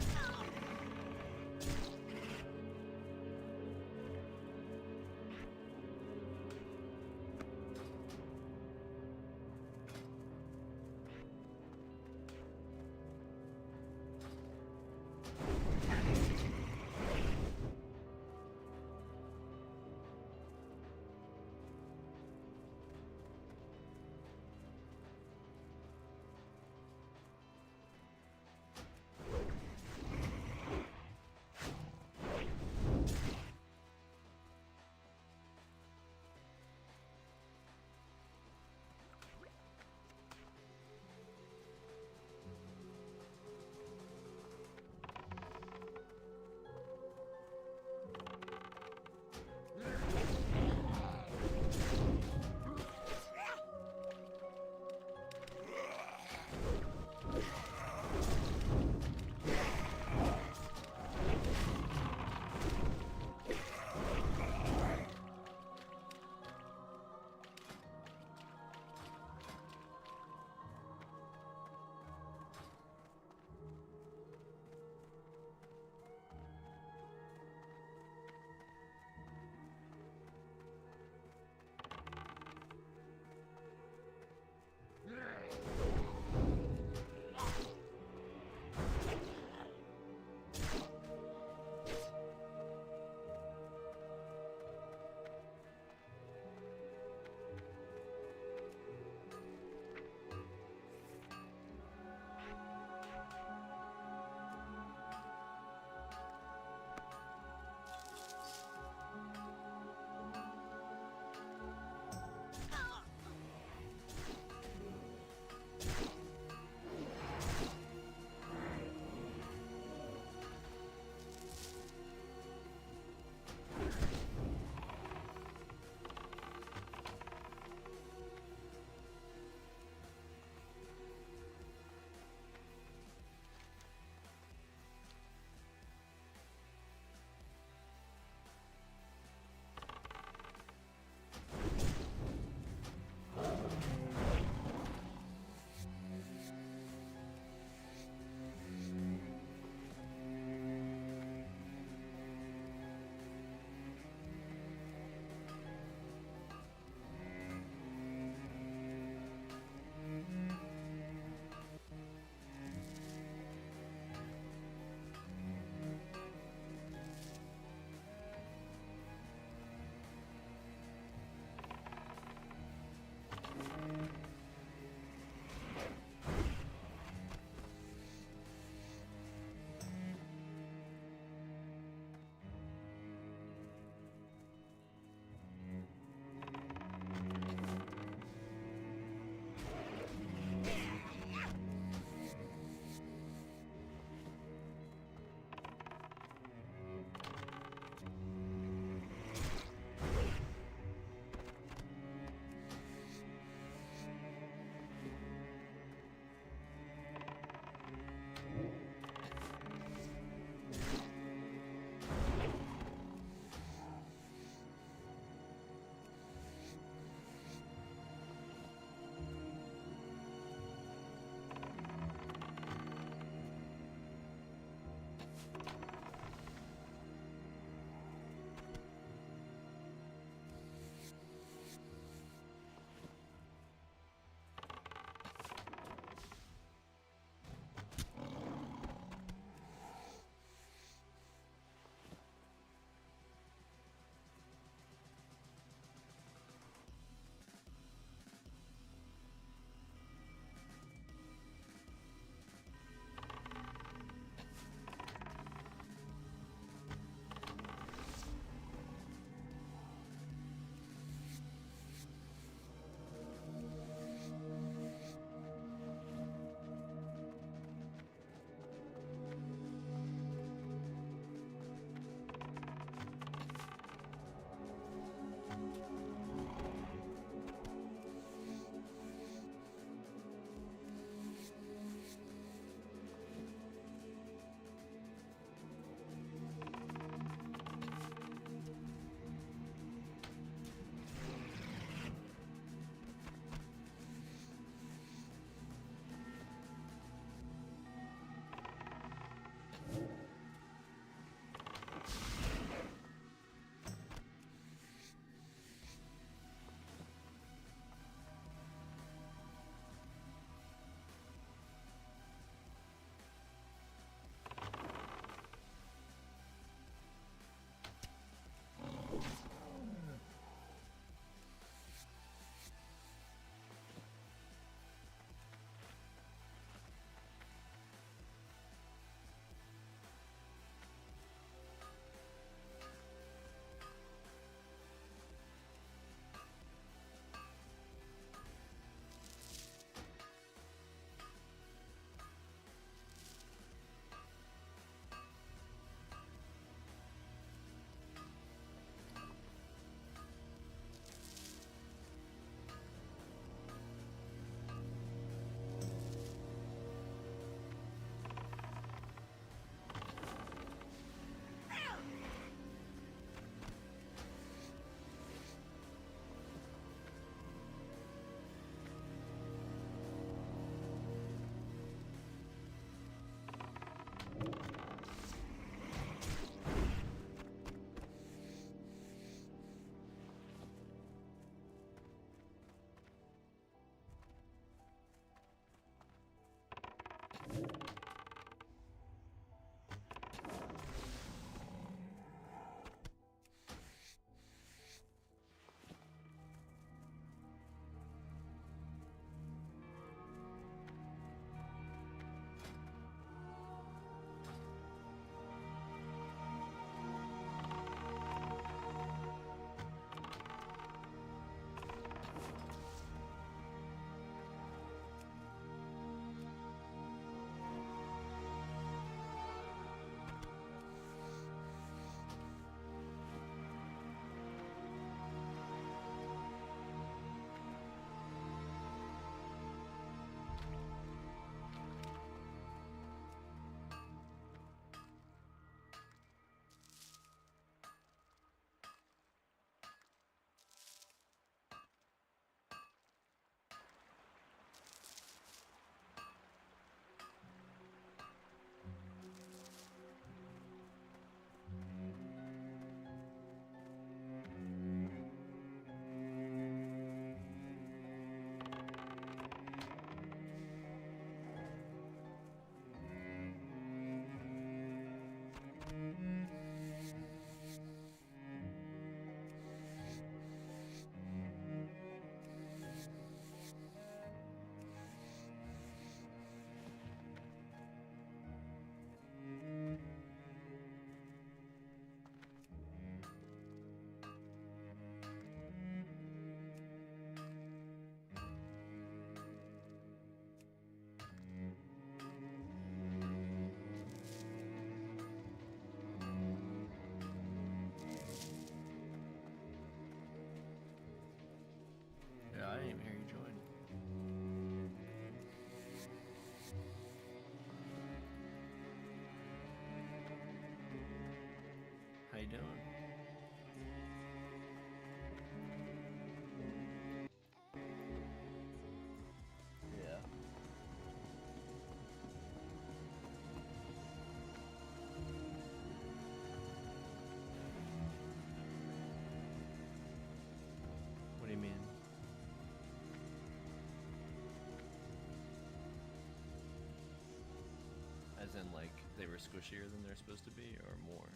they were squishier than they're supposed to be, or more?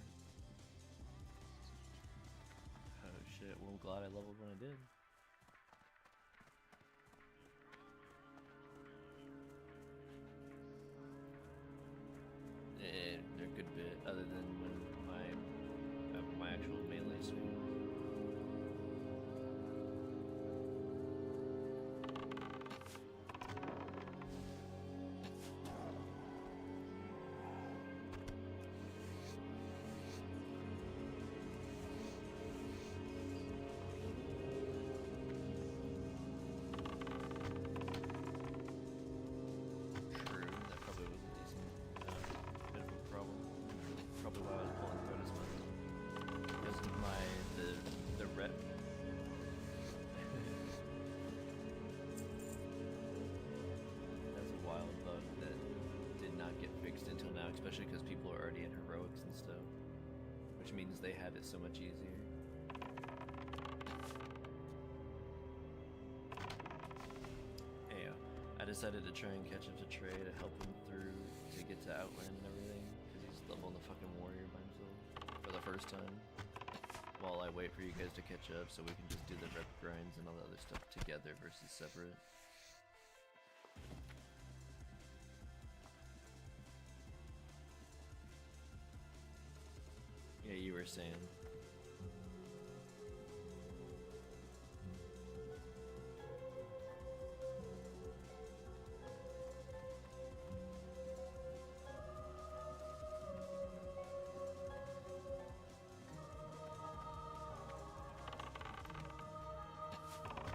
Oh shit, well I'm glad I leveled when I did. They're a good bit, other than when my actual melee swing. Until now, especially because people are already in heroics and stuff, which means they have it so much easier. Yeah, I decided to try and catch up to Trey to help him through to get to Outland and everything, because he's leveling the fucking warrior by himself for the first time. While I wait for you guys to catch up so we can just do the rep grinds and all the other stuff together versus separate. Yeah, you were saying.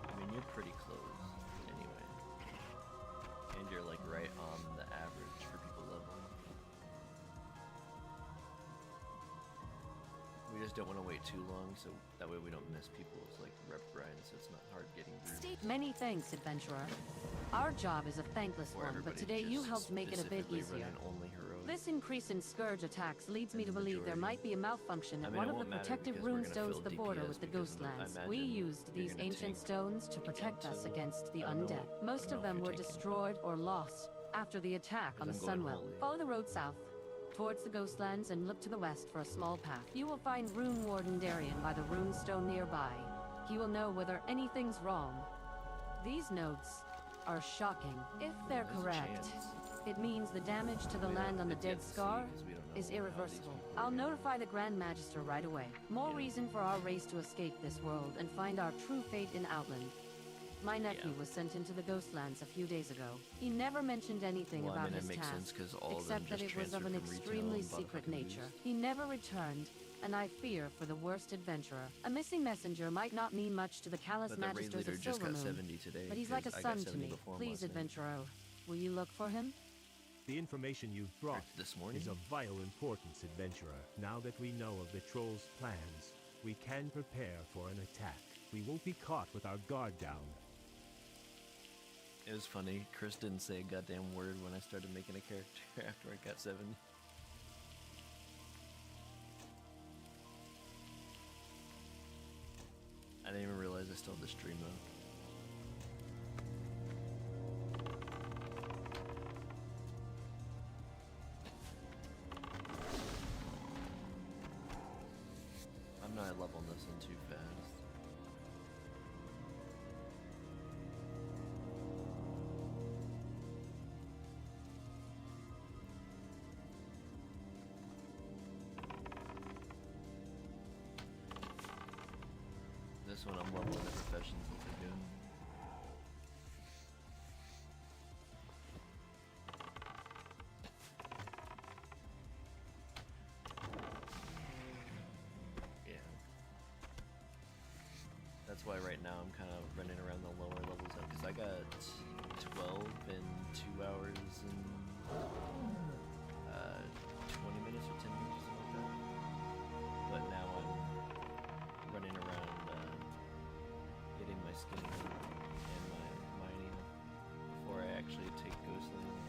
I mean, you're pretty close, anyway. And you're like right on the average for people leveling. We just don't want to wait too long, so that way we don't miss people's like rep grinds, so it's not hard getting through. Many thanks, adventurer. Our job is a thankless one, but today you helped make it a bit easier. This increase in Scourge attacks leads me to believe there might be a malfunction at one of the protective runestones at the border with the Ghostlands. We used these ancient stones to protect us against the undead. Most of them were destroyed or lost after the attack on the Sunwell. Follow the road south towards the Ghostlands and look to the west for a small path. You will find Rune Warden Darien by the runestone nearby. He will know whether anything's wrong. These notes are shocking. If they're correct, it means the damage to the land on the Dead Scar is irreversible. I'll notify the Grand Magister right away. More reason for our race to escape this world and find our true fate in Outland. My nephew was sent into the Ghostlands a few days ago. He never mentioned anything about his task, except that it was of an extremely secret nature. He never returned, and I fear for the worst adventurer. A missing messenger might not mean much to the Callous Magisters of Silvermoon, but he's like a son to me. Please, adventurer, will you look for him? The information you've brought this morning is of vital importance, adventurer. Now that we know of the Troll's plans, we can prepare for an attack. We won't be caught with our guard down. It was funny, Chris didn't say a goddamn word when I started making a character after I got 7. I didn't even realize I still had the stream up. I'm not leveling this in too fast. This one I'm leveling the professions as I go. Yeah. That's why right now I'm kind of running around the lower levels up, because I got 12 in 2 hours and 20 minutes or 10 minutes or something like that. But now I'm running around getting my skinning and my mining before I actually take Ghostland.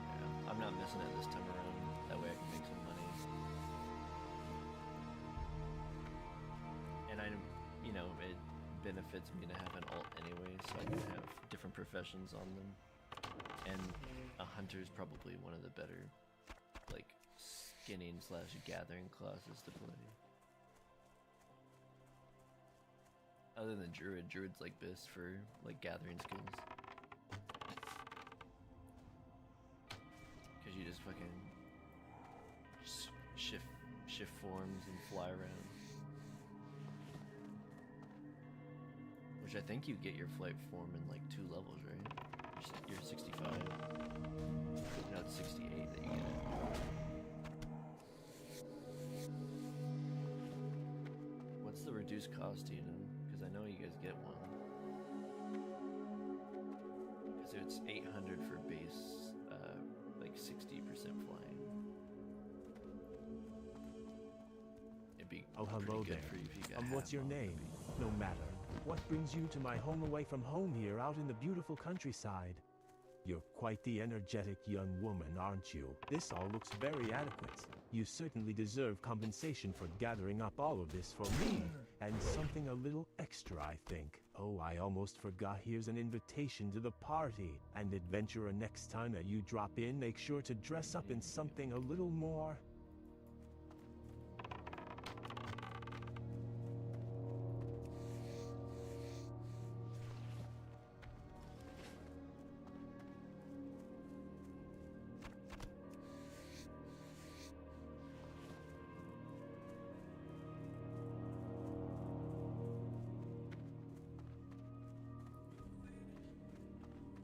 Yeah, I'm not missing it this time around. That way I can make some money. And I, you know, benefits me to have an alt anyway, so I can have different professions on them. And a hunter is probably one of the better, like, skinning / gathering classes to play. Other than druid's like best for like gathering skills. Cause you just fucking shift forms and fly around. Which I think you get your flight form in like 2 levels, right? You're 65. No, it's 68 that you get it. What's the reduced cost, Eden? Because I know you guys get one. Because it's 800 for base, like 60% flying. It'd be oh, hello pretty good there. for you if you got What's your name? No matter. What brings you to my home away from home here out in the beautiful countryside? You're quite the energetic young woman, aren't you? This all looks very adequate. You certainly deserve compensation for gathering up all of this for me. And something a little extra, I think. Oh, I almost forgot. Here's an invitation to the party. And adventurer, next time that you drop in, make sure to dress up in something a little more...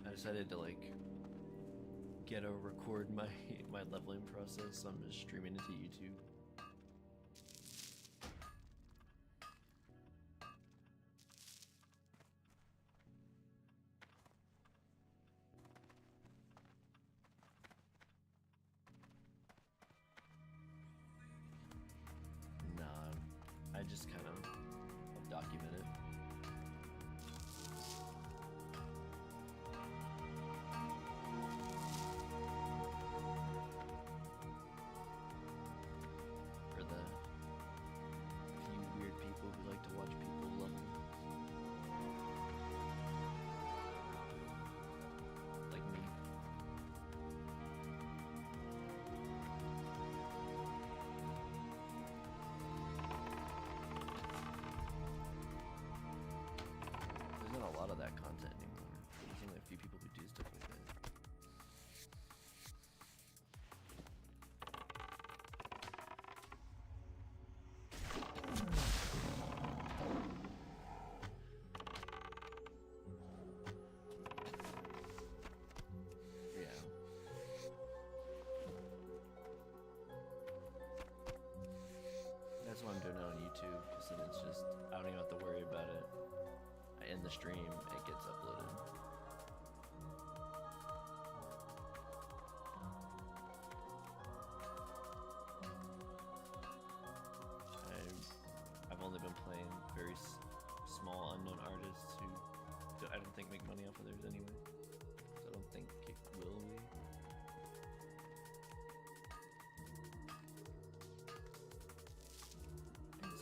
I decided to like ghetto record my leveling process, so I'm just streaming it to YouTube. Nah, I just kind of document it. For the few weird people who like to watch people level. Like me. There's not a lot of that content anymore. There's only a few people who do stuff like that. Yeah. That's what I'm doing it on YouTube, because then it's just, I don't even have to worry about it. I end the stream, it gets uploaded. I've only been playing very small unknown artists who I don't think make money off of theirs anyway. So I don't think it will be.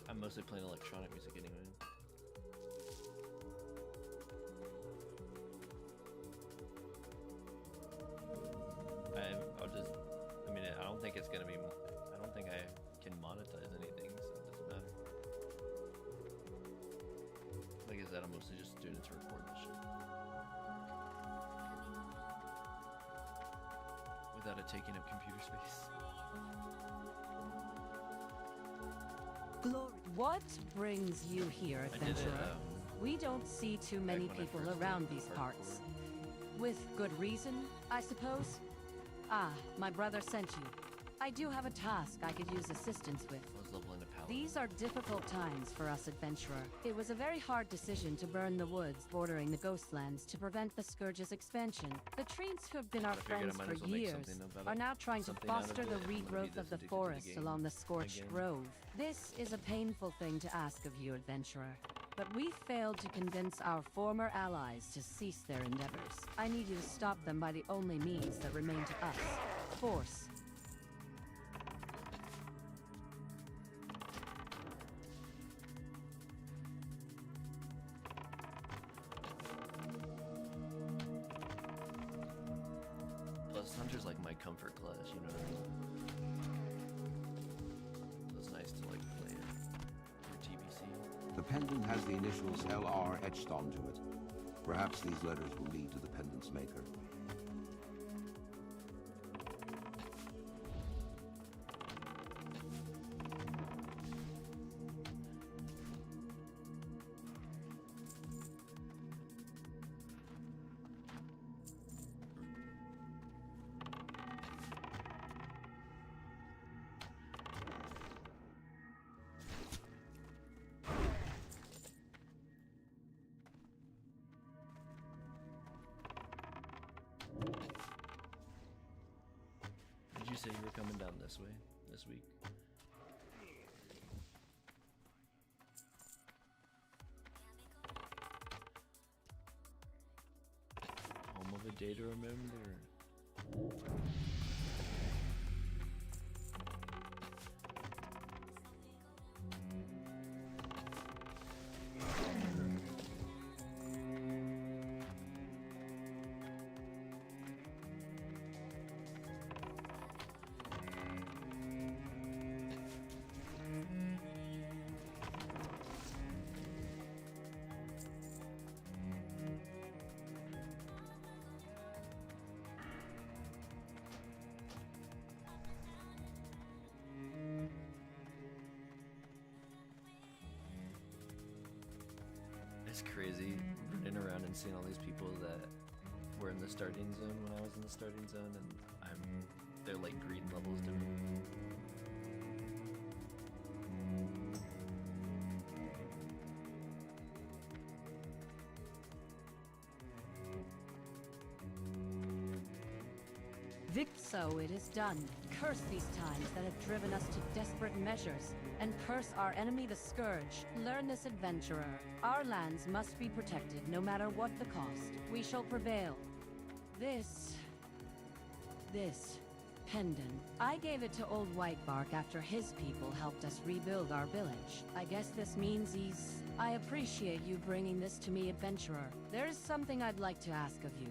I'm mostly playing electronic music anyway. I don't think it's gonna be, I don't think I can monetize anything, so it doesn't matter. Like I said, I'm mostly just doing it to record this shit. Without it taking up computer space. Glory. What brings you here, adventurer? We don't see too many people around these parts. With good reason, I suppose? Ah, my brother sent you. I do have a task I could use assistance with. These are difficult times for us, adventurer. It was a very hard decision to burn the woods bordering the Ghostlands to prevent the Scourge's expansion. The trees who have been our friends for years are now trying to foster the regrowth of the forest along the Scorched Grove. This is a painful thing to ask of you, adventurer. But we failed to convince our former allies to cease their endeavors. I need you to stop them by the only means that remain to us. Force. Adventure's like my comfort class, you know what I mean? So it's nice to like play it for TBC. The pendant has the initials LR etched onto it. Perhaps these letters will lead to the pendant's maker. Did you say you were coming down this way this week? Home of a day to remember. It's crazy running around and seeing all these people that were in the starting zone when I was in the starting zone, and they're like green levels to me. So it is done. Curse these times that have driven us to desperate measures, and curse our enemy the Scourge. Learn this, adventurer. Our lands must be protected no matter what the cost. We shall prevail. This pendant. I gave it to Old Whitebark after his people helped us rebuild our village. I guess this means he's... I appreciate you bringing this to me, adventurer. There is something I'd like to ask of you.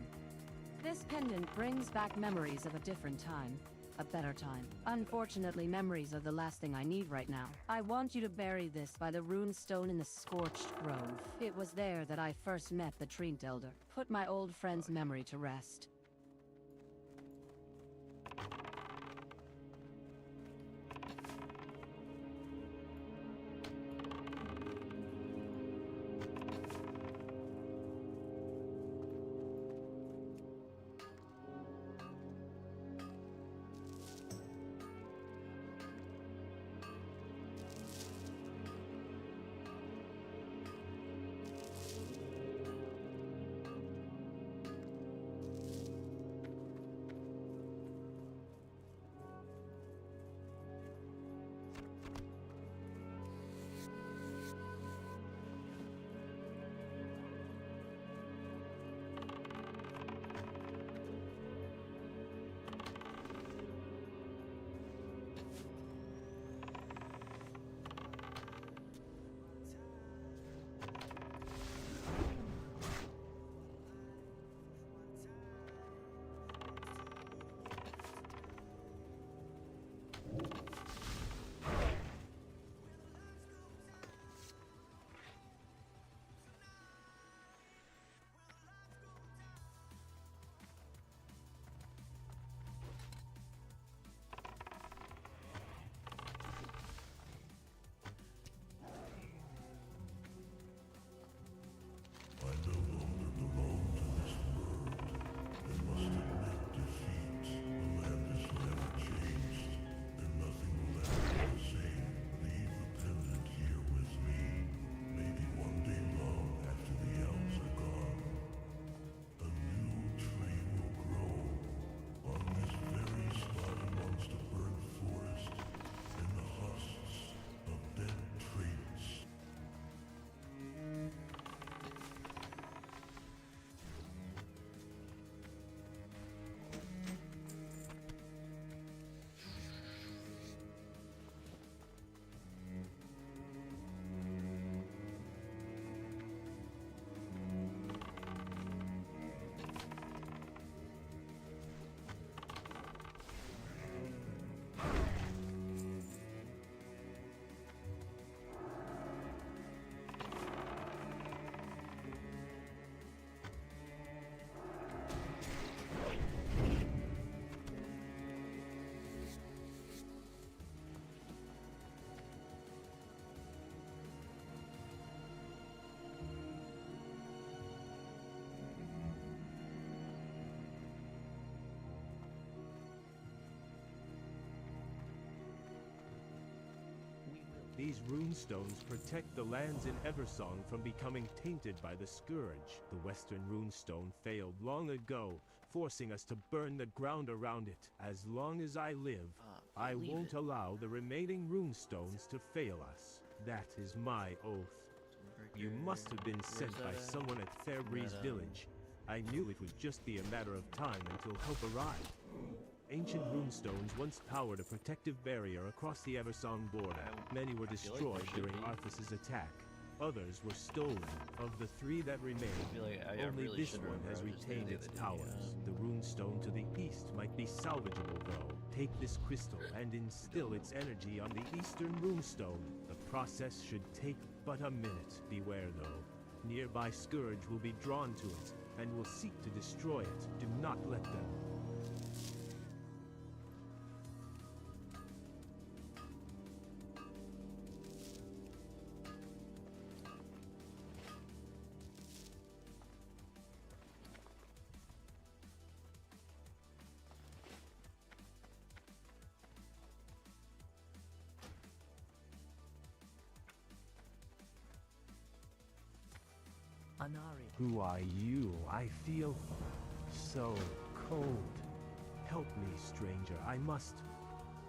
This pendant brings back memories of a different time. A better time. Unfortunately, memories are the last thing I need right now. I want you to bury this by the rune stone in the Scorched Grove. It was there that I first met the Treant Elder. Put my old friend's memory to rest. These runestones protect the lands in Eversong from becoming tainted by the Scourge. The Western runestone failed long ago, forcing us to burn the ground around it. As long as I live, I won't allow the remaining runestones to fail us. That is my oath. You must have been sent by someone at Fairbreeze Village. I knew it would just be a matter of time until help arrived. Ancient runestones once powered a protective barrier across the Eversong border. Many were destroyed during Arthas' attack. Others were stolen. Of the 3 that remain, only this one has retained its powers. The runestone to the east might be salvageable, though. Take this crystal and instill its energy on the eastern runestone. The process should take but a minute. Beware, though. Nearby Scourge will be drawn to it and will seek to destroy it. Do not let them. Anari. Who are you? I feel so cold. Help me, stranger. I must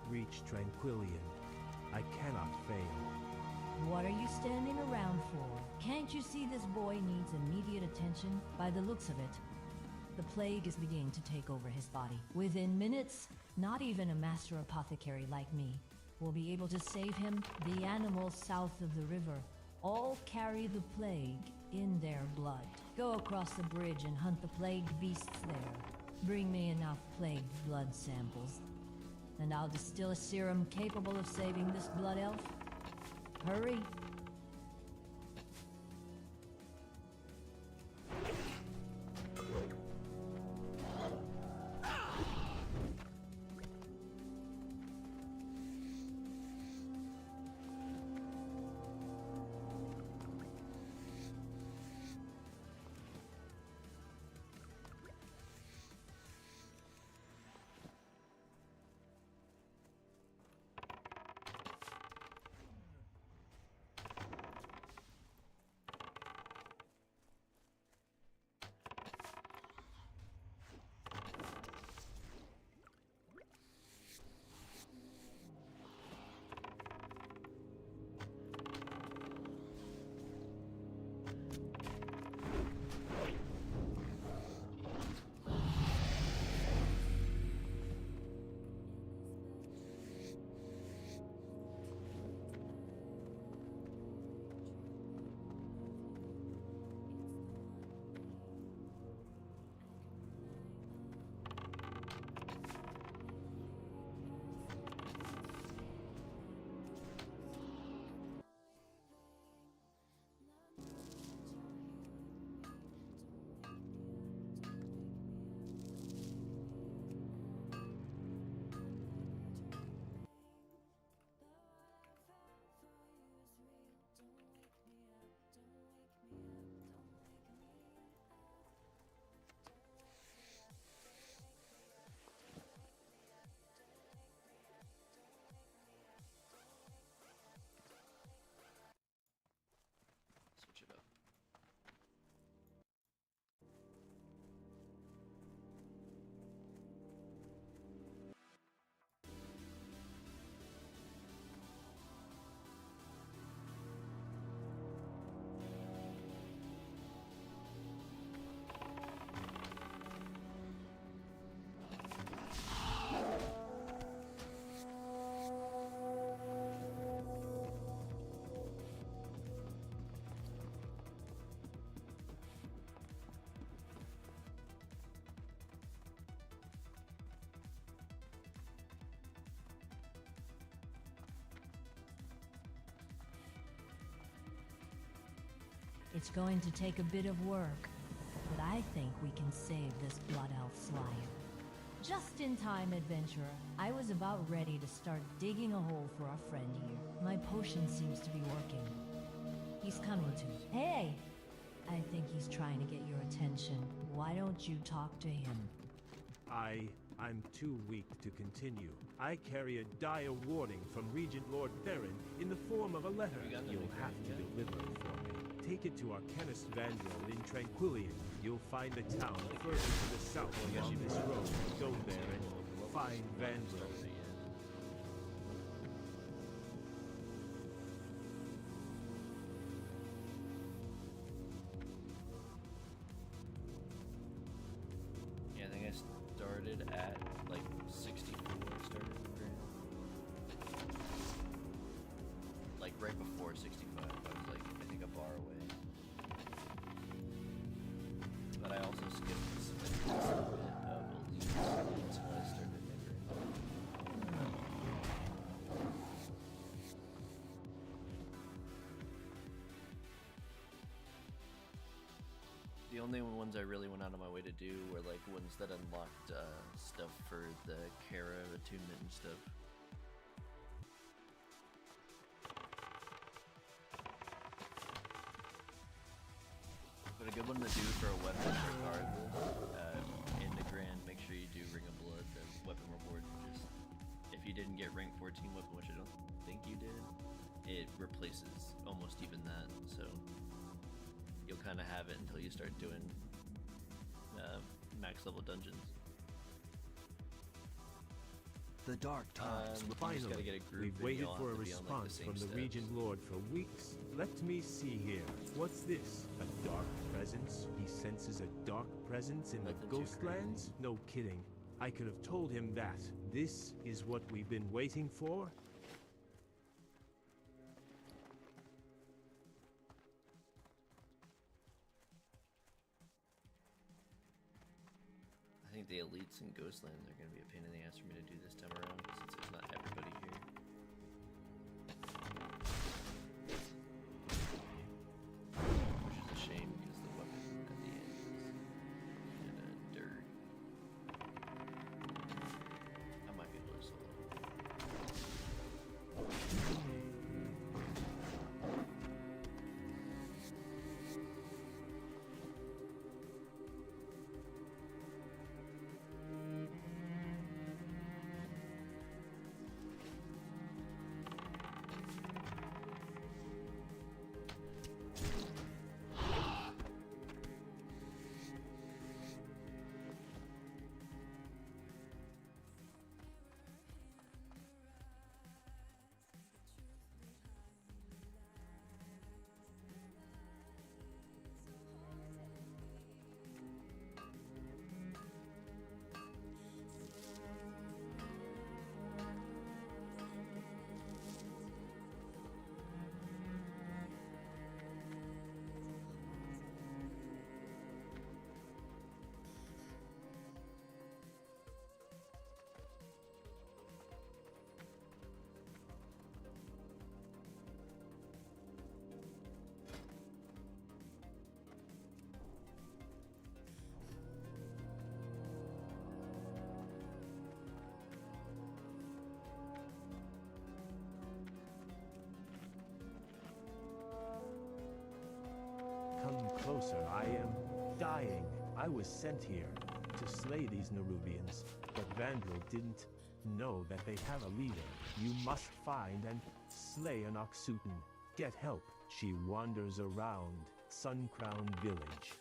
reach Tranquillion. I cannot fail. What are you standing around for? Can't you see this boy needs immediate attention? By the looks of it, the plague is beginning to take over his body. Within minutes, not even a master apothecary like me will be able to save him. The animals south of the river all carry the plague in their blood. Go across the bridge and hunt the plagued beasts there. Bring me enough plagued blood samples, and I'll distill a serum capable of saving this blood elf. Hurry! Switch it up. It's going to take a bit of work, but I think we can save this Blood Elf's life. Just in time, adventurer. I was about ready to start digging a hole for our friend here. My potion seems to be working. He's coming to. Hey! I think he's trying to get your attention. Why don't you talk to him? I'm too weak to continue. I carry a dire warning from Regent Lord Theron in the form form of a letter. You'll have to deliver it for me. Take it to Arcanist Vandrel in Tranquillium. You'll find the town further to the south along this road. Go there and find Vandrel. Yeah, I think I started at like 64. Started like right before 65. I was like, I think a bar away. But I also skipped this a bit of Elite until I started Niggering. The only ones I really went out of my way to do were like ones that unlocked stuff for the Kara attunement and stuff. But a good one to do for a weapon regardless, in the Grand, make sure you do Ring of Blood, the weapon reward. Just if you didn't get rank 14 weapon, which I don't think you did, it replaces almost even that, so you'll kind of have it until you start doing max level dungeons. The dark times. Finally, we've waited for a response from the Regent Lord for weeks. Let me see here. What's this? A dark presence? He senses a dark presence in the Ghostlands? No kidding. I could have told him that. This is what we've been waiting for? I think the elites in Ghostlands are going to be a pain in the ass for me to do this time around since there's not everybody here. Which is a shame because the weapon at the end is kind of dirt. I might be able to solo. Come closer, I am dying. I was sent here to slay these Nerubians, but Vandrel didn't know that they have a leader. You must find and slay an Oxutan. Get help. She wanders around Suncrown Village.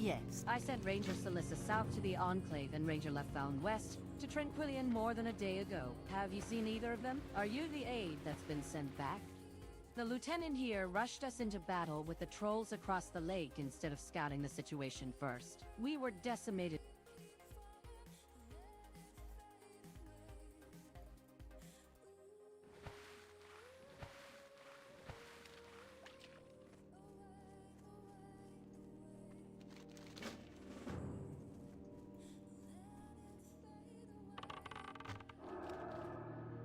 yes. I sent Ranger Celissa south to the Enclave and Ranger Leftbound west to Tranquillion more than a day ago. Have you seen either of them? Are you the aide that's been sent back? The lieutenant here rushed us into battle with the trolls across the lake instead of scouting the situation first. We were decimated.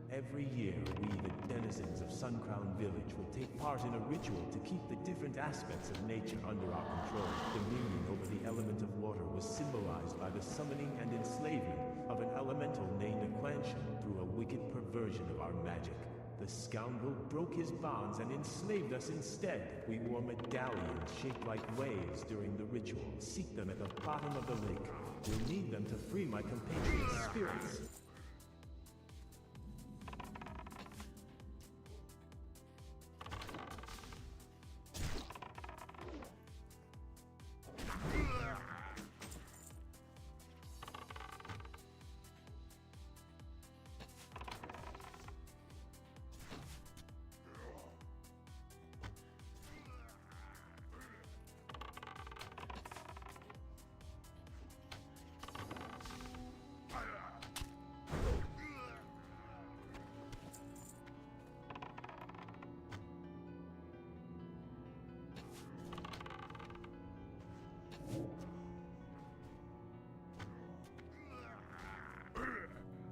Every year, we, the denizens of Suncrown Village, will take part in a ritual to keep the different aspects of nature under our control. Dominion over the element of water was symbolized by the summoning and enslavement of an elemental named Aquanshan through a wicked perversion of our magic. The scoundrel broke his bonds and enslaved us instead. We wore medallions shaped like waves during the ritual. Seek them at the bottom of the lake. We'll need them to free my compatriots' spirits.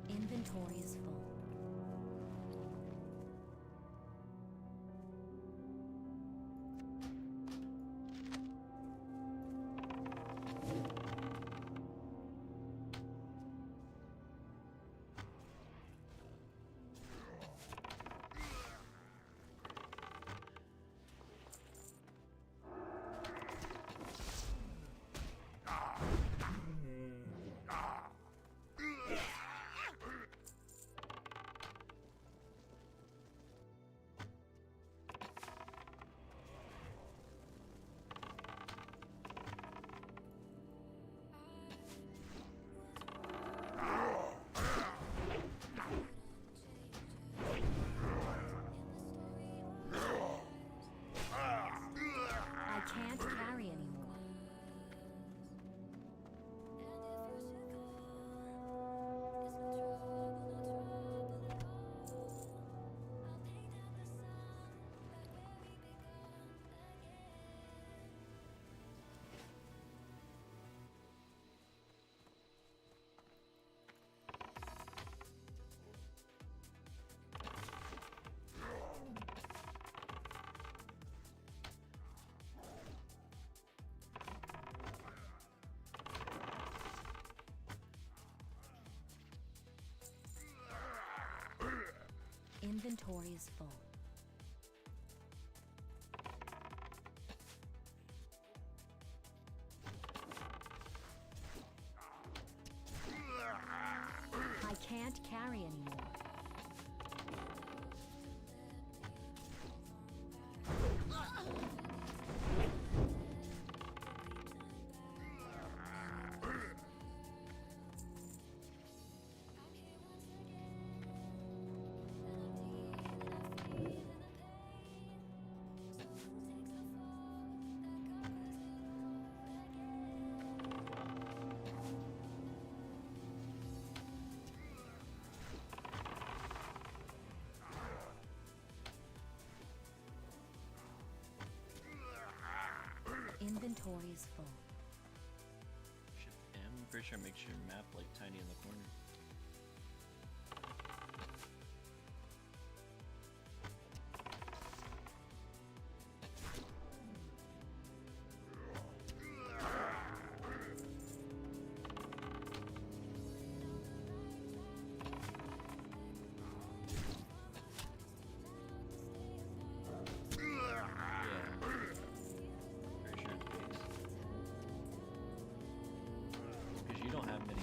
Inventory is full. Can't carry anymore. Inventory is full. I can't carry anymore. Inventory is full. Shift M, I'm pretty sure it makes your map like tiny in the corner. You don't have many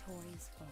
inventory is full.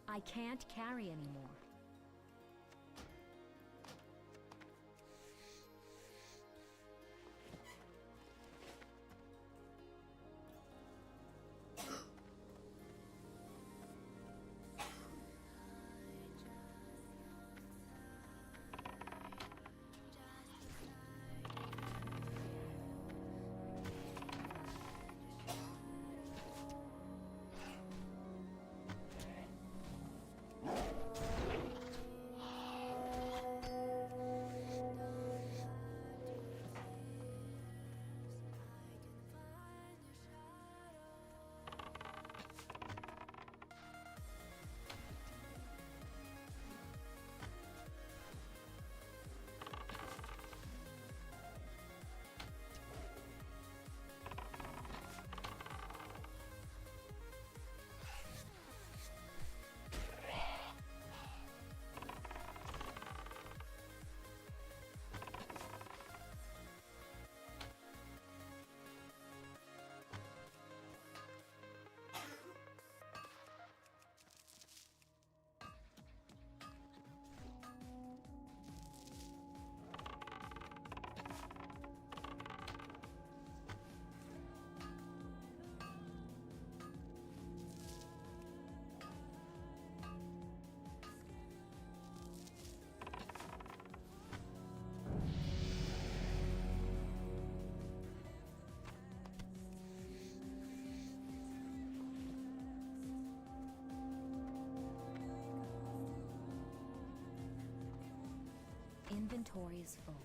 I can't carry anymore. Inventory is full.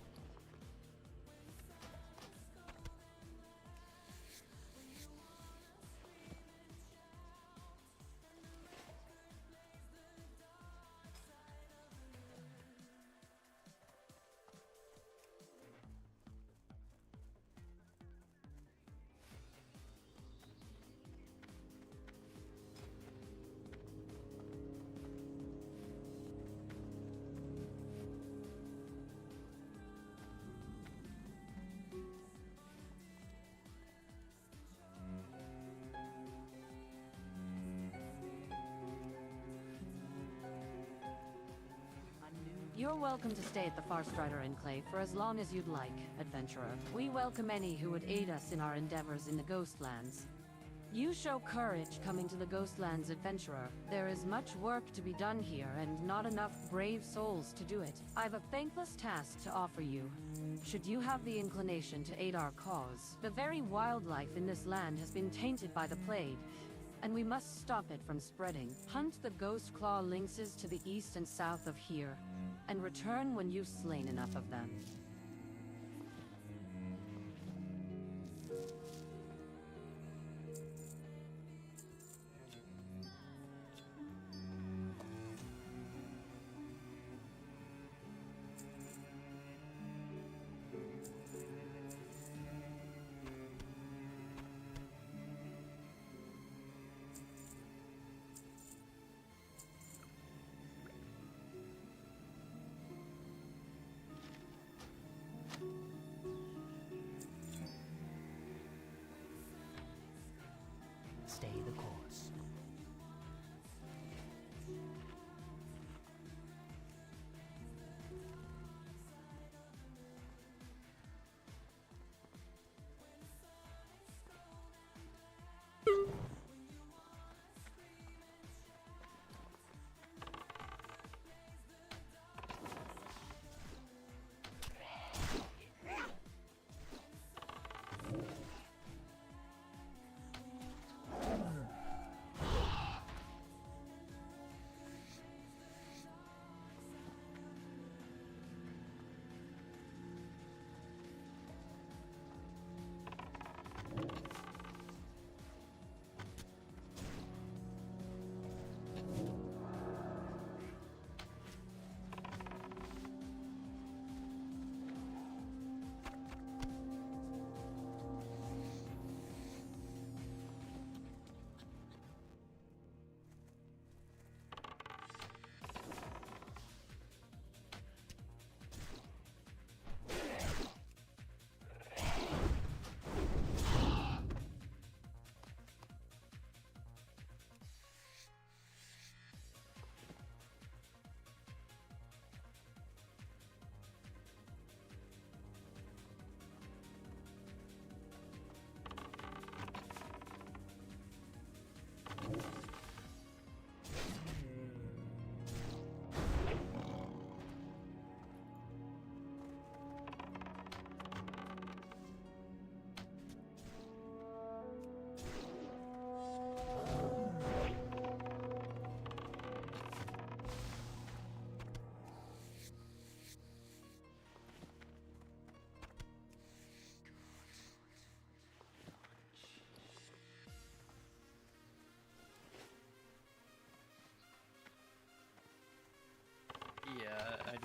You're welcome to stay at the Farstrider Enclave for as long as you'd like, adventurer. We welcome any who would aid us in our endeavors in the Ghostlands. You show courage coming to the Ghostlands, adventurer. There is much work to be done here, and not enough brave souls to do it. I've a thankless task to offer you. Should you have the inclination to aid our cause, the very wildlife in this land has been tainted by the plague, and we must stop it from spreading. Hunt the Ghost Claw lynxes to the east and south of here, and return when you've slain enough of them.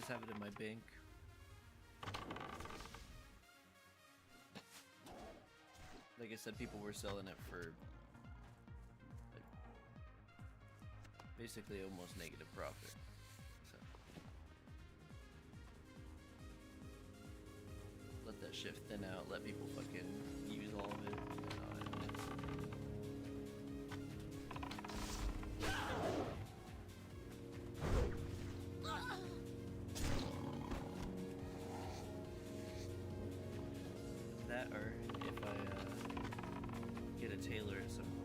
just have it in my bank. Like I said, people were selling it for like, basically almost negative profit. So let that shit thin out, let people fucking use all of it. That or if I get a tailor at some point.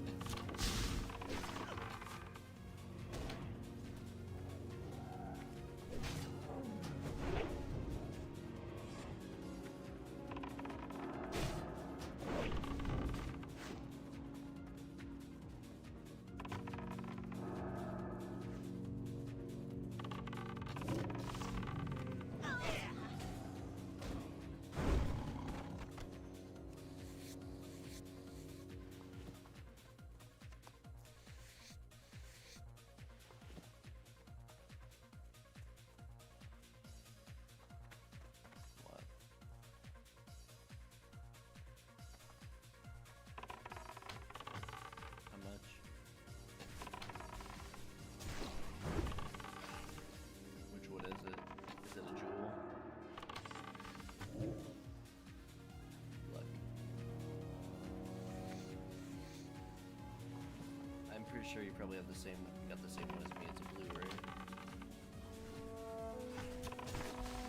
Pretty sure you probably have the same, got the same one as me. It's a blue, right?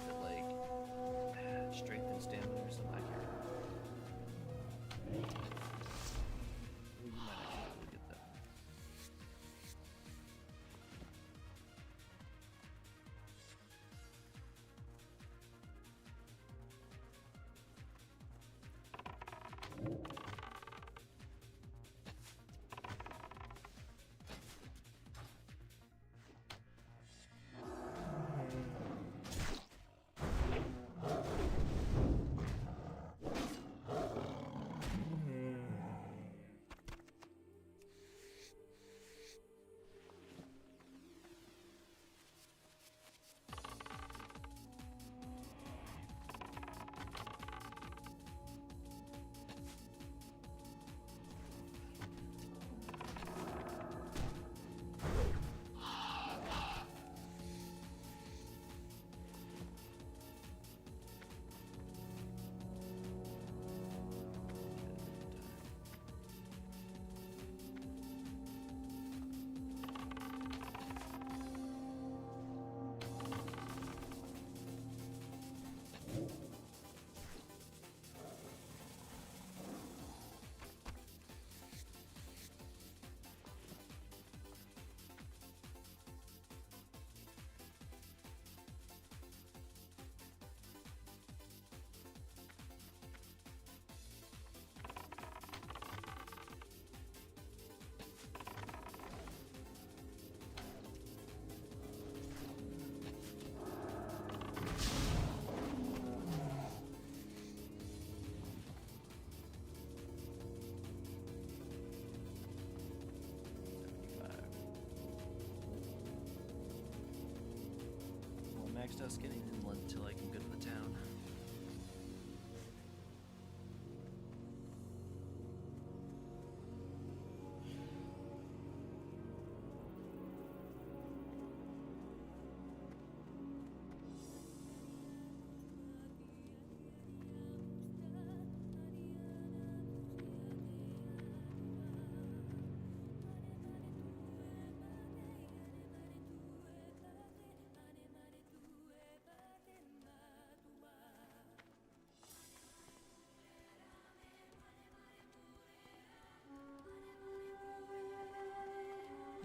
Is it like strength and stamina or something? I can't remember. You might actually get that. Maxed out skinning inland until I can go to the town.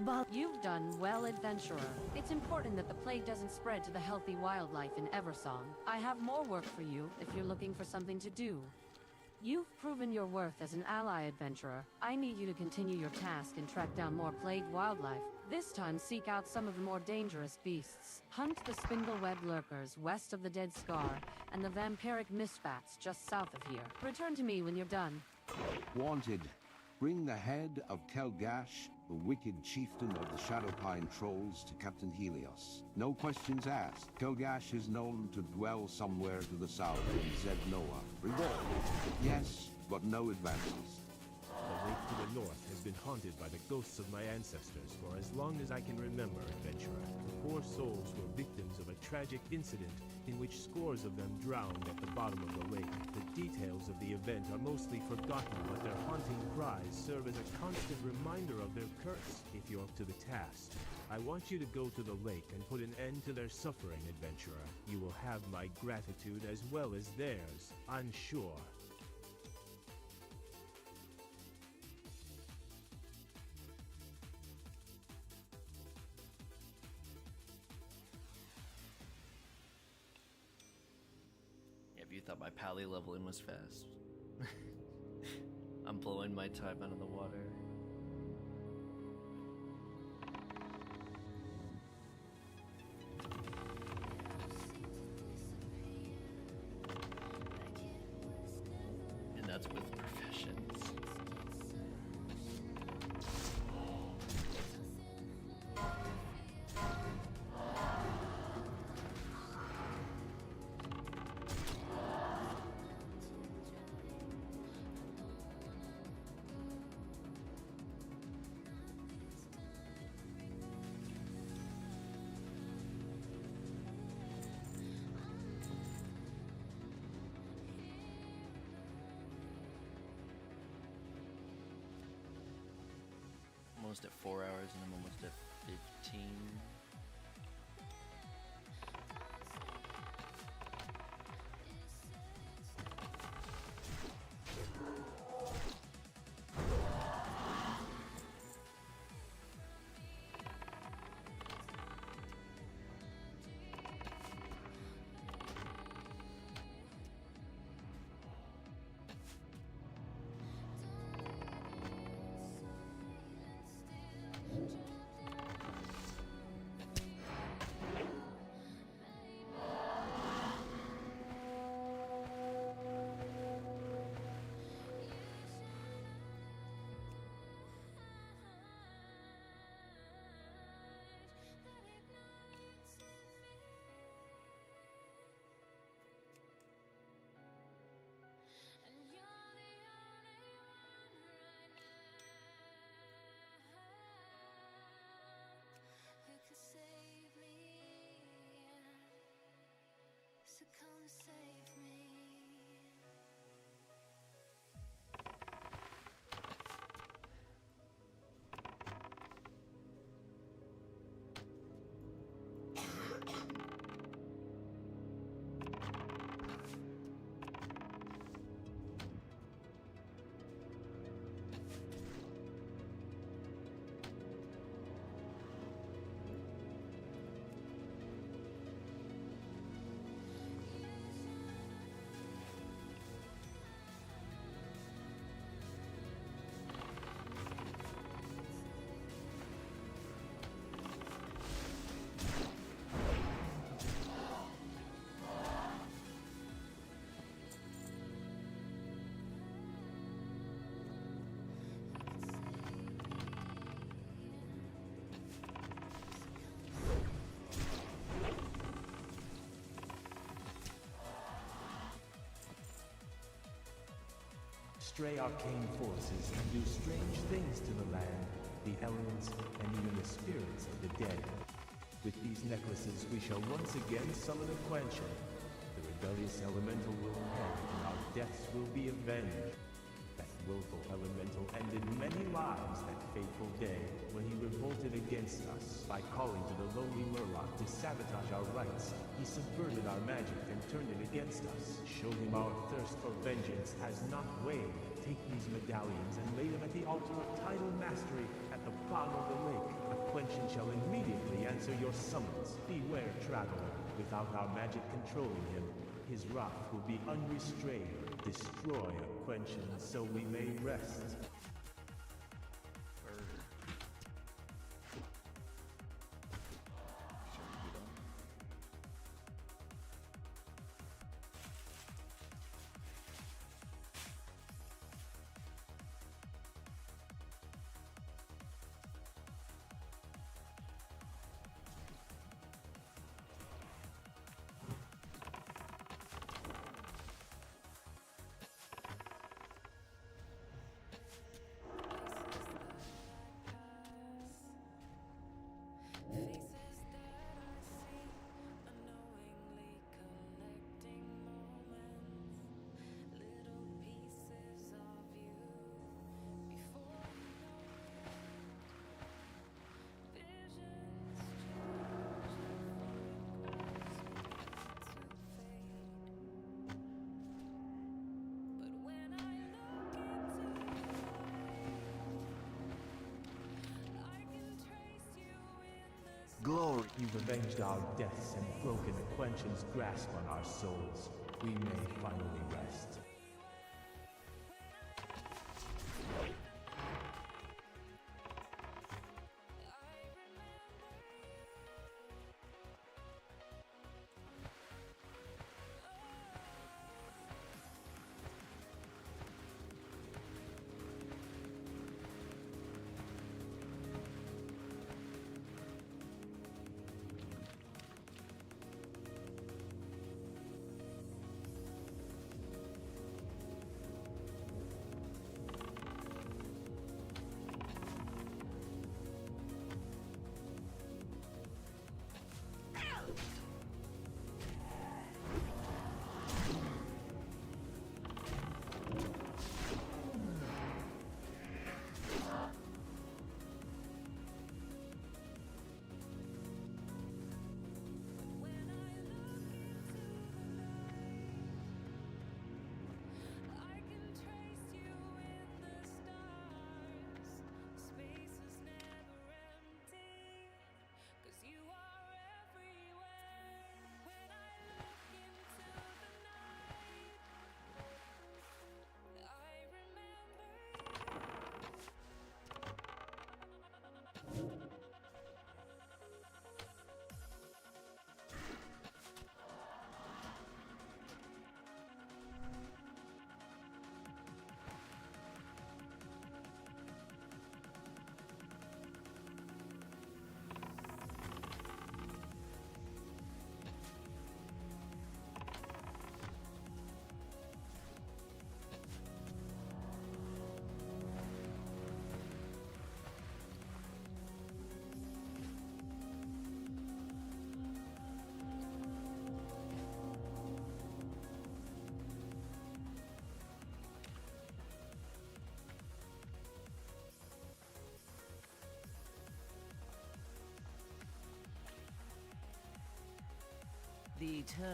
But you've done well, adventurer. It's important that the plague doesn't spread to the healthy wildlife in Eversong. I have more work for you if you're looking for something to do. You've proven your worth as an ally, adventurer. I need you to continue your task and track down more plagued wildlife. This time, seek out some of the more dangerous beasts. Hunt the spindle-webbed lurkers west of the Dead Scar, and the vampiric mistbats just south of here. Return to me when you're done. Wanted. Bring the head of Telgash, the wicked chieftain of the Shadowpine Trolls, to Captain Helios. No questions asked. Telgash is known to dwell somewhere to the south in Zed Noah. Reward? Yes, but no advances. The lake to the north has been haunted by the ghosts of my ancestors for as long as I can remember, adventurer. The poor souls were victims of a tragic incident in which scores of them drowned at the bottom of the lake. The details of the event are mostly forgotten, but their haunting cries serve as a constant reminder of their curse if you're up to the task. I want you to go to the lake and put an end to their suffering, adventurer. You will have my gratitude as well as theirs, I'm sure. If you thought my pally leveling was fast. I'm blowing my time out of the water. And that's with professions. Almost at 4 hours and I'm almost at 15. So come save me. Stray arcane forces can do strange things to the land, the elements, and even the spirits of the dead. With these necklaces, we shall once again summon a Quencher. The rebellious elemental will perish, and our deaths will be avenged. That willful elemental ended many lives that fateful day when he revolted against us by calling to the lonely Murloc to sabotage our rites. He subverted our magic and turned it against us. Show him our thirst for vengeance has not waned. Take these medallions and lay them at the altar of tidal mastery at the bottom of the lake. A Quencher shall immediately answer your summons. Beware, traveler. Without our magic controlling him, his wrath will be unrestrained. Destroy a Quencher so we may rest. glory. You've avenged our deaths and broken Quenchin's grasp on our souls. We may finally rest.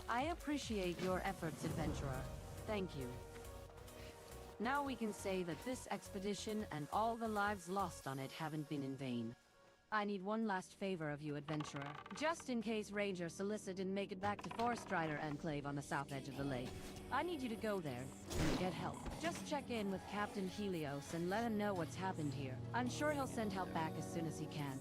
I appreciate your efforts, adventurer. Thank you. Now we can say that this expedition and all the lives lost on it haven't been in vain. I need one last favor of you, adventurer. Just in case Ranger Solicit didn't make it back to Forest Rider Enclave on the south edge of the lake. I need you to go there and get help. Just check in with Captain Helios and let him know what's happened here. I'm sure he'll send help back as soon as he can.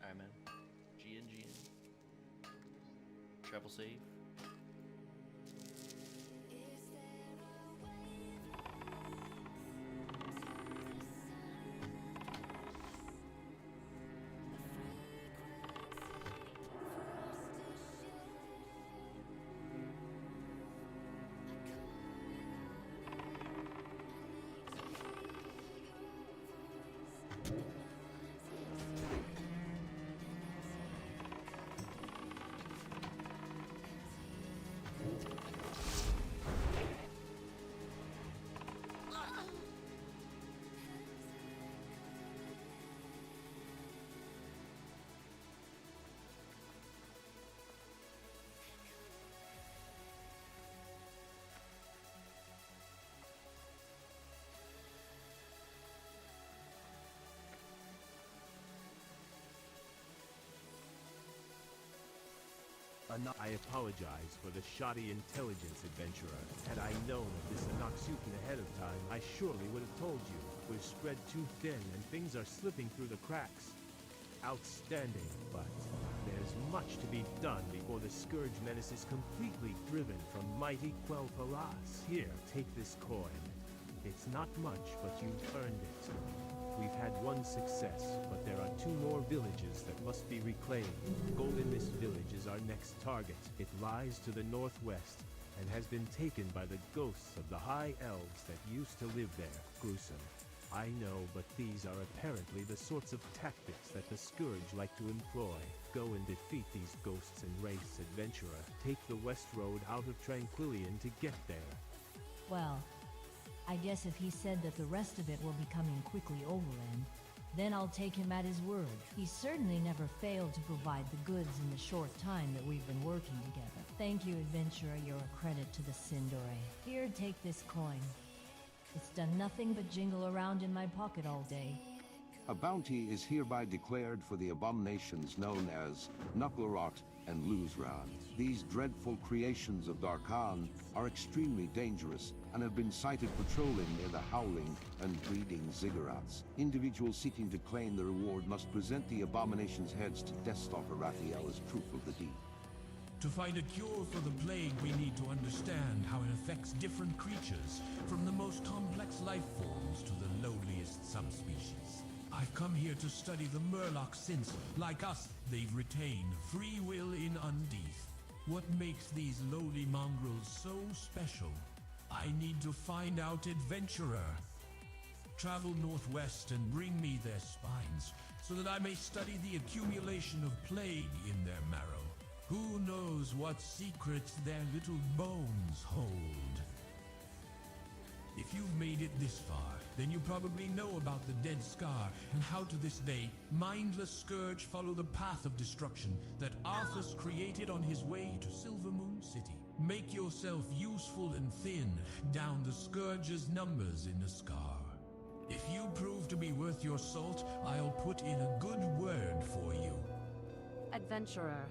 Alright, man. GN. Travel safe. I apologize for the shoddy intelligence, adventurer. Had I known of this Anoxukin ahead of time, I surely would have told you. We're spread too thin and things are slipping through the cracks. Outstanding, but there's much to be done before the Scourge menace is completely driven from mighty Quel'Thalas. Here, take this coin. It's not much, but you've earned it. We've had one success, but there are 2 more villages that must be reclaimed. Golden Mist Village is our next target. It lies to the northwest and has been taken by the ghosts of the High Elves that used to live there. Gruesome. I know, but these are apparently the sorts of tactics that the Scourge like to employ. Go and defeat these ghosts and race, adventurer. Take the west road out of Tranquillion to get there. Well, I guess if he said that the rest of it will be coming quickly overland, then I'll take him at his word. He certainly never failed to provide the goods in the short time that we've been working together. Thank you, adventurer. You're a credit to the Sindore. Here, take this coin. It's done nothing but jingle around in my pocket all day. A bounty is hereby declared for the abominations known as Knucklerot and Luzran. These dreadful creations of Darkhan are extremely dangerous and have been sighted patrolling near the Howling and Breeding Ziggurats. Individuals seeking to claim the reward must present the abominations' heads to Deathstalker Raphael as proof of the deed. To find a cure for the plague, we need to understand how it affects different creatures, from the most complex life forms to the lowliest subspecies. I've come here to study the Murloc since, like us, they've retained free will in Undeath. What makes these lowly mongrels so special? I need to find out, adventurer. Travel northwest and bring me their spines, so that I may study the accumulation of plague in their marrow. Who knows what secrets their little bones hold? If you've made it this far, then you probably know about the Dead Scar and how to this day, mindless Scourge follow the path of destruction that Arthas created on his way to Silvermoon City. Make yourself useful and thin down the Scourge's numbers in the Scar. If you prove to be worth your salt, I'll put in a good word for you. Adventurer.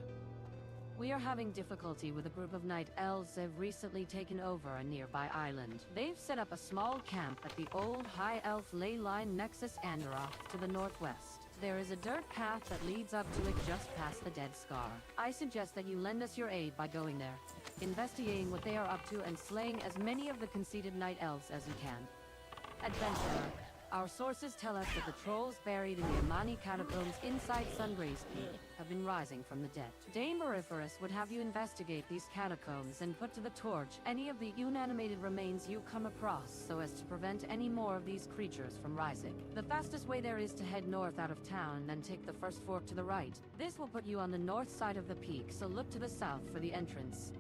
We are having difficulty with a group of night elves that have recently taken over a nearby island. They've set up a small camp at the old High Elf ley line Nexus Andoroth to the northwest. There is a dirt path that leads up to it just past the Dead Scar. I suggest that you lend us your aid by going there, investigating what they are up to and slaying as many of the conceited night elves as you can. Adventurer. Our sources tell us that the trolls buried in the Amani catacombs inside Sungraze Peak have been rising from the dead. Dame Moriferous would have you investigate these catacombs and put to the torch any of the unanimated remains you come across so as to prevent any more of these creatures from rising. The fastest way there is to head north out of town and then take the first fork to the right. This will put you on the north side of the peak, so look to the south for the entrance.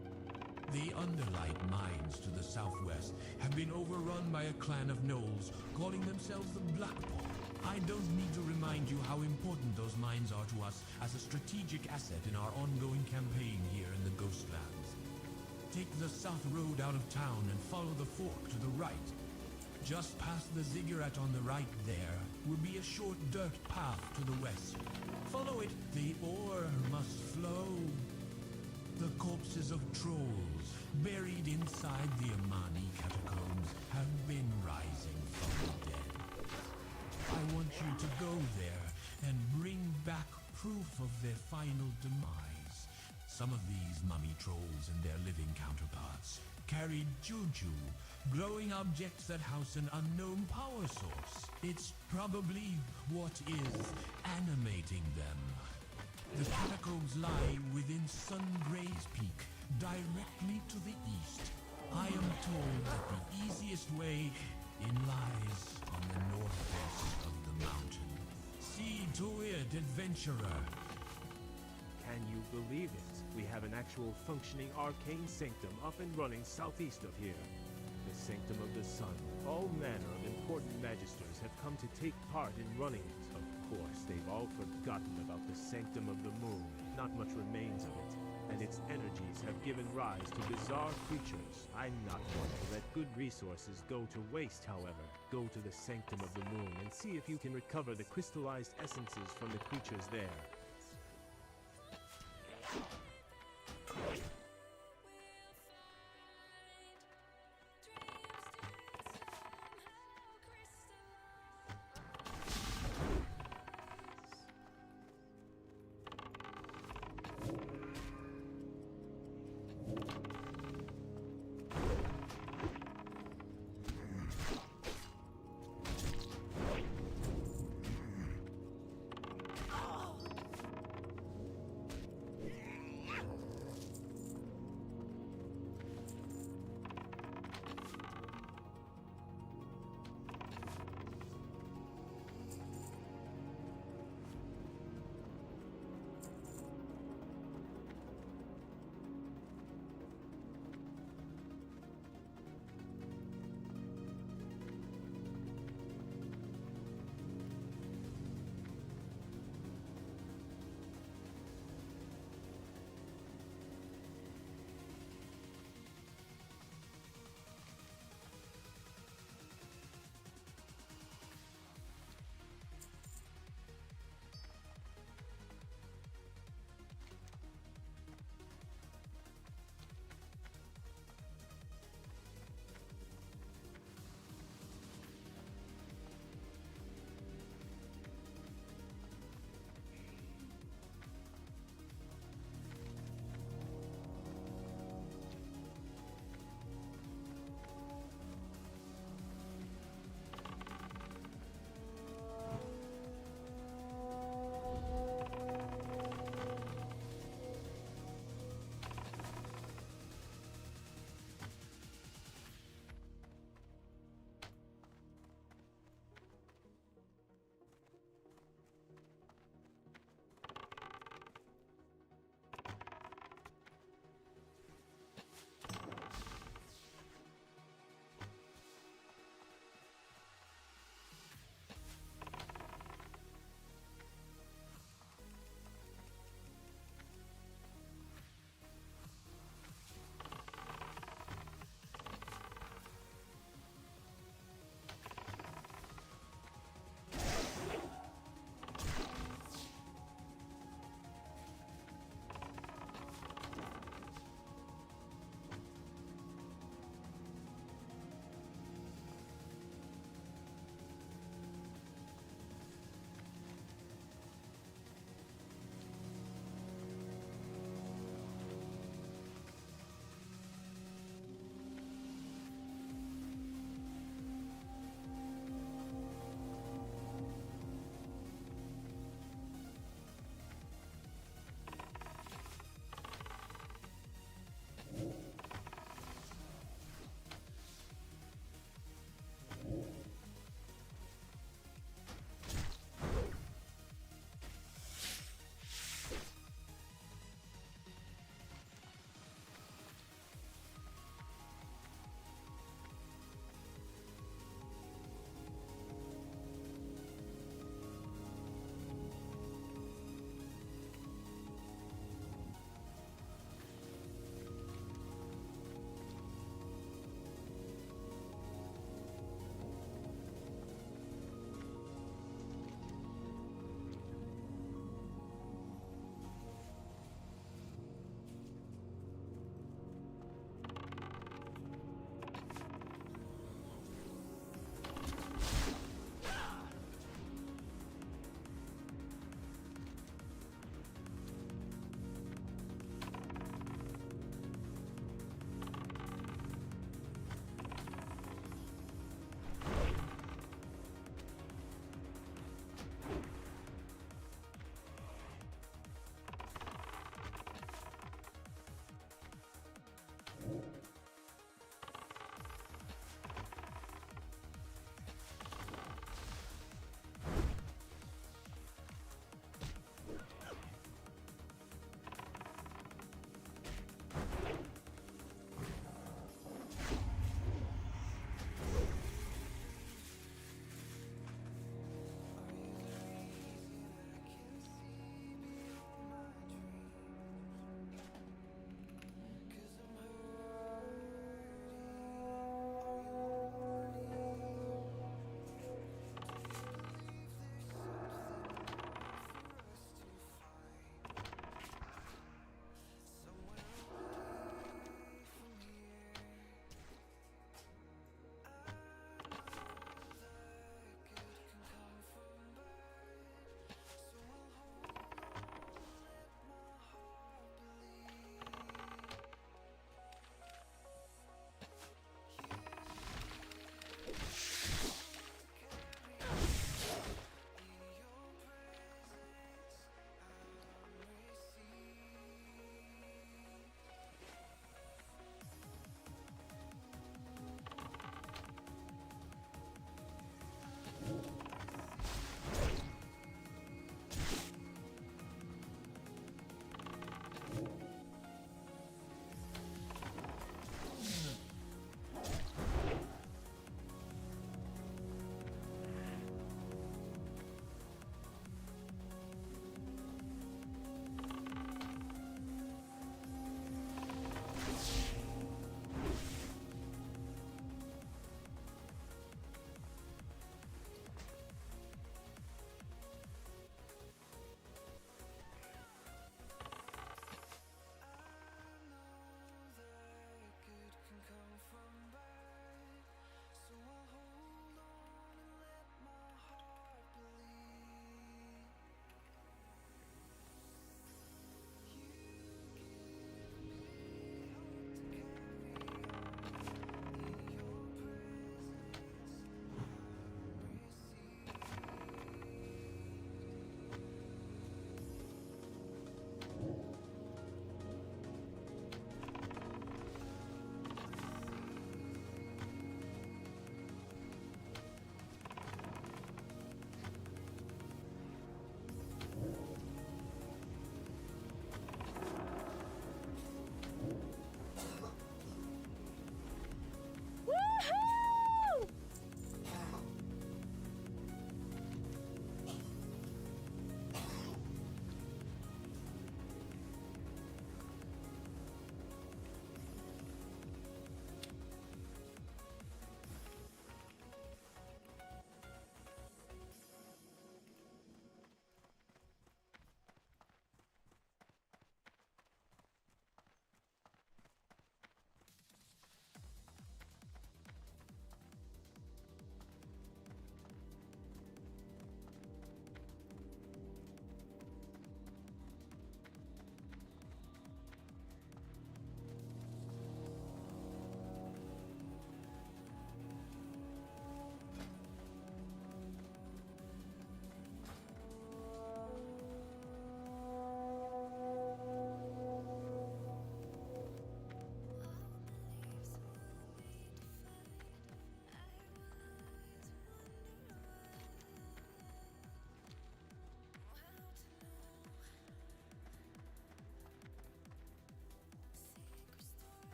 The Underlight mines to the southwest have been overrun by a clan of gnolls calling themselves the Blackpaw. I don't need to remind you how important those mines are to us as a strategic asset in our ongoing campaign here in the Ghostlands. Take the south road out of town and follow the fork to the right. Just past the ziggurat on the right there will be a short dirt path to the west. Follow it, the ore must flow. The corpses of trolls buried inside the Amani catacombs have been rising from the dead. I want you to go there and bring back proof of their final demise. Some of these mummy trolls and their living counterparts carried juju, glowing objects that house an unknown power source. It's probably what is animating them. The catacombs lie within Sungraze Peak, directly to the east. I am told that the easiest way in lies on the north face of the mountain. See to it, adventurer. Can you believe it? We have an actual functioning arcane sanctum up and running southeast of here. The Sanctum of the Sun. All manner of important magisters have come to take part in running it. Of course, they've all forgotten about the Sanctum of the Moon. Not much remains of it, and its energies have given rise to bizarre creatures. I'm not one to let good resources go to waste, however. Go to the Sanctum of the Moon and see if you can recover the crystallized essences from the creatures there.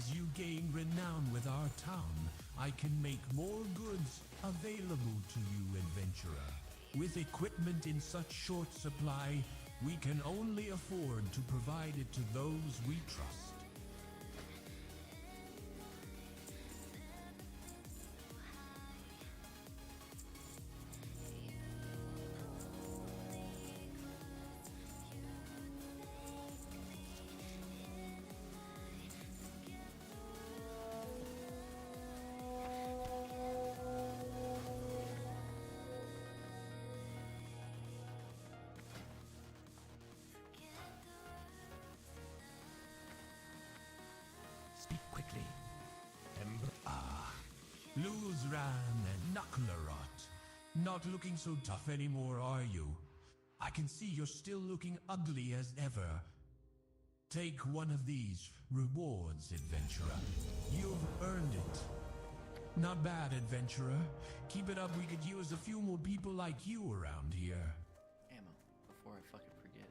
As you gain renown with our town, I can make more goods available to you, adventurer. With equipment in such short supply, we can only afford to provide it to those we trust. Speak quickly. Luzran and Knucklerot. Not looking so tough anymore, are you? I can see you're still looking ugly as ever. Take one of these rewards, adventurer. You've earned it. Not bad, adventurer. Keep it up, we could use a few more people like you around here. Ammo, before I fucking forget.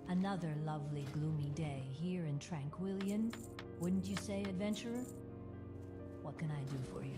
Another lovely gloomy day here in Tranquillion, wouldn't you say, adventurer? What can I do for you?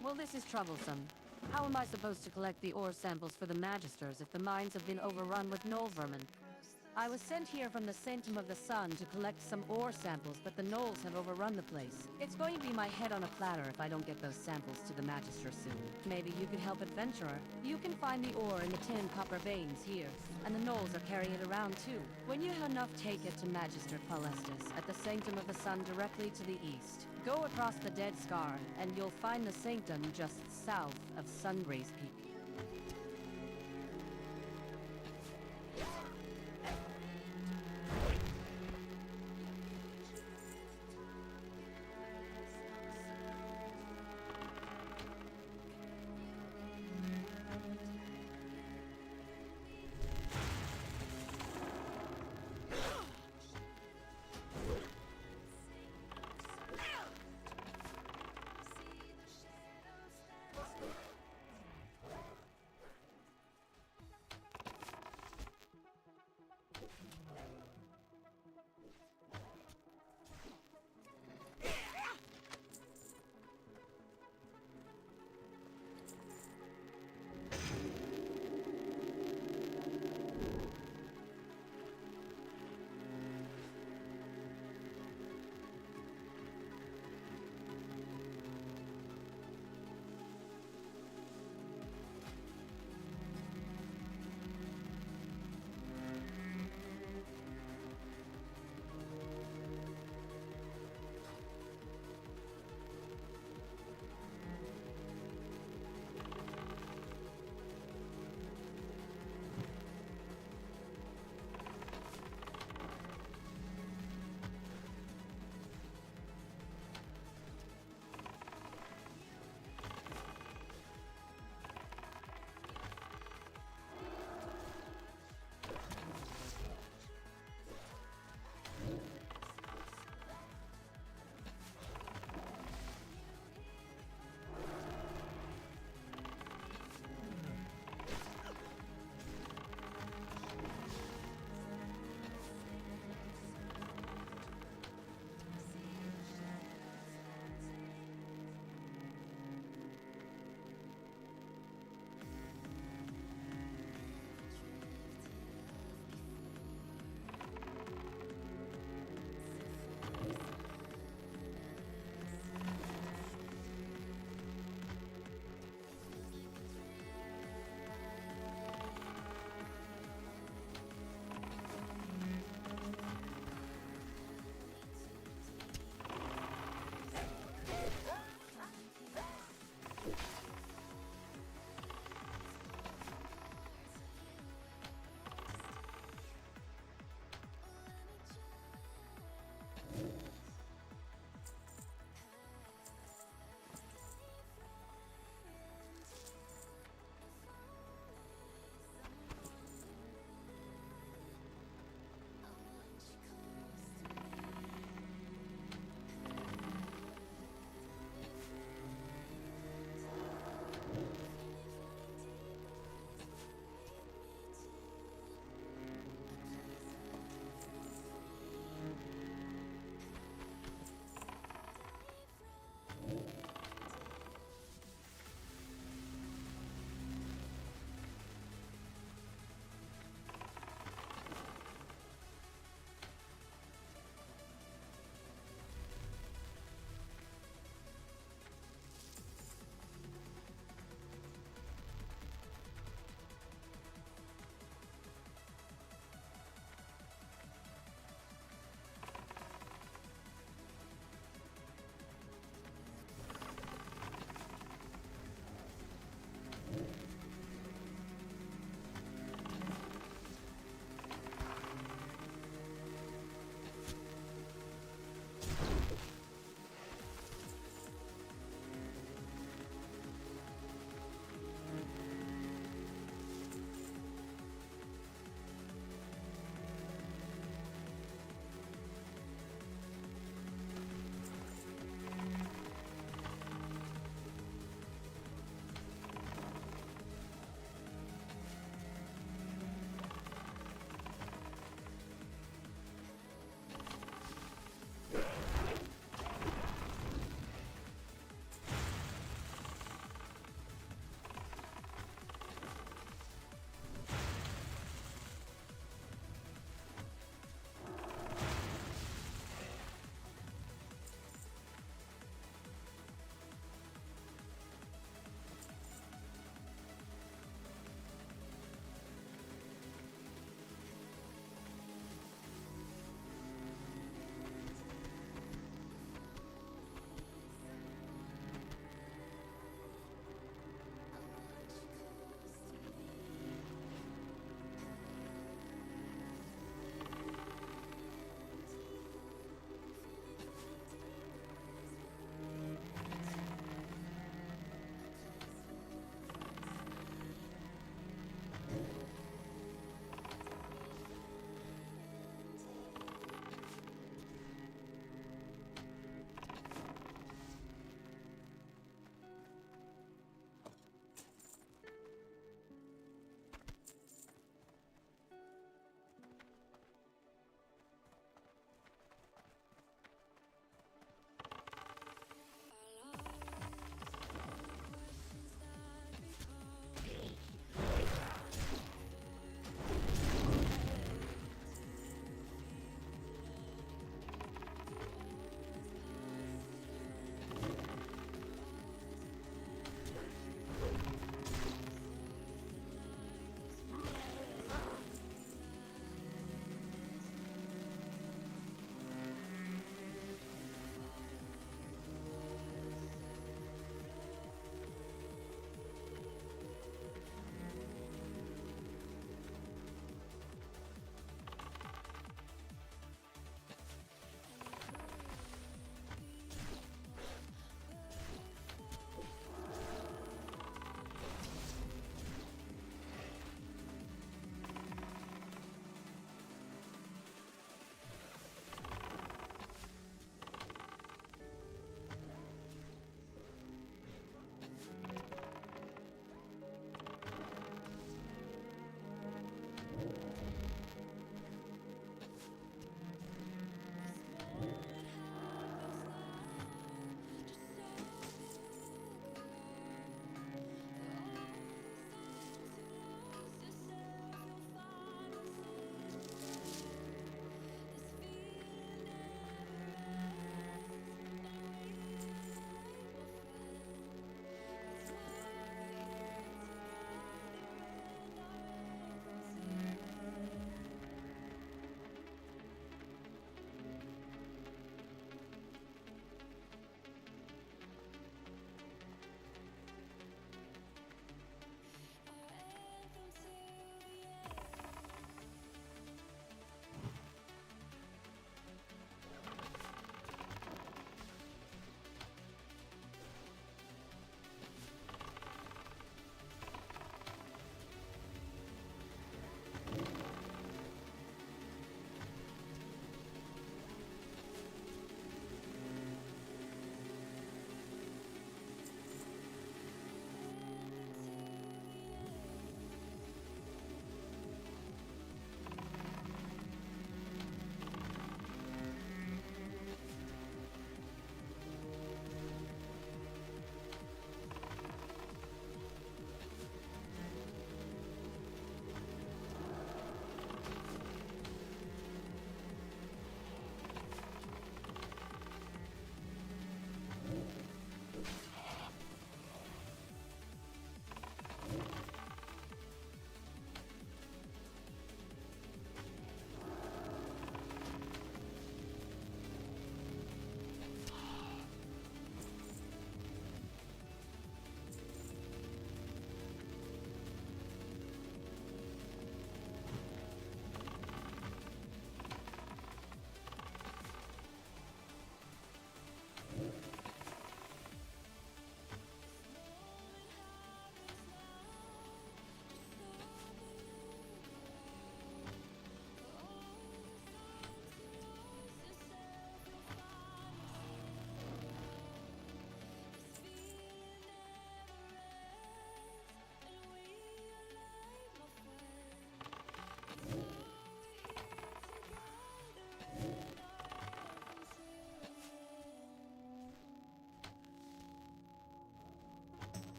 Well, this is troublesome. How am I supposed to collect the ore samples for the Magisters if the mines have been overrun with Gnoll vermin? I was sent here from the Sanctum of the Sun to collect some ore samples, but the Gnolls have overrun the place. It's going to be my head on a platter if I don't get those samples to the Magister soon. Maybe you could help, Adventurer. You can find the ore in the 10 copper veins here, and the Gnolls are carrying it around too. When you have enough, take it to Magister Palestus at the Sanctum of the Sun directly to the east. Go across the Dead Scar, and you'll find the Sanctum just south of Sungraze Peak.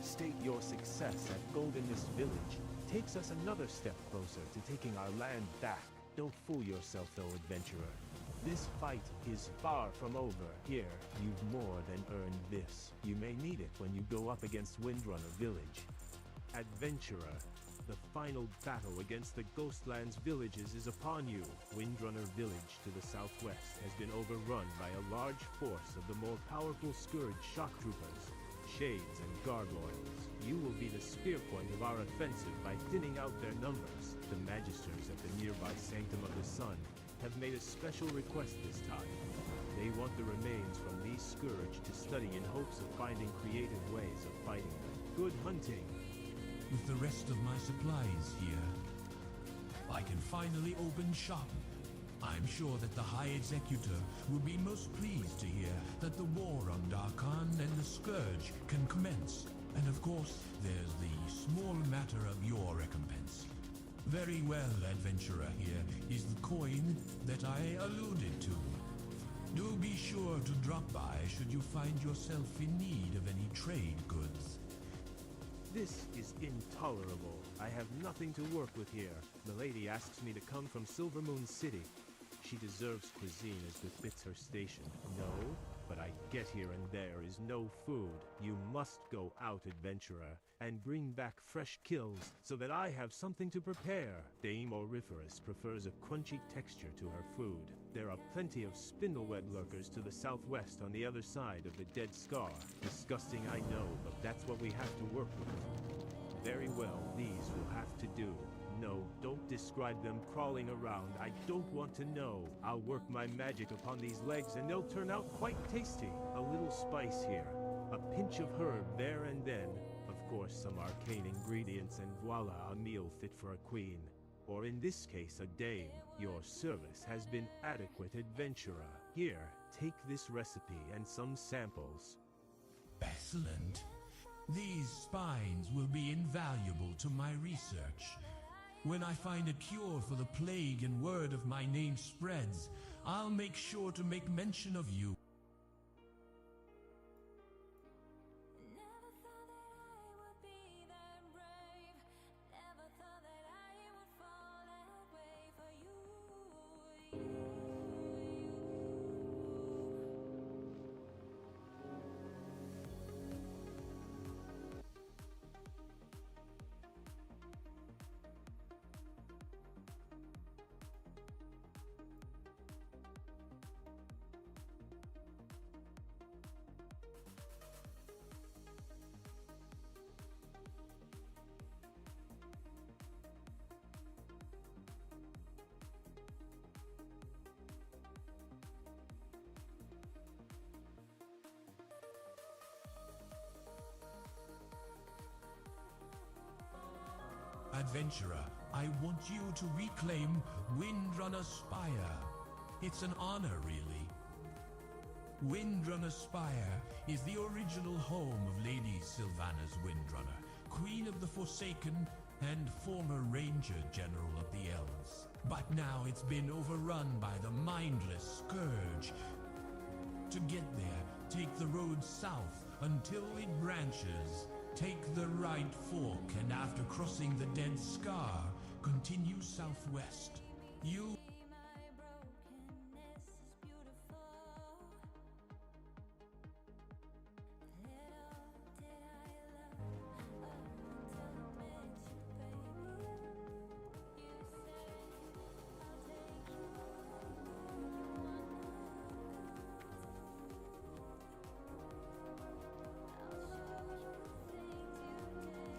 state your success at Golden Mist Village takes us another step closer to taking our land back. Don't fool yourself though, adventurer. This fight is far from over. Here, you've more than earned this. You may need it when you go up against Windrunner Village. Adventurer, the final battle against the Ghostlands villages is upon you. Windrunner Village to the southwest has been overrun by a large force of the more powerful Scourge shock troopers, Shades and Gargoyles. You will be the spear point of our offensive by thinning out their numbers. The Magisters at the nearby Sanctum of the Sun have made a special request this time. They want the remains from these Scourge to study in hopes of finding creative ways of fighting them. Good hunting! With the rest of my supplies here, I can finally open shop. I'm sure that the High Executor will be most pleased to hear that the war on Darkhan and the Scourge can commence. And of course, there's the small matter of your recompense. Very well, adventurer, here is the coin that I alluded to. Do be sure to drop by should you find yourself in need of any trade goods. This is intolerable. I have nothing to work with here. The lady asks me to come from Silvermoon City. She deserves cuisine as befits her station. No, but I get here and there is no food. You must go out, adventurer, and bring back fresh kills so that I have something to prepare. Dame Auriferous prefers a crunchy texture to her food. There are plenty of spindleweb lurkers to the southwest on the other side of the Dead Scar. Disgusting, I know, but that's what we have to work with. Very well, these will have to do. No, don't describe them crawling around. I don't want to know. I'll work my magic upon these legs and they'll turn out quite tasty. A little spice here, a pinch of herb there and then. Of course, some arcane ingredients and voila, a meal fit for a queen. Or in this case, a dame. Your service has been adequate, adventurer. Here, take this recipe and some samples. Excellent. These spines will be invaluable to my research. When I find a cure for the plague and word of my name spreads, I'll make sure to make mention of you. Never thought that I would be that brave. Never thought that I would fall that way for you. Adventurer, I want you to reclaim Windrunner Spire. It's an honor, really. Windrunner Spire is the original home of Lady Sylvanas Windrunner, Queen of the Forsaken and former Ranger General of the Elves. But now it's been overrun by the mindless Scourge. To get there, take the road south until it branches. Take the right fork, and after crossing the Dead Scar, continue southwest. You...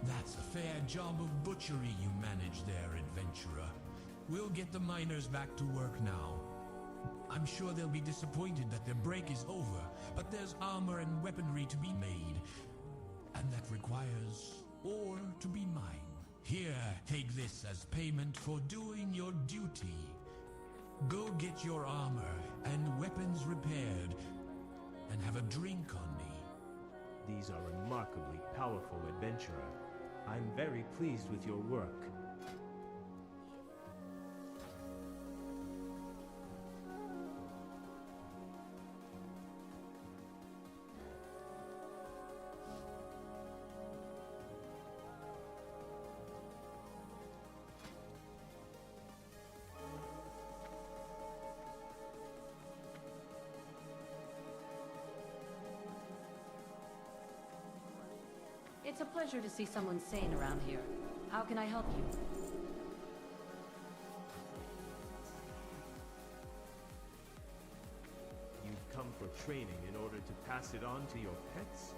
That's a fair job of butchery you managed there, adventurer. We'll get the miners back to work now. I'm sure they'll be disappointed that their break is over, but there's armor and weaponry to be made. And that requires ore to be mined. Here, take this as payment for doing your duty. Go get your armor and weapons repaired, and have a drink on me. These are remarkably powerful, adventurer. I'm very pleased with your work. It's a pleasure to see someone sane around here. How can I help you? You've come for training in order to pass it on to your pets?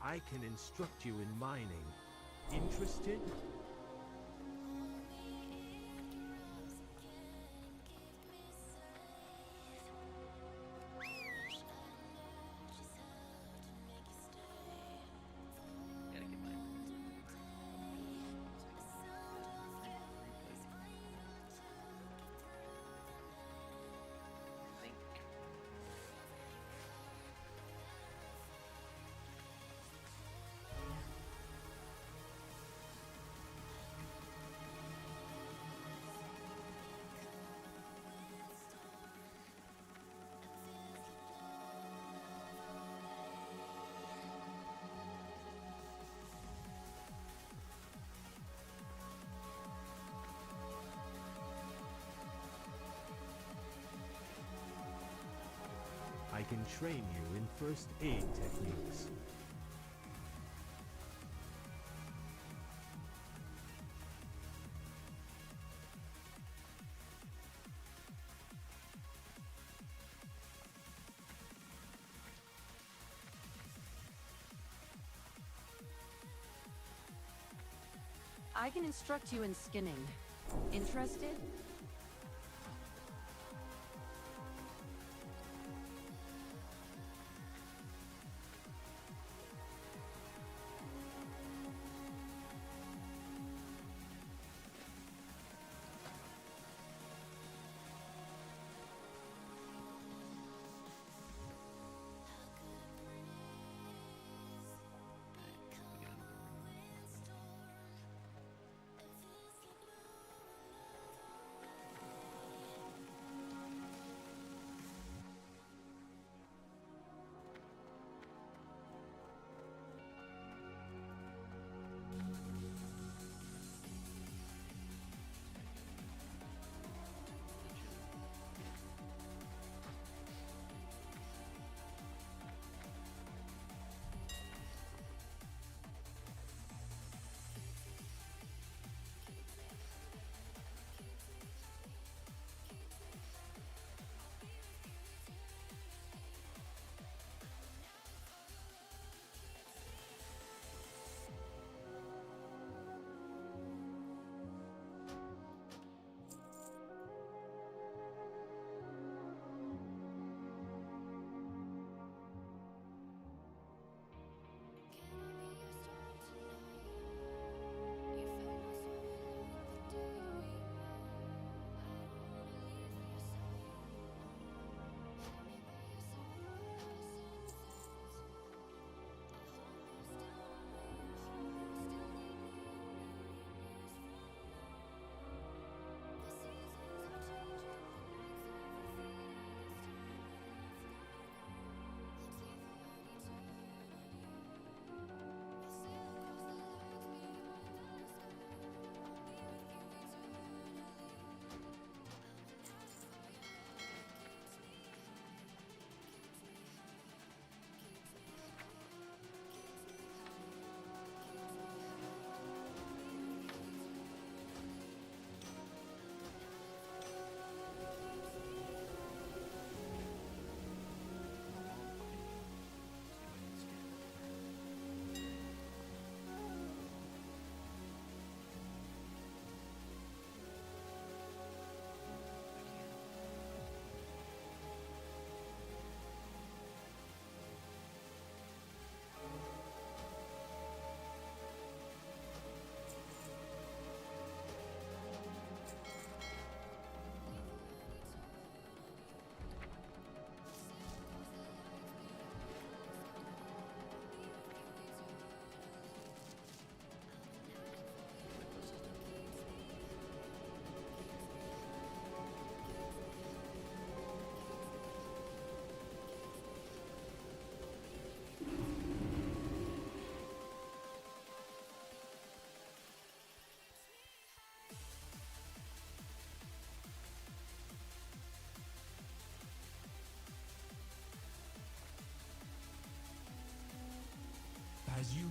I can instruct you in mining. Interested? I can train you in first aid techniques. I can instruct you in skinning. Interested?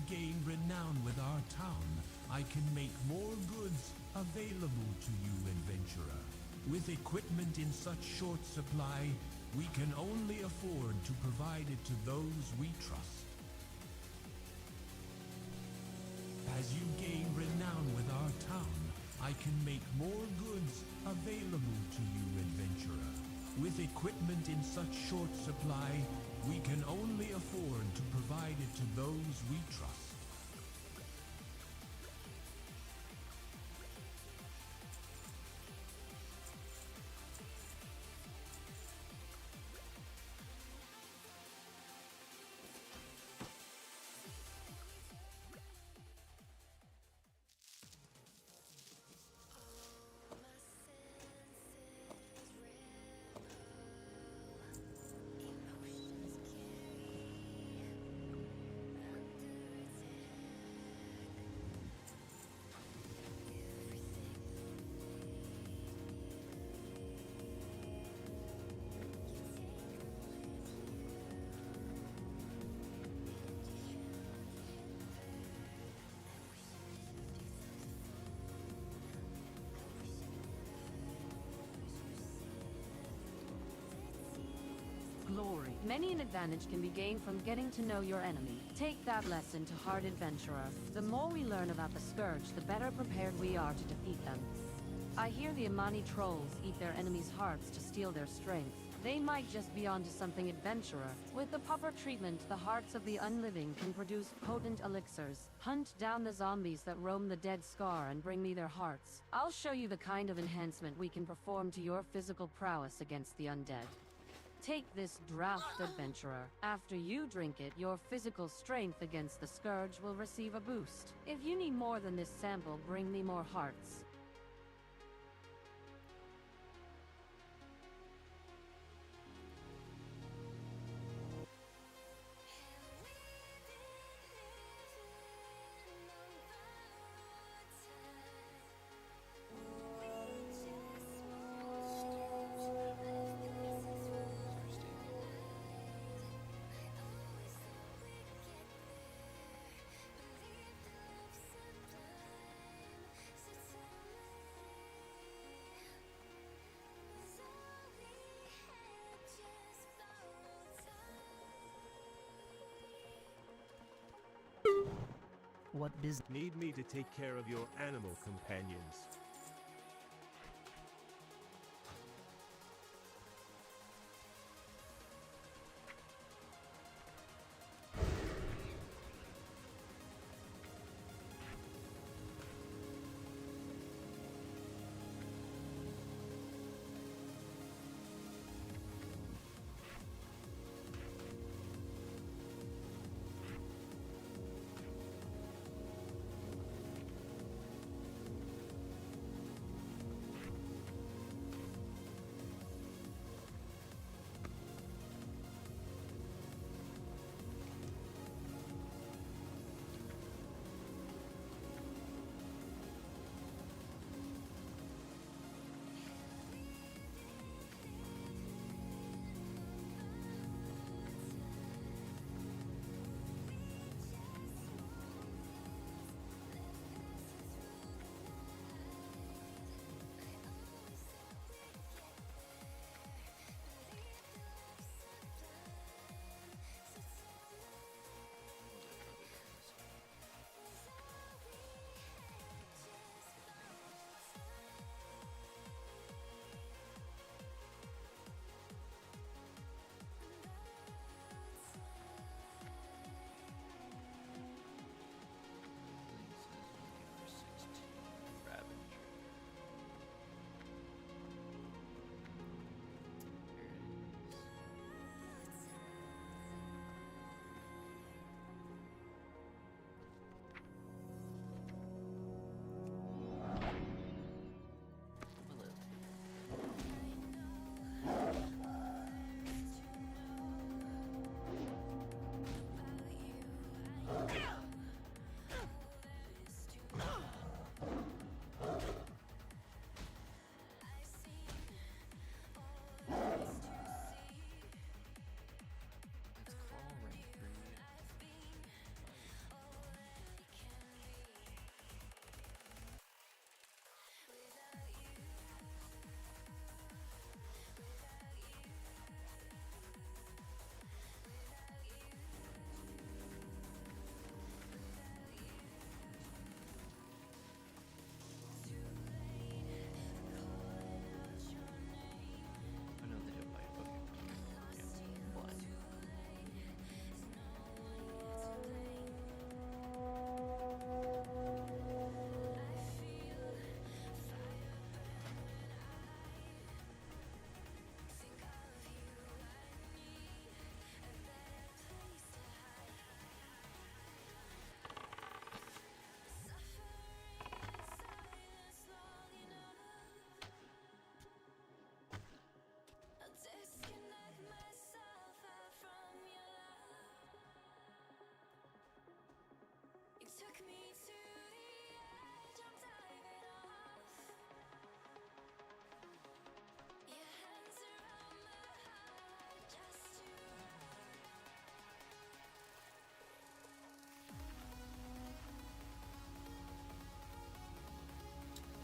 gain renown with our town, I can make more goods available to you, adventurer. With equipment in such short supply, we can only afford to provide it to those we trust. As you gain renown with our town, I can make more goods available to you, adventurer. With equipment in such short supply, we can only afford to provide it to those we trust. Glory. Many an advantage can be gained from getting to know your enemy. Take that lesson to heart, adventurer. The more we learn about the Scourge, the better prepared we are to defeat them. I hear the Amani trolls eat their enemies' hearts to steal their strength. They might just be onto something, adventurer. With the proper treatment, the hearts of the unliving can produce potent elixirs. Hunt down the zombies that roam the Dead Scar and bring me their hearts. I'll show you the kind of enhancement we can perform to your physical prowess against the undead. Take this draught, adventurer. After you drink it, your physical strength against the Scourge will receive a boost. If you need more than this sample, bring me more hearts. What business? Need me to take care of your animal companions.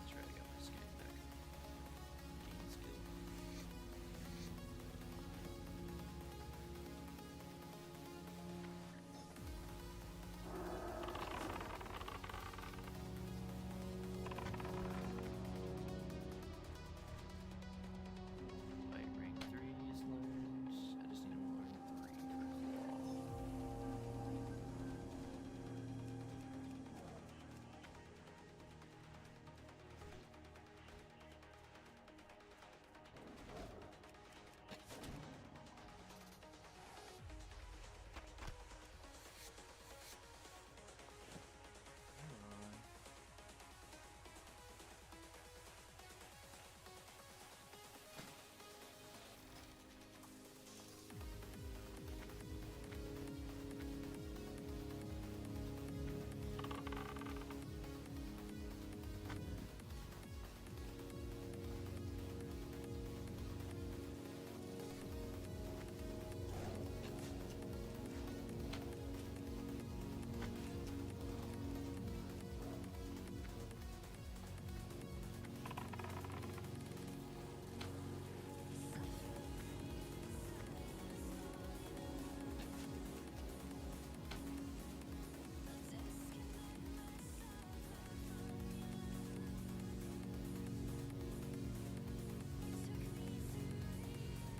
That's right, I got my scan back. Gain skill. White rank 3 is learned. I just need to learn 3 for claw.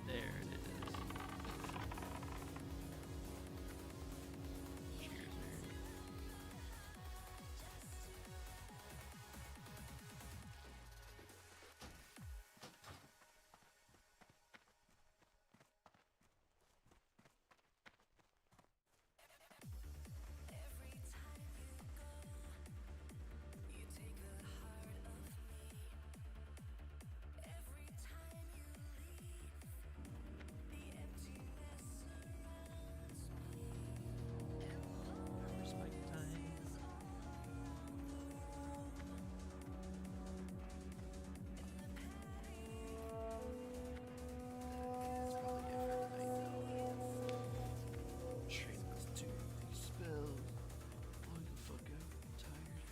There it is. Cheers, man. Respect time. It's probably different right now. Train those 2 spells. Log the fuck out. I'm tired.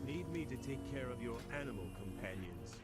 Need me to take care of your animal companions.